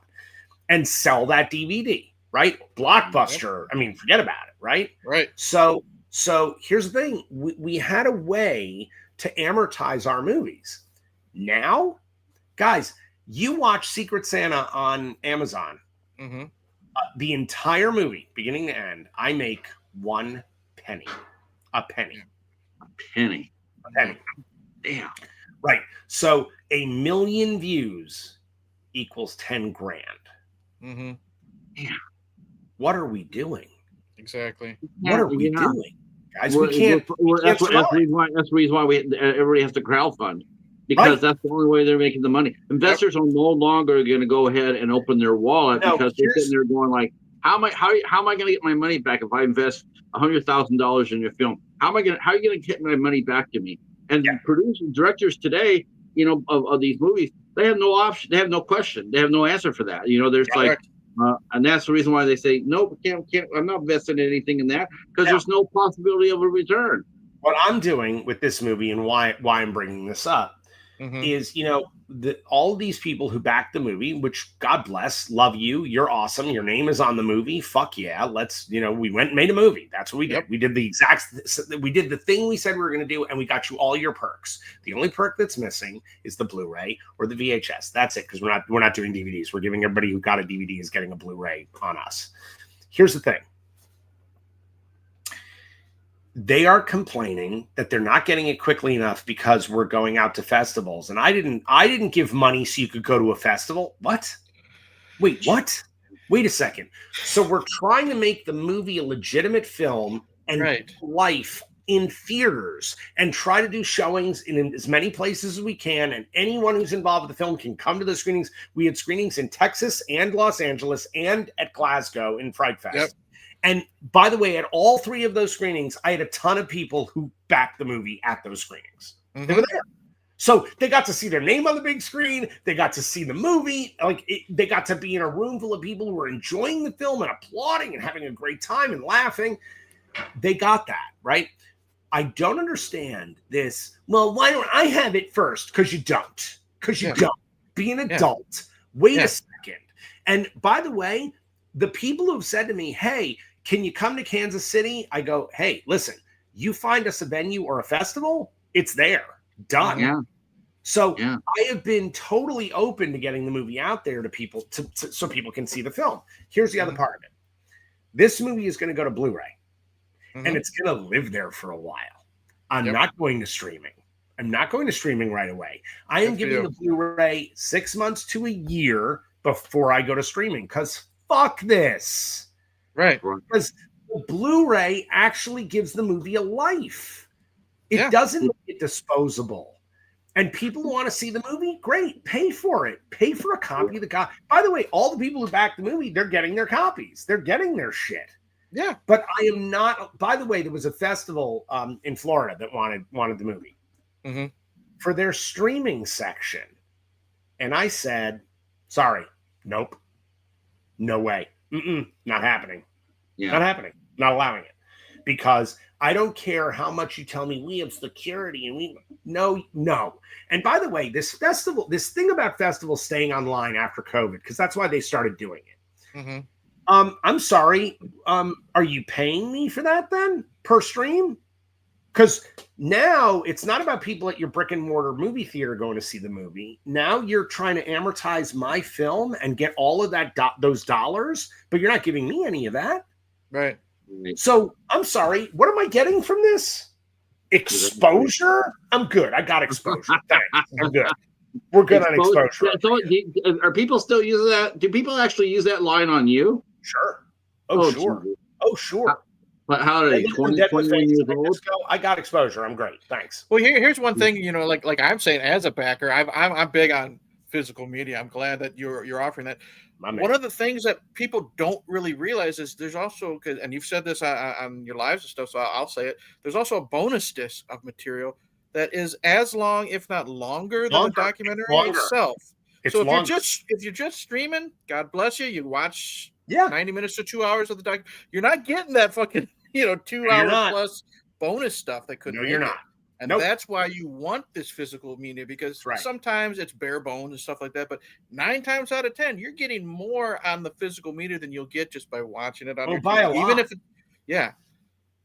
and sell that DVD, right? Blockbuster. I mean, forget about it, right? Right. So here's the thing. We had a way to amortize our movies. Now, guys, you watch Secret Santa on Amazon. The entire movie, beginning to end, I make 1 penny. A penny. Damn. Right. So 1 million views equals 10 grand. Yeah. What are we doing? Exactly. What are we doing? Guys, we can't. That's the reason why everybody has to crowdfund. Because that's the only way they're making the money. Investors are no longer going to go ahead and open their wallet because they're sitting there going like, how am I going to get my money back if I invest $100,000 in your film? How are you going to get my money back to me? And producers, directors today, of these movies, they have no option. They have no question. They have no answer for that. There's and that's the reason why they say, no, can't. I'm not investing anything in that because there's no possibility of a return. What I'm doing with this movie and why I'm bringing this up is, all these people who backed the movie, which God bless, love you. You're awesome. Your name is on the movie. Fuck yeah. Let's, we went and made a movie. That's what we did. We did we did the thing we said we were going to do, and we got you all your perks. The only perk that's missing is the Blu-ray or the VHS. That's it. Because we're not doing DVDs. We're giving everybody who got a DVD is getting a Blu-ray on us. Here's the thing. They are complaining that they're not getting it quickly enough because we're going out to festivals. And I didn't give money so you could go to a festival. What? Wait, what? Wait a second. So we're trying to make the movie a legitimate film and life in theaters and try to do showings in as many places as we can. And anyone who's involved with the film can come to the screenings. We had screenings in Texas and Los Angeles and at Glasgow in Fright Fest. Yep. And by the way, at all 3 of those screenings, I had a ton of people who backed the movie at those screenings. They were there. So they got to see their name on the big screen. They got to see the movie. They got to be in a room full of people who were enjoying the film and applauding and having a great time and laughing. They got that, right? I don't understand this. Well, why don't I have it first? Because you don't. Don't. Be an adult. Wait a second. And by the way, the people who've said to me, hey, can you come to Kansas City? I go, hey, listen, you find us a venue or a festival, it's there. Done. Yeah. So I have been totally open to getting the movie out there to people so people can see the film. Here's the other part of it. This movie is going to go to Blu-ray and it's going to live there for a while. I'm not going to streaming. I'm not going to streaming right away. I am giving the Blu-ray 6 months to a year before I go to streaming because fuck this. Right. Because the Blu-ray actually gives the movie a life. It doesn't make it disposable. And people who want to see the movie, great. Pay for it. Pay for a copy of the copy. By the way, all the people who back the movie, they're getting their copies. They're getting their shit. Yeah. But I am not. By the way, there was a festival in Florida that wanted the movie for their streaming section, and I said, "Sorry, nope, no way, not happening, not happening, not allowing it, because I don't care how much you tell me we have security and we no. And by the way, this thing about festivals staying online after COVID, because that's why they started doing it." I'm sorry. Are you paying me for that then per stream? Because now it's not about people at your brick and mortar movie theater going to see the movie. Now you're trying to amortize my film and get all of that those dollars, but you're not giving me any of that. Right. So I'm sorry. What am I getting from this? Exposure? I'm good. I got exposure. Thanks. I'm good. We're good on exposure. So, are people still using that? Do people actually use that line on you? Sure. Oh, sure. Jesus. Oh, sure. But how are they? 21 years old? I got exposure. I'm great. Thanks. Well, here's one thing. You know, like I'm saying, as a backer, I'm big on physical media. I'm glad that you're offering that. One of the things that people don't really realize is there's also, and you've said this on your lives and stuff, so I'll say it. There's also a bonus disc of material that is as long, if not longer, than the documentary itself. So if you're just streaming, God bless you. You watch 90 minutes to 2 hours of the doc. You're not getting that fucking 2 hours plus bonus stuff that could. No, you're not. And that's why you want this physical media, because sometimes it's bare bones and stuff like that. But 9 times out of 10, you're getting more on the physical media than you'll get just by watching it on your by TV. a lot. Even if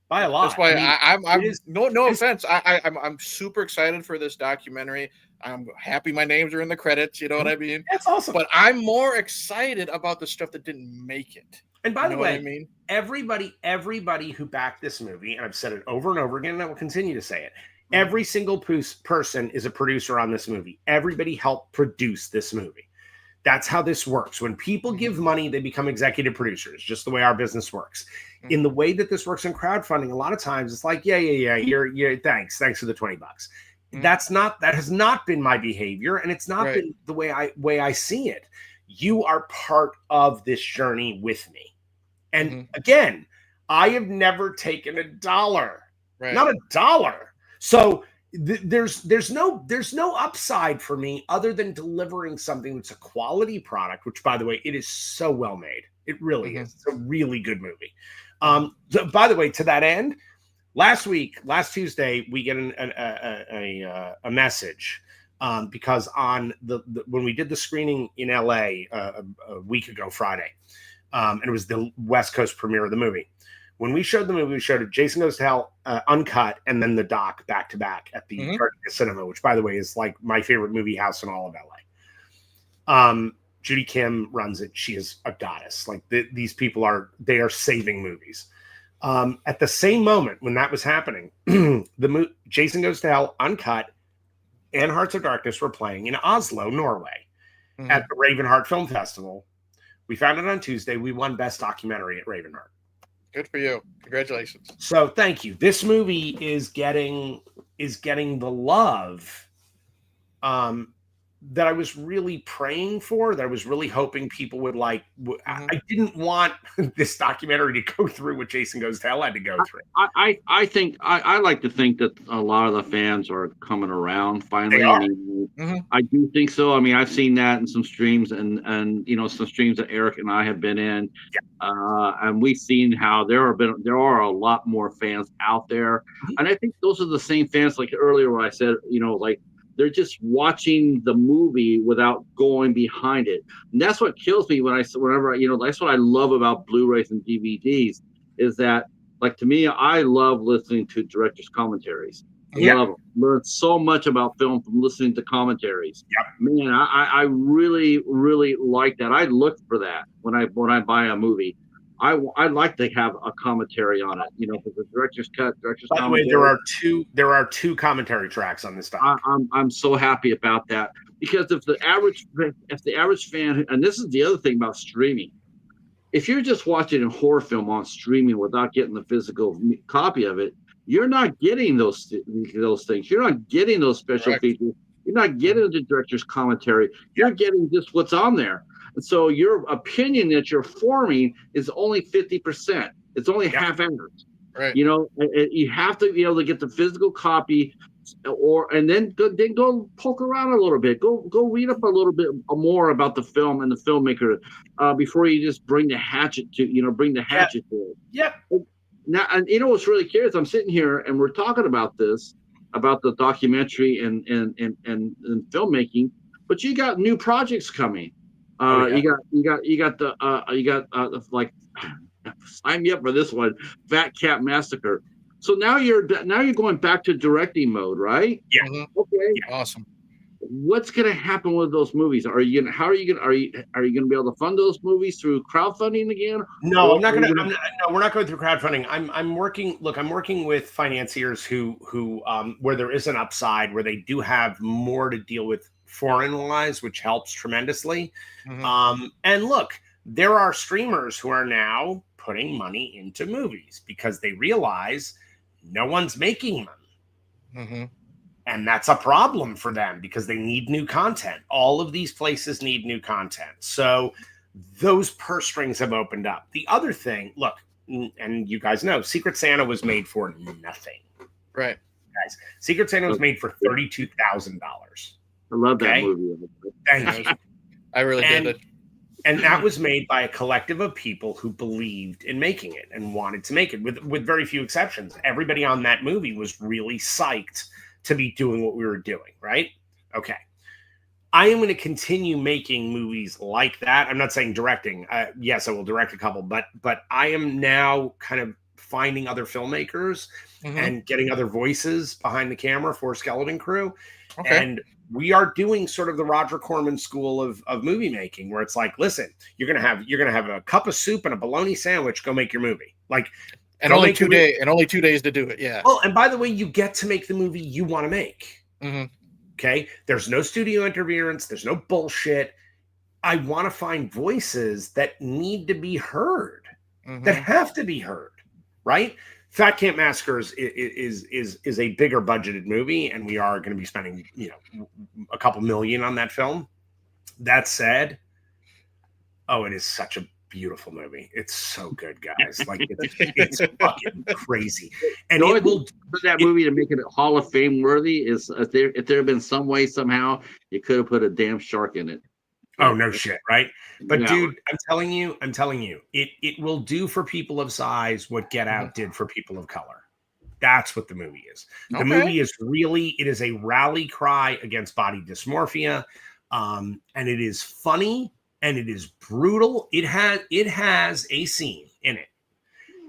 by a lot. That's why I'm no offense. I'm super excited for this documentary. I'm happy my names are in the credits. You know what I mean? That's awesome. But I'm more excited about the stuff that didn't make it. And by the way, everybody who backed this movie, and I've said it over and over again, and I will continue to say it, every single person is a producer on this movie. Everybody helped produce this movie. That's how this works. When people give money, they become executive producers, just the way our business works. In the way that this works in crowdfunding, a lot of times it's like, you're thanks for the $20. That has not been my behavior, and it's not been the way I see it. You are part of this journey with me. And again, I have never taken $1, not $1. So there's no upside for me other than delivering something that's a quality product, which, by the way, it is so well made. It really is. It's a really good movie. So, by the way, to that end, last Tuesday, we get a message because on the when we did the screening in LA a week ago Friday, and it was the West Coast premiere of the movie. When we showed the movie, we showed it Jason Goes to Hell uncut, and then the doc back to back at the cinema, which, by the way, is like my favorite movie house in all of LA. Judy Kim runs it. She is a goddess. Like these people are saving movies. At the same moment when that was happening, Jason Goes to Hell uncut and Hearts of Darkness were playing in Oslo, Norway, at the Ravenheart Film Festival. We found it on Tuesday. We won Best Documentary at Ravenheart. Good for you. Congratulations. So thank you. This movie is getting the love that I was really praying for, that I was really hoping people would like. I didn't want this documentary to go through what Jason Goes to Hell had to go through. I think I like to think that a lot of the fans are coming around finally. They are. I do think so. I mean, I've seen that in some streams and some streams that Eric and I have been in, and we've seen how there are a lot more fans out there, and I think those are the same fans. Like earlier, where I said, like, they're just watching the movie without going behind it. And that's what kills me that's what I love about Blu-rays and DVDs is that, like, to me, I love listening to directors' commentaries. I love them. Learn so much about film from listening to commentaries. Man, I really, really like that. I look for that when I buy a movie. I like to have a commentary on it, because the director's cut, director's commentary. By the way, there are two commentary tracks on this doc. I'm so happy about that, because if the average fan, and this is the other thing about streaming, if you're just watching a horror film on streaming without getting the physical copy of it, you're not getting those things. You're not getting those special features. You're not getting the director's commentary. You're getting just what's on there. And so your opinion that you're forming is only 50%. It's only half hours. Right. You know, you have to be able to get the physical copy, and then go poke around a little bit. Go read up a little bit more about the film and the filmmaker before you just bring the hatchet to it. Yep. Now, and you know what's really curious? I'm sitting here and we're talking about the documentary and filmmaking, but you got new projects coming. You got like sign me up for this one, Fat Cat Massacre. So now you're going back to directing mode, right? Yeah. Mm-hmm. Okay. Yeah. Awesome. What's going to happen with those movies? Are you going to be able to fund those movies through crowdfunding again? No, I'm not going to. No, we're not going through crowdfunding. I'm working. Look, I'm working with financiers who where there is an upside, where they do have more to deal with foreign wise, which helps tremendously. Mm-hmm. And look, there are streamers who are now putting money into movies because they realize no one's making them. Mm-hmm. And that's a problem for them because they need new content. All of these places need new content. So those purse strings have opened up. The other thing, look, and you guys know, Secret Santa was made for nothing. Right. Guys, Secret Santa was made for $32,000. I love that movie. Thank you. I really did it. And that was made by a collective of people who believed in making it and wanted to make it, with very few exceptions. Everybody on that movie was really psyched to be doing what we were doing, right? Okay. I am going to continue making movies like that. I'm not saying directing. Yes, I will direct a couple, but I am now kind of finding other filmmakers and getting other voices behind the camera for Skeleton Crew. Okay. And we are doing sort of the Roger Corman school of movie making, where it's like, listen, you're gonna have a cup of soup and a bologna sandwich. Go make your movie. Like, and only 2 days. And only 2 days to do it. Yeah. Well, and by the way, you get to make the movie you want to make. Mm-hmm. Okay. There's no studio interference. There's no bullshit. I want to find voices that need to be heard, that have to be heard, right? Fat Camp Massacre is a bigger budgeted movie, and we are going to be spending, a couple million on that film. That said, it is such a beautiful movie. It's so good, guys. Like, it's fucking crazy. And it will put that movie to make it Hall of Fame worthy is if there had been some way somehow you could have put a damn shark in it. Oh, no shit, right? But dude, I'm telling you, it will do for people of size what Get Out did for people of color. That's what the movie is. The movie is really, it is a rally cry against body dysmorphia. And it is funny and it is brutal. It has a scene in it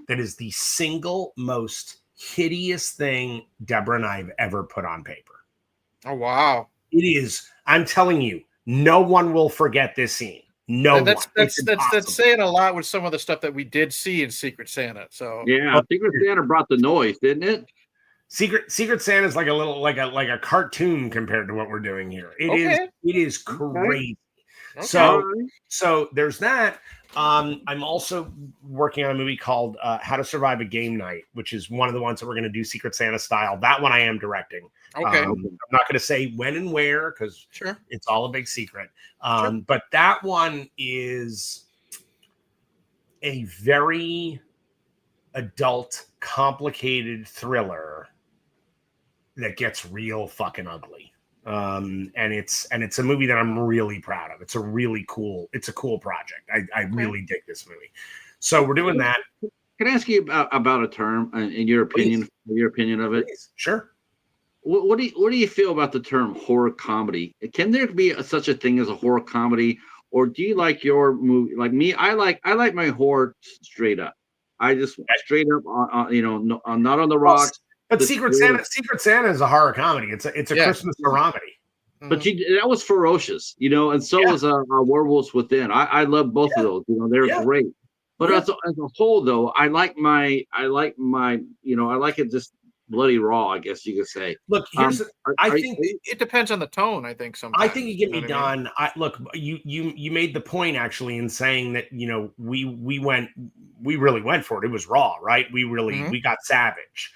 that is the single most hideous thing Deborah and I have ever put on paper. Oh, wow. It is, I'm telling you, no one will forget this scene. That's saying a lot with some of the stuff that we did see in Secret Santa. So yeah, Secret Santa brought the noise, didn't it? Secret Santa is like a little like a cartoon compared to what we're doing here. It is crazy. Okay. So there's that. I'm also working on a movie called How to Survive a Game Night, which is one of the ones that we're going to do Secret Santa style. That one I am directing. Okay. I'm not going to say when and where because it's all a big secret. But that one is a very adult, complicated thriller that gets real fucking ugly. And it's a movie that I'm really proud of. It's a cool project. I really dig this movie. So we're doing that. Can I ask you about a term in your opinion? Please. Your opinion of it? Please. Sure. What do you feel about the term horror comedy? Can there be such a thing as a horror comedy, or do you like your movie like me? I like my horror straight up. I just straight up on not on the rocks. But Secret Santa is a horror comedy. It's a Christmas comedy. But that was ferocious, and so was Werewolves Within. I love both of those. They're great. But as a whole, though, I like it just bloody raw, I guess you could say. Look, I think it depends on the tone. I think sometimes. I think you get me done. Look, you made the point actually in saying that we really went for it. It was raw, right? We got savage.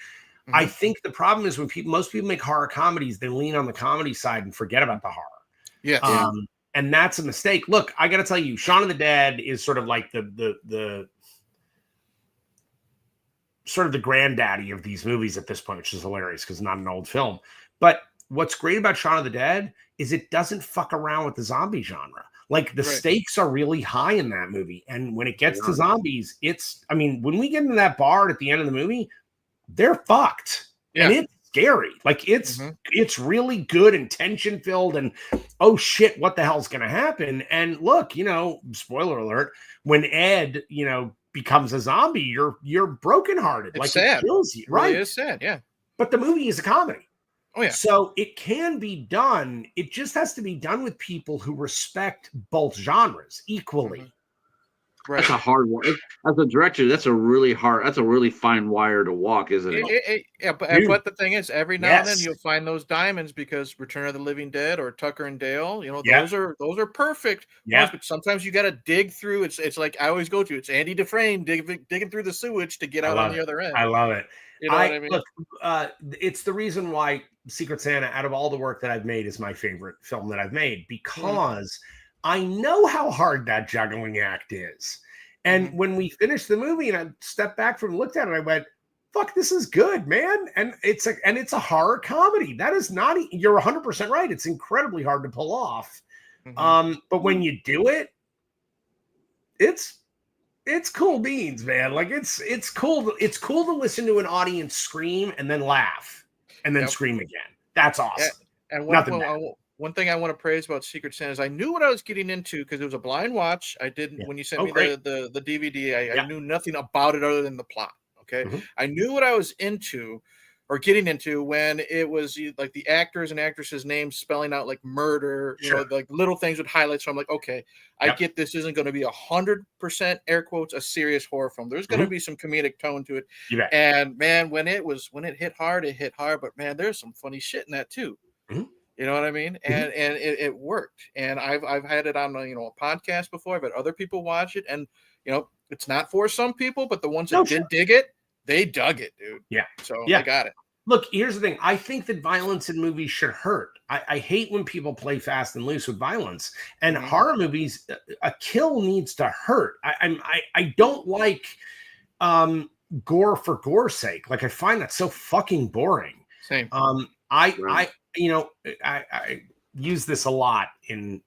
I think the problem is when most people make horror comedies, they lean on the comedy side and forget about the horror. Yeah. And that's a mistake. Look, I got to tell you, Shaun of the Dead is sort of like the sort of the granddaddy of these movies at this point, which is hilarious because it's not an old film. But what's great about Shaun of the Dead is it doesn't fuck around with the zombie genre. Like the stakes are really high in that movie. And when it gets to zombies, when we get into that bar at the end of the movie, they're fucked. Yeah. And it's scary. Like it's really good and tension filled and oh shit, what the hell's gonna happen? And look, spoiler alert, when Ed, becomes a zombie, you're brokenhearted. It's like sad. It kills you, right? It is sad, yeah. But the movie is a comedy. Oh yeah. So it can be done. It just has to be done with people who respect both genres equally. Right. That's a hard one. As a director, that's a really fine wire to walk, isn't it? But the thing is, every now and then you'll find those diamonds because Return of the Living Dead or Tucker and Dale, those are perfect. Yeah. But sometimes you got to dig through. It's like I always go to. It's Andy Dufresne digging through the sewage to get out on the other end. I love it. You know what I mean? Look, it's the reason why Secret Santa, out of all the work that I've made, is my favorite film that I've made because I know how hard that juggling act is. And when we finished the movie and I stepped back from and looked at it, I went, fuck, this is good, man. And it's a horror comedy. That is not, you're 100% right. It's incredibly hard to pull off. But when you do it, it's cool beans, man. Like it's cool. It's cool to listen to an audience scream and then laugh and then scream again. That's awesome. And one thing I want to praise about Secret Santa is I knew what I was getting into because it was a blind watch. I didn't when you sent me the DVD. I knew nothing about it other than the plot. Okay, I knew what I was into or getting into when it was like the actors and actresses' names spelling out like murder, like little things with highlights. So I'm like, okay, I get this isn't going to be 100% air quotes a serious horror film. There's going to be some comedic tone to it. And man, when it hit hard, it hit hard. But man, there's some funny shit in that too. You know what I mean? And it worked. And I've had it on a podcast before. I've had other people watch it, and it's not for some people, but the ones that did dig it, they dug it, dude. Yeah. So I got it. Look, here's the thing. I think that violence in movies should hurt. I hate when people play fast and loose with violence. And horror movies, a kill needs to hurt. I don't like gore for gore's sake. Like I find that so fucking boring. Same. I use this a lot in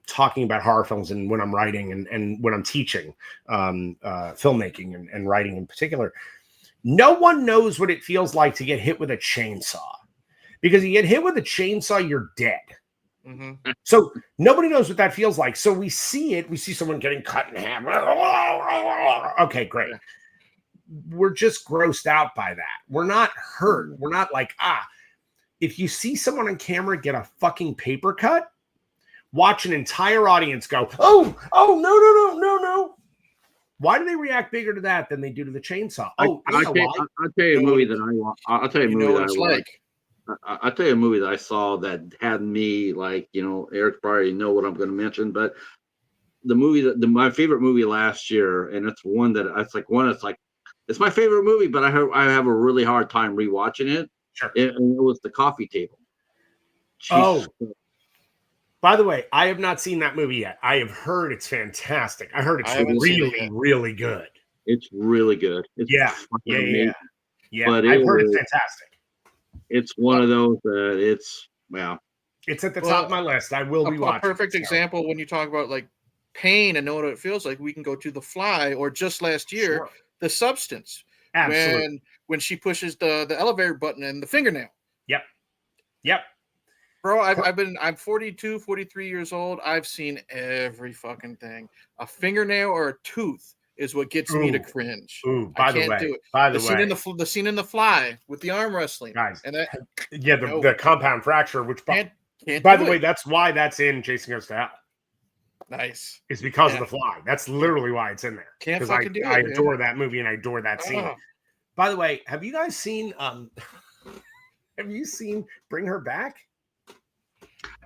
talking about horror films and when I'm writing and when I'm teaching filmmaking and writing in particular. No one knows what it feels like to get hit with a chainsaw, because you get hit with a chainsaw, you're dead. So nobody knows what that feels like. So we see it. We see someone getting cut in half. Okay, great. We're just grossed out by that. We're not hurt. We're not like, if you see someone on camera get a fucking paper cut, watch an entire audience go, oh, no. Why do they react bigger to that than they do to the chainsaw? I'll tell you a movie that I want. I'll tell you a movie that I like. I'll tell you a movie that I saw that had me like, Eric probably know what I'm going to mention, but the movie my favorite movie last year, and it's one that it's my favorite movie, but I have a really hard time rewatching it. Sure. It was The Coffee Table. Jesus. By the way, I have not seen that movie yet. I have heard it's fantastic. I heard it's really good. It's really good. It's yeah. But I've heard it's fantastic. It's one of those it's at the top of my list. I will be watching. A perfect example when you talk about like pain and know what it feels like. We can go to The Fly, or just last year, The Substance. Absolutely. When she pushes the elevator button and the fingernail. Yep. Bro, I'm 42, 43 years old. I've seen every fucking thing. A fingernail or a tooth is what gets me to cringe. By the way, the scene in The Fly with the arm wrestling, guys, and that the compound fracture, which by the way, that's why that's in Jason Goes to Hell. Nice. It's because of The Fly. That's literally why it's in there. Because I adore that movie and I adore that scene. By the way, have you guys seen Bring Her Back?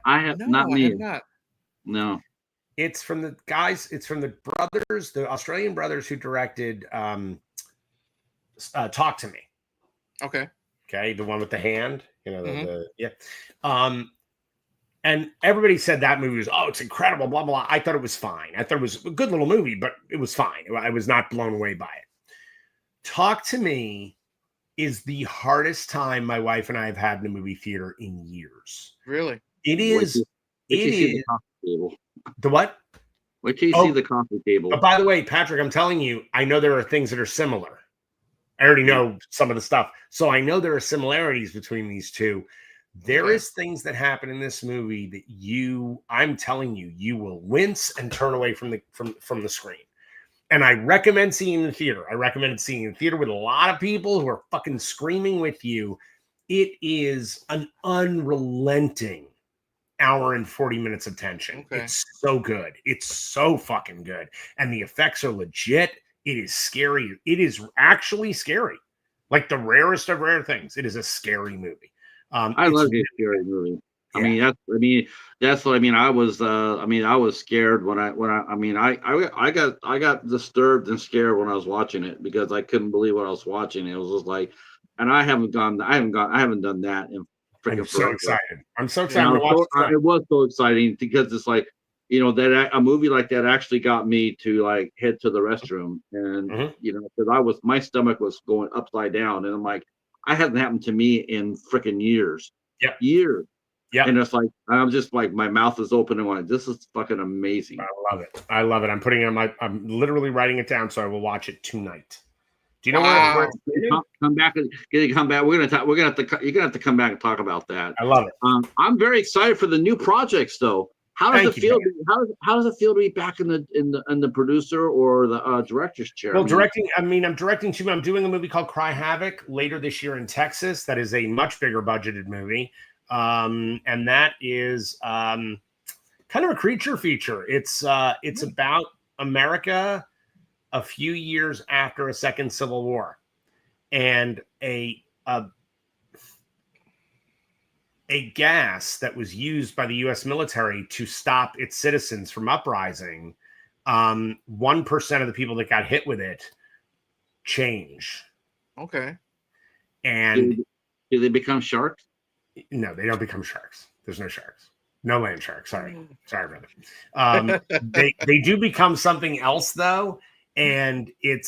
I have not. I have not. No. It's from the guys. It's from the brothers, the Australian brothers who directed Talk to Me. Okay, the one with the hand. And everybody said that movie was, it's incredible, blah, blah, blah. I thought it was fine. I thought it was a good little movie, but it was fine. I was not blown away by it. Talk to Me is the hardest time my wife and I have had in a movie theater in years. Really? It Wait is. wait till It you see the is coffee table. the what? Wait till you see Oh, the coffee table. but by the way, Patrick, I'm telling you, I know there are things that are similar. I already know some of the stuff. So I know there are similarities between these two. There is things that happen in this movie that I'm telling you, you will wince and turn away from the screen. And I recommend seeing in the theater. I recommend seeing in the theater with a lot of people who are fucking screaming with you. It is an unrelenting hour and 40 minutes of tension. Okay. It's so good. It's so fucking good. And the effects are legit. It is scary. It is actually scary. Like the rarest of rare things. It is a scary movie. I love a scary movie. Yeah. That's what I mean. I was scared I got disturbed and scared when I was watching it because I couldn't believe what I was watching. It was just like, and I haven't done that in freaking I'm so forever. excited. I'm so And excited to watch it. it was so exciting because it's like, that a movie like that actually got me to like head to the restroom, and because my stomach was going upside down, and I'm like, I hasn't happened to me in freaking years. Yep. Years. Yeah. And it's like, I'm just like, my mouth is open and going, this is fucking amazing. I love it. I love it. I'm putting it on I'm literally writing it down so I will watch it tonight. Do you know where come back and come back? You're gonna have to come back and talk about that. I love it. I'm very excited for the new projects though. How does it feel? How does it feel to be back in the producer or the director's chair? Well, I'm directing too. I'm doing a movie called Cry Havoc later this year in Texas. That is a much bigger budgeted movie. And that is kind of a creature feature. It's about America a few years after a second Civil War, and a gas that was used by the U.S. military to stop its citizens from uprising. 1% of the people that got hit with it change. Okay. And do they become sharks? No, they don't become sharks. There's no sharks. No land sharks. Sorry, brother. They do become something else though, and it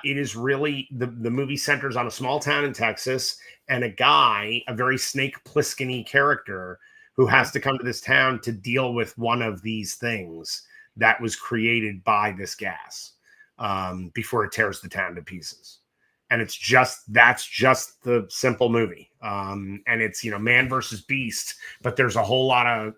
is really the movie centers on a small town in Texas and a guy, a very Snake Plissken-y character, who has to come to this town to deal with one of these things that was created by this gas before it tears the town to pieces. And that's just the simple movie. And it's, man versus beast, but there's a whole lot of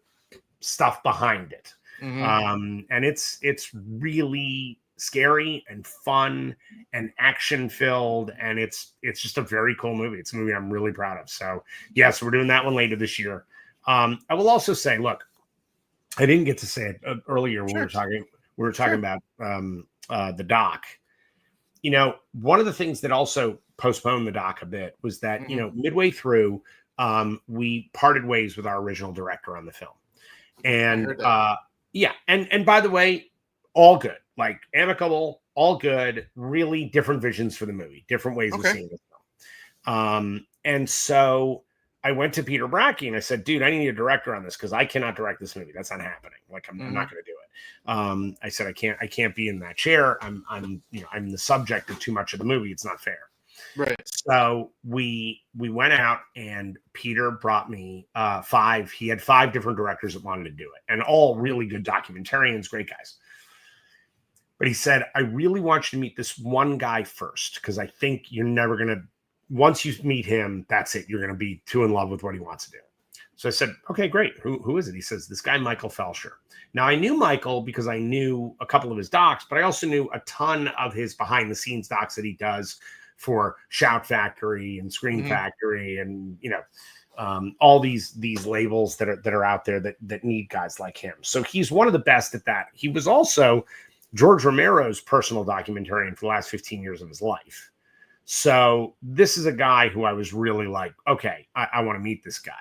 stuff behind it. Mm-hmm. And it's really scary and fun and action filled. And it's just a very cool movie. It's a movie I'm really proud of. So yes, we're doing that one later this year. I will also say, look, I didn't get to say it earlier when we were talking about the doc. One of the things that also postponed the doc a bit was that, midway through, we parted ways with our original director on the film. And and by the way, all good, like amicable, all good, really different visions for the movie, different ways of seeing the film. And so I went to Peter Bracke and I said, dude, I need a director on this because I cannot direct this movie. That's not happening. Like, I'm not going to do it. I said, I can't be in that chair. I'm the subject of too much of the movie. It's not fair. Right. So we went out and Peter brought me he had 5 different directors that wanted to do it, and all really good documentarians, great guys. But he said, I really want you to meet this one guy first, because I think you're never going to, once you meet him, that's it. You're going to be too in love with what he wants to do. So I said, okay, great. Who is it? He says, this guy, Michael Felsher. Now, I knew Michael because I knew a couple of his docs, but I also knew a ton of his behind the scenes docs that he does for Shout Factory and Screen Factory and, all these labels that are out there that need guys like him. So he's one of the best at that. He was also George Romero's personal documentarian for the last 15 years of his life. So this is a guy who I was really like, okay, I want to meet this guy.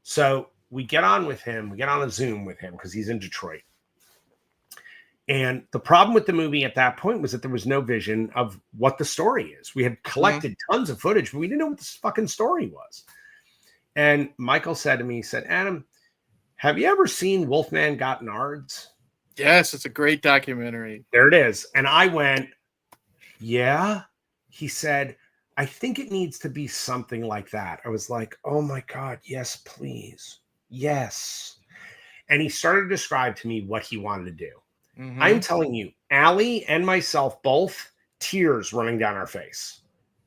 So we get on with him. We get on a Zoom with him because he's in Detroit. And the problem with the movie at that point was that there was no vision of what the story is. We had collected tons of footage, but we didn't know what this fucking story was. And Michael said to me, he said, Adam, have you ever seen Wolfman Got Nards? Yes, it's a great documentary. There it is. And I went, yeah. he said, I think it needs to be something like that. I was like, oh my God, yes, please. Yes. And he started to describe to me what he wanted to do. I'm telling you, Allie and myself both, tears running down our face.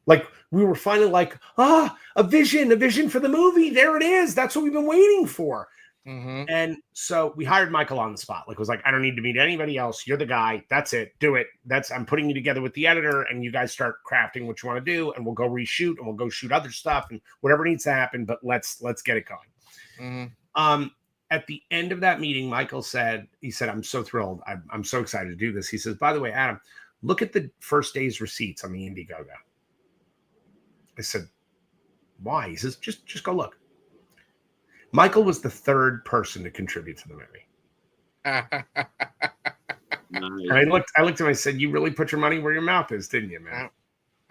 Like we were finally like, a vision for the movie. There it is. That's what we've been waiting for. And so we hired Michael on the spot. Like, it was like, I don't need to meet anybody else. You're the guy. That's it. Do it. I'm putting you together with the editor, and you guys start crafting what you want to do, and we'll go reshoot, and we'll go shoot other stuff and whatever needs to happen. But let's get it going. At the end of that meeting, Michael said, I'm so thrilled. I'm so excited to do this. He says, by the way, Adam, look at the first day's receipts on the Indiegogo. I said, why? He says, just go look. Michael was the third person to contribute to the movie. And I looked at him, I said, you really put your money where your mouth is, didn't you, man?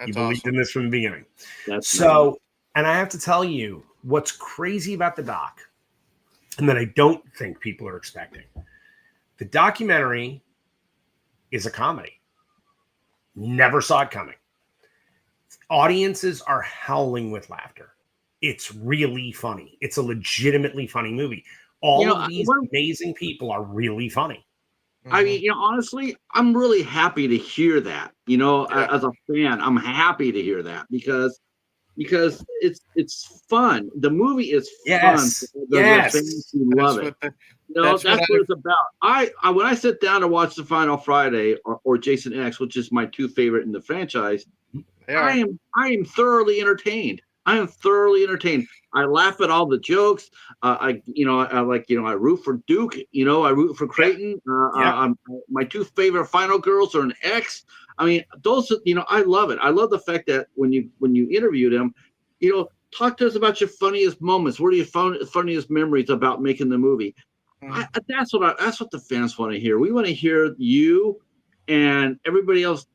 You believed in this from the beginning. And I have to tell you, what's crazy about the doc, and that I don't think people are expecting, the documentary is a comedy. Never saw it coming. Audiences are howling with laughter. It's really funny. It's a legitimately funny movie. All of these amazing people are really funny. I mean, honestly, I'm really happy to hear that. As a fan, I'm happy to hear that because it's fun. The movie is fun. The fans who love it. That's what it's about. When I sit down to watch The Final Friday or Jason X, which is my two favorite in the franchise, I am thoroughly entertained. I am thoroughly entertained. I laugh at all the jokes. I root for Duke. I root for Creighton. My two favorite final girls are an X. I mean, those. I love it. I love the fact that when you interviewed him, talk to us about your funniest moments. What are your funniest memories about making the movie? That's what the fans want to hear. We want to hear you and everybody else,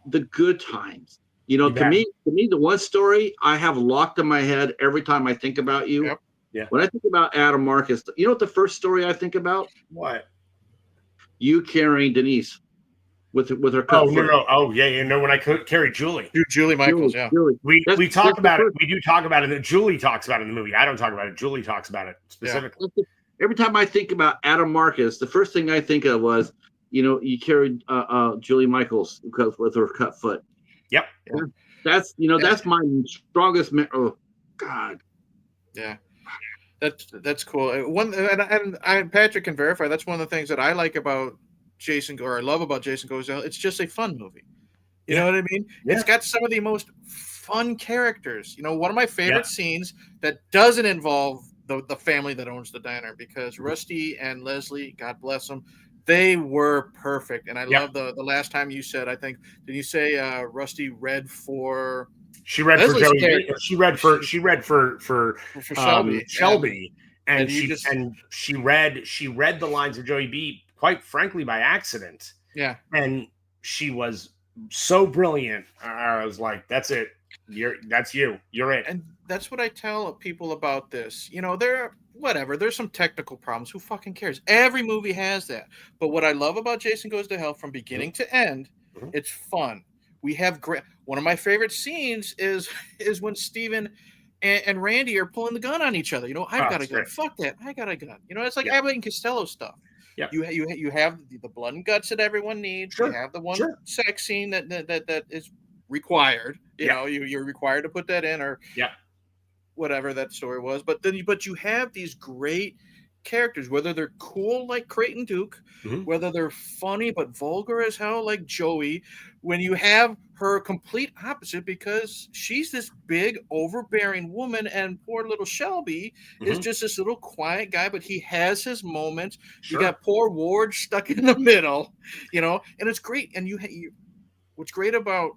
the good times. To me, the one story I have locked in my head every time I think about you. Yep. Yeah. When I think about Adam Marcus, you know what the first story I think about? What? You carrying Denise with her cut foot. No. Oh, yeah. When I carried Julie. Julie Michaels, Julie. We talk about it. We do talk about it. Julie talks about it in the movie. I don't talk about it. Julie talks about it specifically. Yeah. Every time I think about Adam Marcus, the first thing I think of was, you carried Julie Michaels with her cut foot. Yep. Yeah. That's my strongest. Oh God. Yeah, that's cool. And Patrick can verify. That's one of the things that I like about I love about Jason Goes to Hell. It's just a fun movie. You know what I mean? Yeah. It's got some of the most fun characters. One of my favorite scenes that doesn't involve the family that owns the diner, because Rusty and Leslie, God bless them, they were perfect. And I love the last time you said, I think, did you say Rusty read for? She read Leslie's for Joey. She read for Shelby. And she read the lines of Joey B, quite frankly, by accident. Yeah. And she was so brilliant. I was like, that's it. That's you. You're it. And that's what I tell people about this. There's some technical problems. Who fucking cares? Every movie has that. But what I love about Jason Goes to Hell from beginning to end, it's fun. We have great. One of my favorite scenes is when Steven and Randy are pulling the gun on each other. I've got a gun. Great. Fuck that. I got a gun. It's like Abbott and Costello stuff. Yeah. You have the blood and guts that everyone needs. Sure. You have the one sex scene that is required. You're required to put that in, or whatever that story was. But you have these great characters, whether they're cool like Creighton Duke, whether they're funny but vulgar as hell like Joey, when you have her complete opposite, because she's this big overbearing woman and poor little Shelby is just this little quiet guy, but he has his moments. Sure. You got poor Ward stuck in the middle, and it's great. And what's great about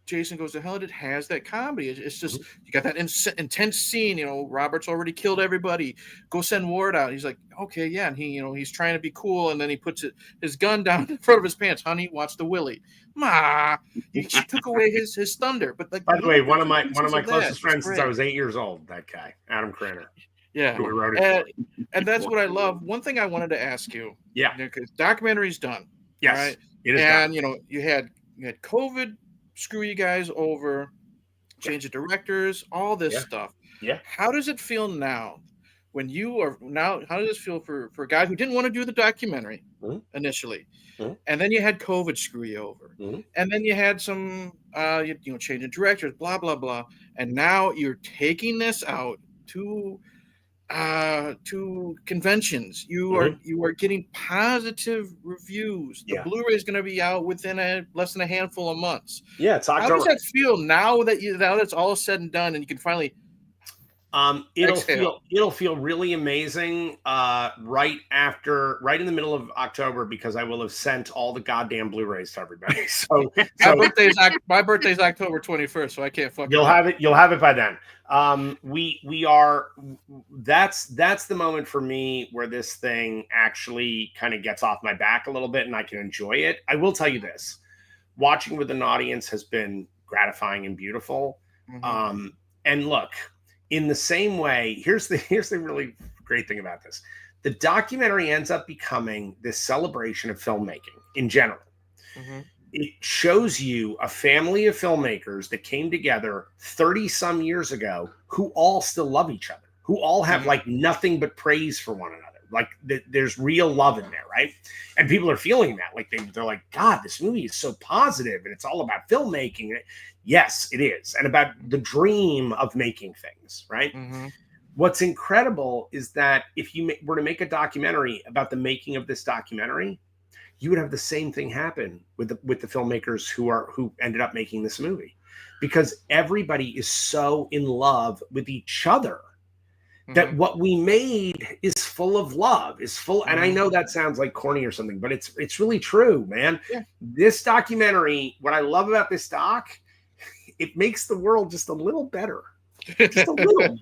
Jason Goes to Hell, it has that comedy. It's just, you got that intense scene, Robert's already killed everybody. Go send Ward out. He's like, okay, yeah. And he, he's trying to be cool. And then he puts his gun down in front of his pants. Honey, watch the Willie. She took away his thunder. But by the way, one of my closest friends since I was 8 years old, that guy, Adam Craner. Yeah. Who wrote it and that's what I love. One thing I wanted to ask you. Yeah. Because documentary's done. Yes. Right? It is and, done. you had COVID screw you guys over, change the directors, all this Yeah. stuff. Yeah. How does it feel now? When you are now, how does it feel for a guy who didn't want to do the documentary initially, and then you had COVID screw you over, and then you had some, changing directors, blah blah blah, and now you're taking this out to conventions. You are getting positive reviews. The Blu-ray is going to be out within less than a handful of months. Yeah, it's October. How does that feel now that it's all said and done and you can finally it'll feel really amazing right in the middle of October, because I will have sent all the goddamn Blu-rays to everybody. So my birthday's October 21st, so I can't fuck. You'll have it by then. That's the moment for me where this thing actually kind of gets off my back a little bit and I can enjoy it. I will tell you this: watching with an audience has been gratifying and beautiful. And look, in the same way, here's the really great thing about this. The documentary ends up becoming this celebration of filmmaking in general. It shows you a family of filmmakers that came together 30 some years ago who all still love each other, who all have like nothing but praise for one another. Like there's real love in there, right? And people are feeling that. Like they're like, God, this movie is so positive and it's all about filmmaking. Yes, it is. And about the dream of making things, right? What's incredible is that if you were to make a documentary about the making of this documentary, you would have the same thing happen with the filmmakers who ended up making this movie, because everybody is so in love with each other that what we made is full of love, and I know that sounds like corny or something, but it's really true, man. This documentary, what I love about this doc, it makes the world just a little better, just a little.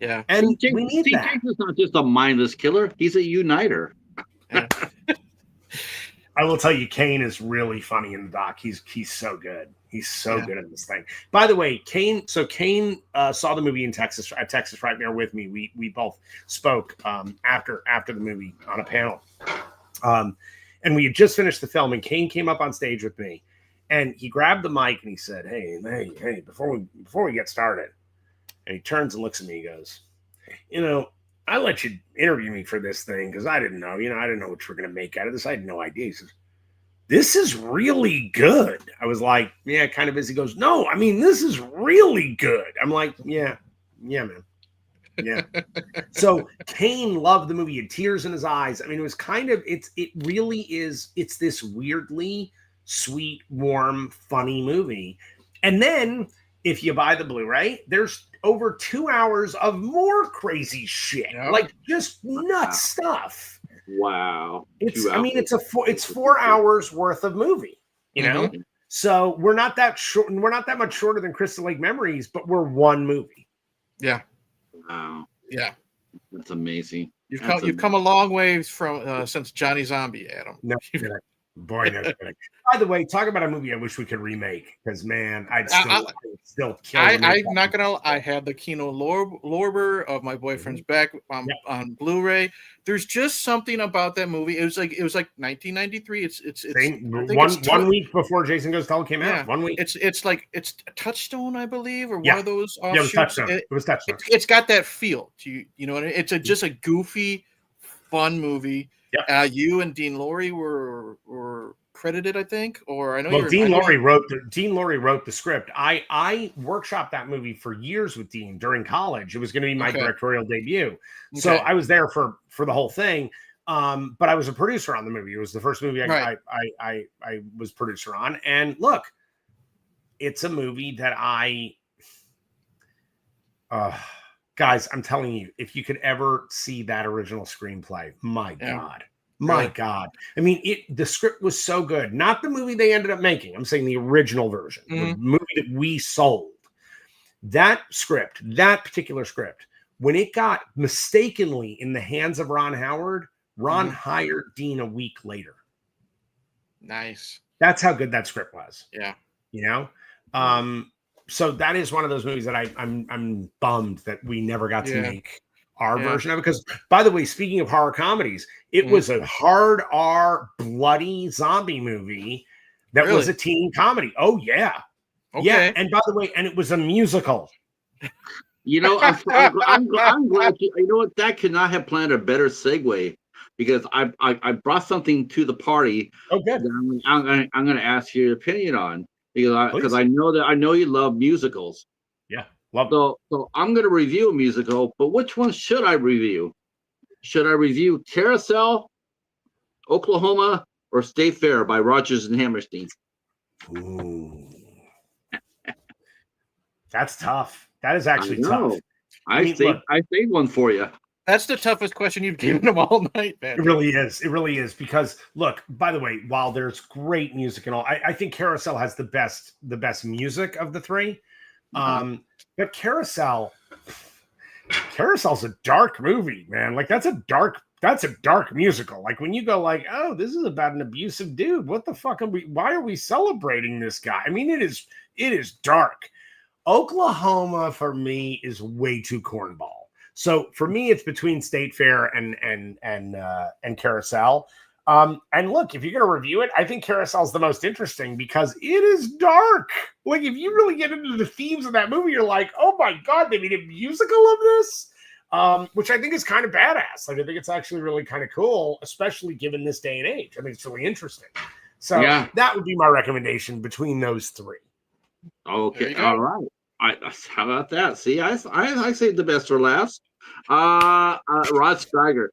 And we need that. Jason's not just a mindless killer; he's a uniter. I will tell you, Kane is really funny in the doc. He's so good. He's so good at this thing. By the way, Kane saw the movie in Texas right there with me. We both spoke after the movie on a panel. And we had just finished the film, and Kane came up on stage with me, and he grabbed the mic and he said, hey, before we get started. And he turns and looks at me, he goes, I let you interview me for this thing because I didn't know, I didn't know what you were going to make out of this. I had no idea. He says, this is really good. I was like, yeah, kind of is. He goes, no, I mean, this is really good. I'm like, yeah, man. Yeah. So Kane loved the movie. He had tears in his eyes. I mean, it was it really is. It's this weirdly sweet, warm, funny movie. And then if you buy the Blu-ray, there's over 2 hours of more crazy shit, like just nuts stuff. Wow. It's 4 hours worth of movie, So we're not that short, and we're not that much shorter than Crystal Lake Memories, but we're one movie. Yeah. Wow. Yeah. That's amazing. You've come a long way from since Johnny Zombie, Adam. No, boy, no kidding. By the way, talk about a movie I wish we could remake, because man, I'd still kill. I'm not gonna. I had the Kino Lorber of My Boyfriend's Back on Blu-ray. There's just something about that movie. It was like 1993. It's 1 week before Jason Goes to Hell came out. 1 week. It's Touchstone, I believe, or one of those offshoots. Yeah, it was Touchstone. It was Touchstone. It's got that feel. You know, it's just a goofy, fun movie. Yeah. You and Dean Lorey were credited, I think, or I know. Well, Dean Lorey wrote the script. I workshopped that movie for years with Dean during college. It was going to be my directorial debut, so I was there for the whole thing. But I was a producer on the movie. It was the first movie I was producer on. And look, it's a movie that guys, I'm telling you, if you could ever see that original screenplay, my God. I mean, the script was so good. Not the movie they ended up making. I'm saying the original version, the movie that we sold. That particular script, when it got mistakenly in the hands of Ron Howard, Ron hired Dean a week later. Nice. That's how good that script was. Yeah. So that is one of those movies that I'm bummed that we never got to make our version of it. Because, by the way, speaking of horror comedies, it was a hard R, bloody zombie movie that was a teen comedy. Oh yeah, Okay. Yeah, and by the way, and it was a musical. You know, I'm glad you know what, that could not have planned a better segue, because I brought something to the party Oh, good. that I'm going to ask your opinion on, because Please. I know you love musicals. Yeah, love it. So I'm going to review a musical, but which one should I review? Should I review Carousel, Oklahoma, or State Fair by Rodgers and Hammerstein? Ooh. That's tough. That is I actually know. tough. I mean, look, saved one for you. That's the toughest question you've given them all night, man. it really is. It really is, because look, by the way, while there's great music and all, I think Carousel has the best music of the three. But Carousel's a dark movie, man. Like that's a dark musical. Like when you go like, oh, this is about an abusive dude. What the fuck why are we celebrating this guy? I mean, it is dark. Oklahoma for me is way too cornball. So for me, it's between State Fair and Carousel. And look, if you're going to review it, I think Carousel's the most interesting because it is dark. Like if you really get into the themes of that movie, you're like, oh my God, they made a musical of this, which I think is kind of badass. Like I think it's actually really kind of cool, especially given this day and age. I think it's really interesting. So yeah, that would be my recommendation between those three. Okay, all right. How about that? See, I saved the best for last. Rod Steiger.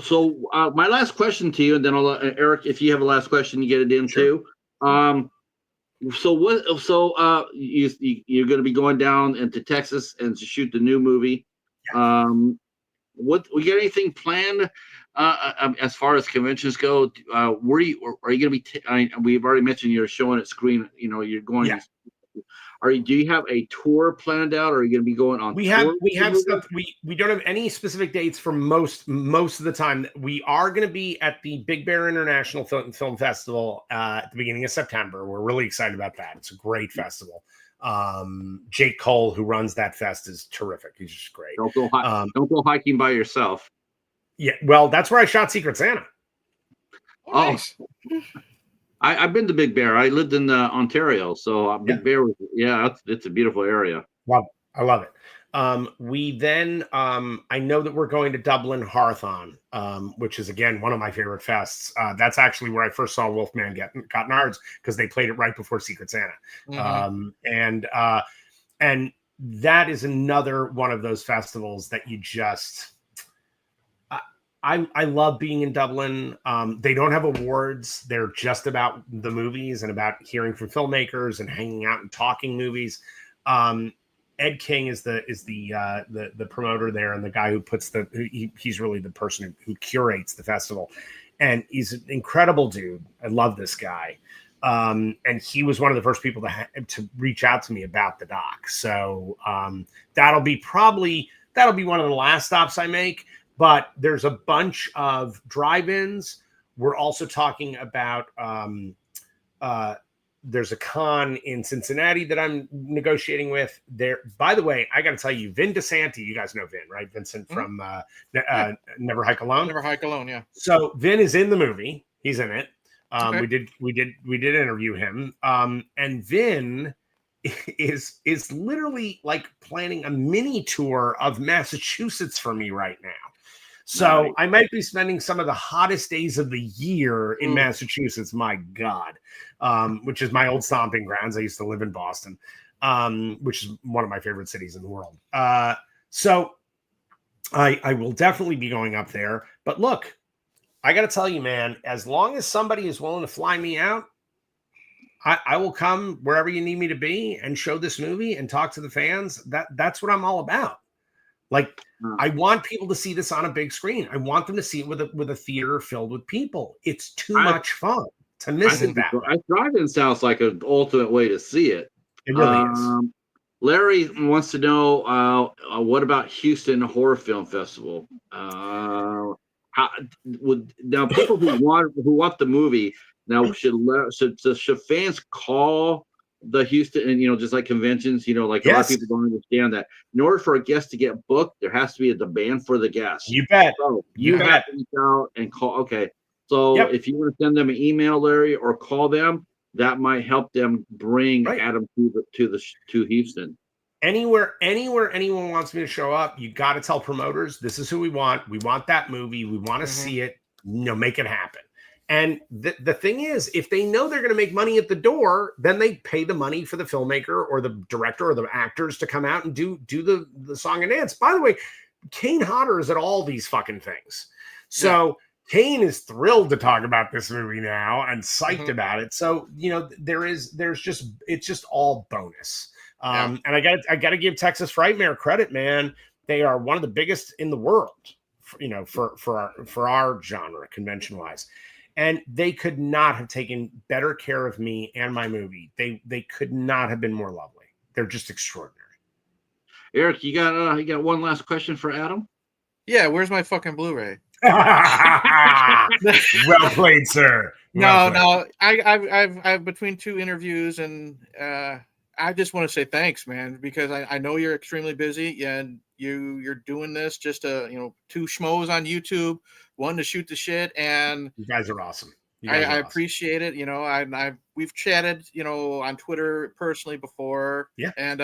So my last question to you, and then I'll Eric, if you have a last question, you get it in too. So what? So you're going to be going down into Texas and to shoot the new movie. What we got anything planned as far as conventions go? Are you going to be? We've already mentioned you're showing at screen. You know, you're going. Yeah. Do you have a tour planned out, or are you going to be going on? We have stuff. We don't have any specific dates for most of the time. We are going to be at the Big Bear International Film Festival at the beginning of September. We're really excited about that. It's a great festival. Jake Cole, who runs that fest, is terrific. He's just great. Don't go hiking by yourself. Yeah, well, that's where I shot Secret Santa. Oh, nice. I've been to Big Bear. I lived in Ontario, so Big Bear was it's a beautiful area. Well, I love it. We then I know that we're going to Dublin Hearthon, which is again one of my favorite fests. That's actually where I first saw Wolfman Got Nards because they played it right before Secret Santa. And that is another one of those festivals that you just. I love being in Dublin. They don't have awards. They're just about the movies and about hearing from filmmakers and hanging out and talking movies. Ed King is the promoter there and the guy who puts he's really the person who curates the festival. And he's an incredible dude. I love this guy. And he was one of the first people to reach out to me about the doc. So that'll be one of the last stops I make. But there's a bunch of drive-ins. We're also talking about there's a con in Cincinnati that I'm negotiating with. There, by the way, I got to tell you, Vin DeSanti, you guys know Vin, right? Vincent from Never Hike Alone. Never Hike Alone, yeah. So Vin is in the movie. He's in it. Okay. We did interview him. And Vin is literally like planning a mini tour of Massachusetts for me right now. So I might be spending some of the hottest days of the year in Massachusetts. My God, which is my old stomping grounds. I used to live in Boston, which is one of my favorite cities in the world. So I will definitely be going up there. But look, I got to tell you, man, as long as somebody is willing to fly me out, I will come wherever you need me to be and show this movie and talk to the fans. That's what I'm all about. Like, I want people to see this on a big screen. I want them to see it with a theater filled with people. It's too much fun to miss it that way. Drive-in sounds like an ultimate way to see it. It really is. Larry wants to know what about Houston Horror Film Festival? Now people who want the movie now should fans call the Houston, and just like conventions, like a lot of people don't understand that in order for a guest to get booked, there has to be a demand for the guest. You bet. So you have to reach out and call. Okay, so if you want to send them an email, Larry, or call them, that might help them bring Right. Adam to Houston. Anywhere anyone wants me to show up, you got to tell promoters, this is who we want. We want that movie. We want to see it. Make it happen. And the thing is, if they know they're going to make money at the door, then they pay the money for the filmmaker or the director or the actors to come out and do the song and dance. By the way, Kane Hodder is at all these fucking things. So Kane is thrilled to talk about this movie now and psyched about it. So, it's just all bonus. And I got to give Texas Frightmare credit, man. They are one of the biggest in the world, for our genre, convention wise. And they could not have taken better care of me and my movie. They could not have been more lovely. They're just extraordinary. Eric, you got one last question for Adam? Yeah, where's my fucking Blu-ray? Well played, sir. No. I've between two interviews, and I just want to say thanks, man, because I know you're extremely busy, and you're doing this just two schmoes on YouTube, one to shoot the shit, and you guys are awesome. I appreciate it. We've chatted, on Twitter personally before. Yeah. And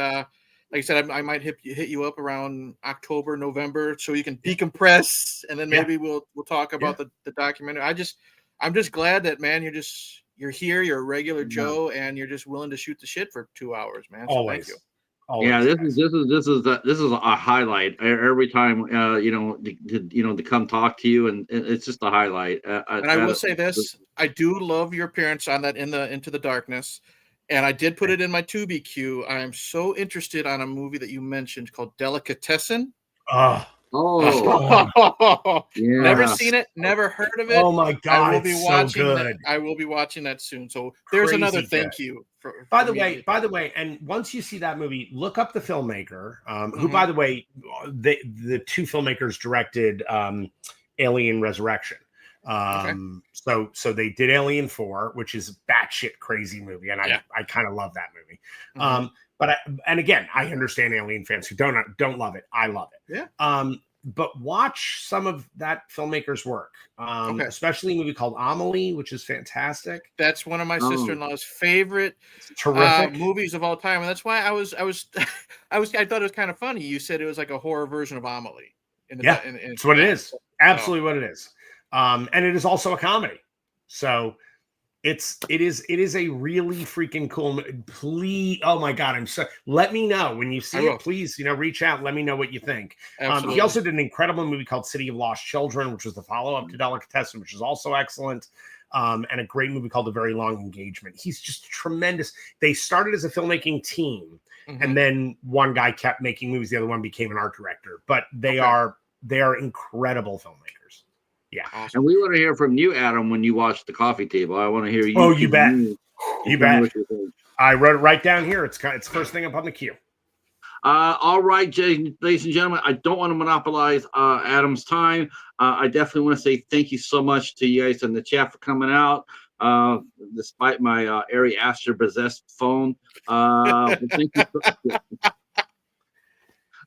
like I said, I might hit you up around October, November, so you can decompress, and then maybe we'll talk about the documentary. I'm just glad that, man, you're here, you're a regular Joe, and you're just willing to shoot the shit for 2 hours, man. So Always. Thank you. Always, yeah, this is a highlight every time. To come talk to you, and it's just a highlight. And I will say this: I do love your appearance on that Into the Darkness, and I did put it in my Tubi queue. I am so interested on a movie that you mentioned called Delicatessen. Yeah. Never seen it, never heard of it. Oh my god, I will be watching so that. I will be watching that soon. So there's another thank you. By the way, and once you see that movie, look up the filmmaker, who, by the way, the two filmmakers directed Alien Resurrection. So they did Alien 4, which is a batshit crazy movie, and I kind of love that movie. But again, I understand Alien fans who don't love it. I love it. Yeah. But watch some of that filmmaker's work, especially a movie called Amelie, which is fantastic. That's one of my sister-in-law's favorite movies of all time, and that's why I thought it was kind of funny. You said it was like a horror version of Amelie. It's what it is. Absolutely what it is. And it is also a comedy. So it is a really freaking cool. Please, oh my god, let me know when you see it. Please, reach out. Let me know what you think. He also did an incredible movie called City of Lost Children, which was the follow-up to Delicatessen, which is also excellent. And a great movie called The Very Long Engagement. He's just tremendous. They started as a filmmaking team, and then one guy kept making movies. The other one became an art director. But they are incredible filmmakers. Yeah. Awesome. And we want to hear from you, Adam, when you watch The Coffee Table. I want to hear you. Oh, you bet. You bet. I wrote it right down here. It's first thing up on the queue. All right, ladies and gentlemen, I don't want to monopolize Adam's time. I definitely want to say thank you so much to you guys in the chat for coming out, despite my Ari Aster possessed phone. Thank you.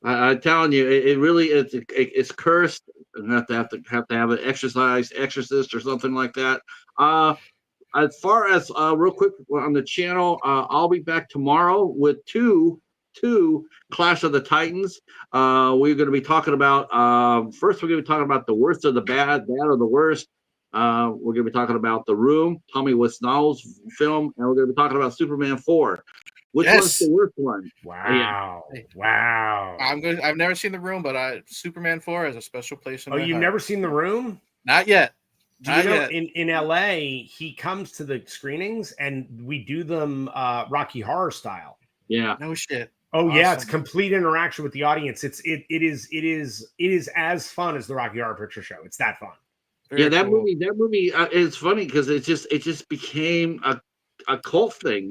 I'm telling you, it really it's cursed. And have to have an exorcist or something like that. As far as real quick on the channel, I'll be back tomorrow with two Clash of the Titans. We're going to be talking about first. We're going to be talking about the worst of the bad or the worst. We're going to be talking about The Room, Tommy Wiseau's film, and we're going to be talking about Superman 4. Which one's the worst one? Wow. Wow. I've never seen The Room, but Superman 4 has a special place in my heart. You've never seen The Room? Not yet. In LA, he comes to the screenings and we do them Rocky Horror style. Yeah. No shit. Oh awesome. Yeah, it's complete interaction with the audience. It is as fun as the Rocky Horror Picture Show. It's that fun. Very cool. That movie is funny because it just became a cult thing,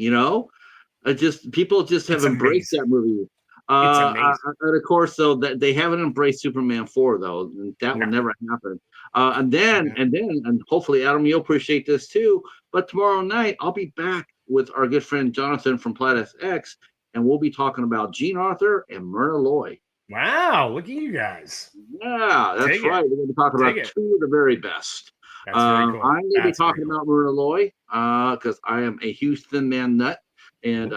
people just have embraced that movie. And of course, though, that they haven't embraced Superman 4, though. That will never happen. And then hopefully, Adam, you'll appreciate this too. But tomorrow night, I'll be back with our good friend Jonathan from Planet X, and we'll be talking about Gene Arthur and Myrna Loy. Wow, look at you guys. Yeah, that's right. We're going to be talking about two of the very best. That's very cool. I'm going to be talking about Myrna Loy. because I am a huge Thin Man nut, and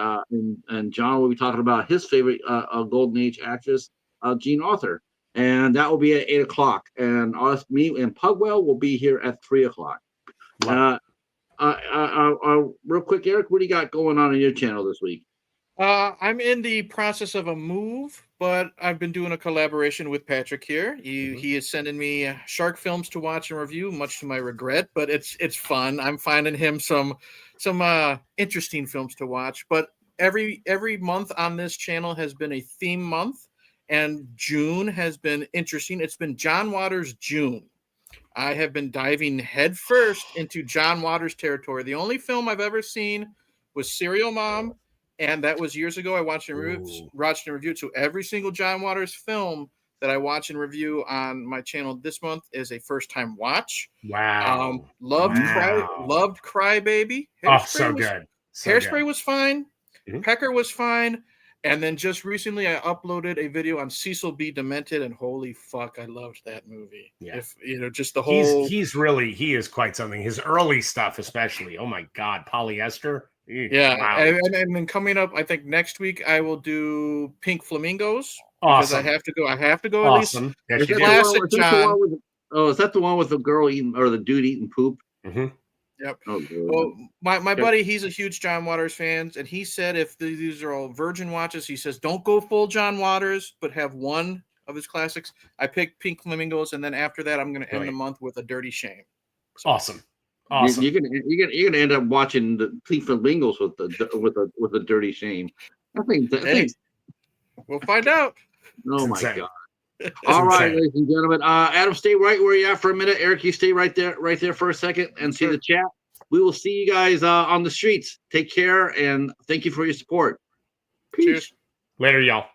John will be talking about his favorite Golden Age actress, Jean Arthur, and that will be at 8 o'clock. And us, me, and Pugwell will be here at 3 o'clock. Real quick, Eric, what do you got going on your channel this week? I'm in the process of a move, but I've been doing a collaboration with Patrick here. He is sending me shark films to watch and review, much to my regret, but it's fun. I'm finding him some interesting films to watch. But every month on this channel has been a theme month, and June has been interesting. It's been John Waters June. I have been diving headfirst into John Waters territory. The only film I've ever seen was Serial Mom, and that was years ago. I watched and reviewed. So every single John Waters film that I watch and review on my channel this month is a first-time watch. Wow. Loved Cry Baby. Good. Hairspray was fine. Mhm. Pecker was fine. And then just recently, I uploaded a video on Cecil B. Demented, and holy fuck, I loved that movie. Yeah. Just the whole. He is quite something. His early stuff, especially. Oh my God, Polyester. Yeah, wow. and then coming up, I think next week I will do Pink Flamingos. Awesome. Because I have to go Awesome. at least. Yes, Classic John. Is that the one with the girl eating or the dude eating poop? Mm-hmm. Yep. Oh, well, my buddy, he's a huge John Waters fan, and he said if these are all virgin watches, he says don't go full John Waters, but have one of his classics. I picked Pink Flamingos, and then after that, I'm going to end the month with A Dirty Shame. So, awesome. You're gonna end up watching the Pink Flamingos with the Dirty Shame. I think. We'll find out. Oh my God. All right, ladies and gentlemen. Adam, stay right where you're at for a minute. Eric, you stay right there for a second and see the chat. We will see you guys on the streets. Take care and thank you for your support. Peace. Cheers. Later, y'all.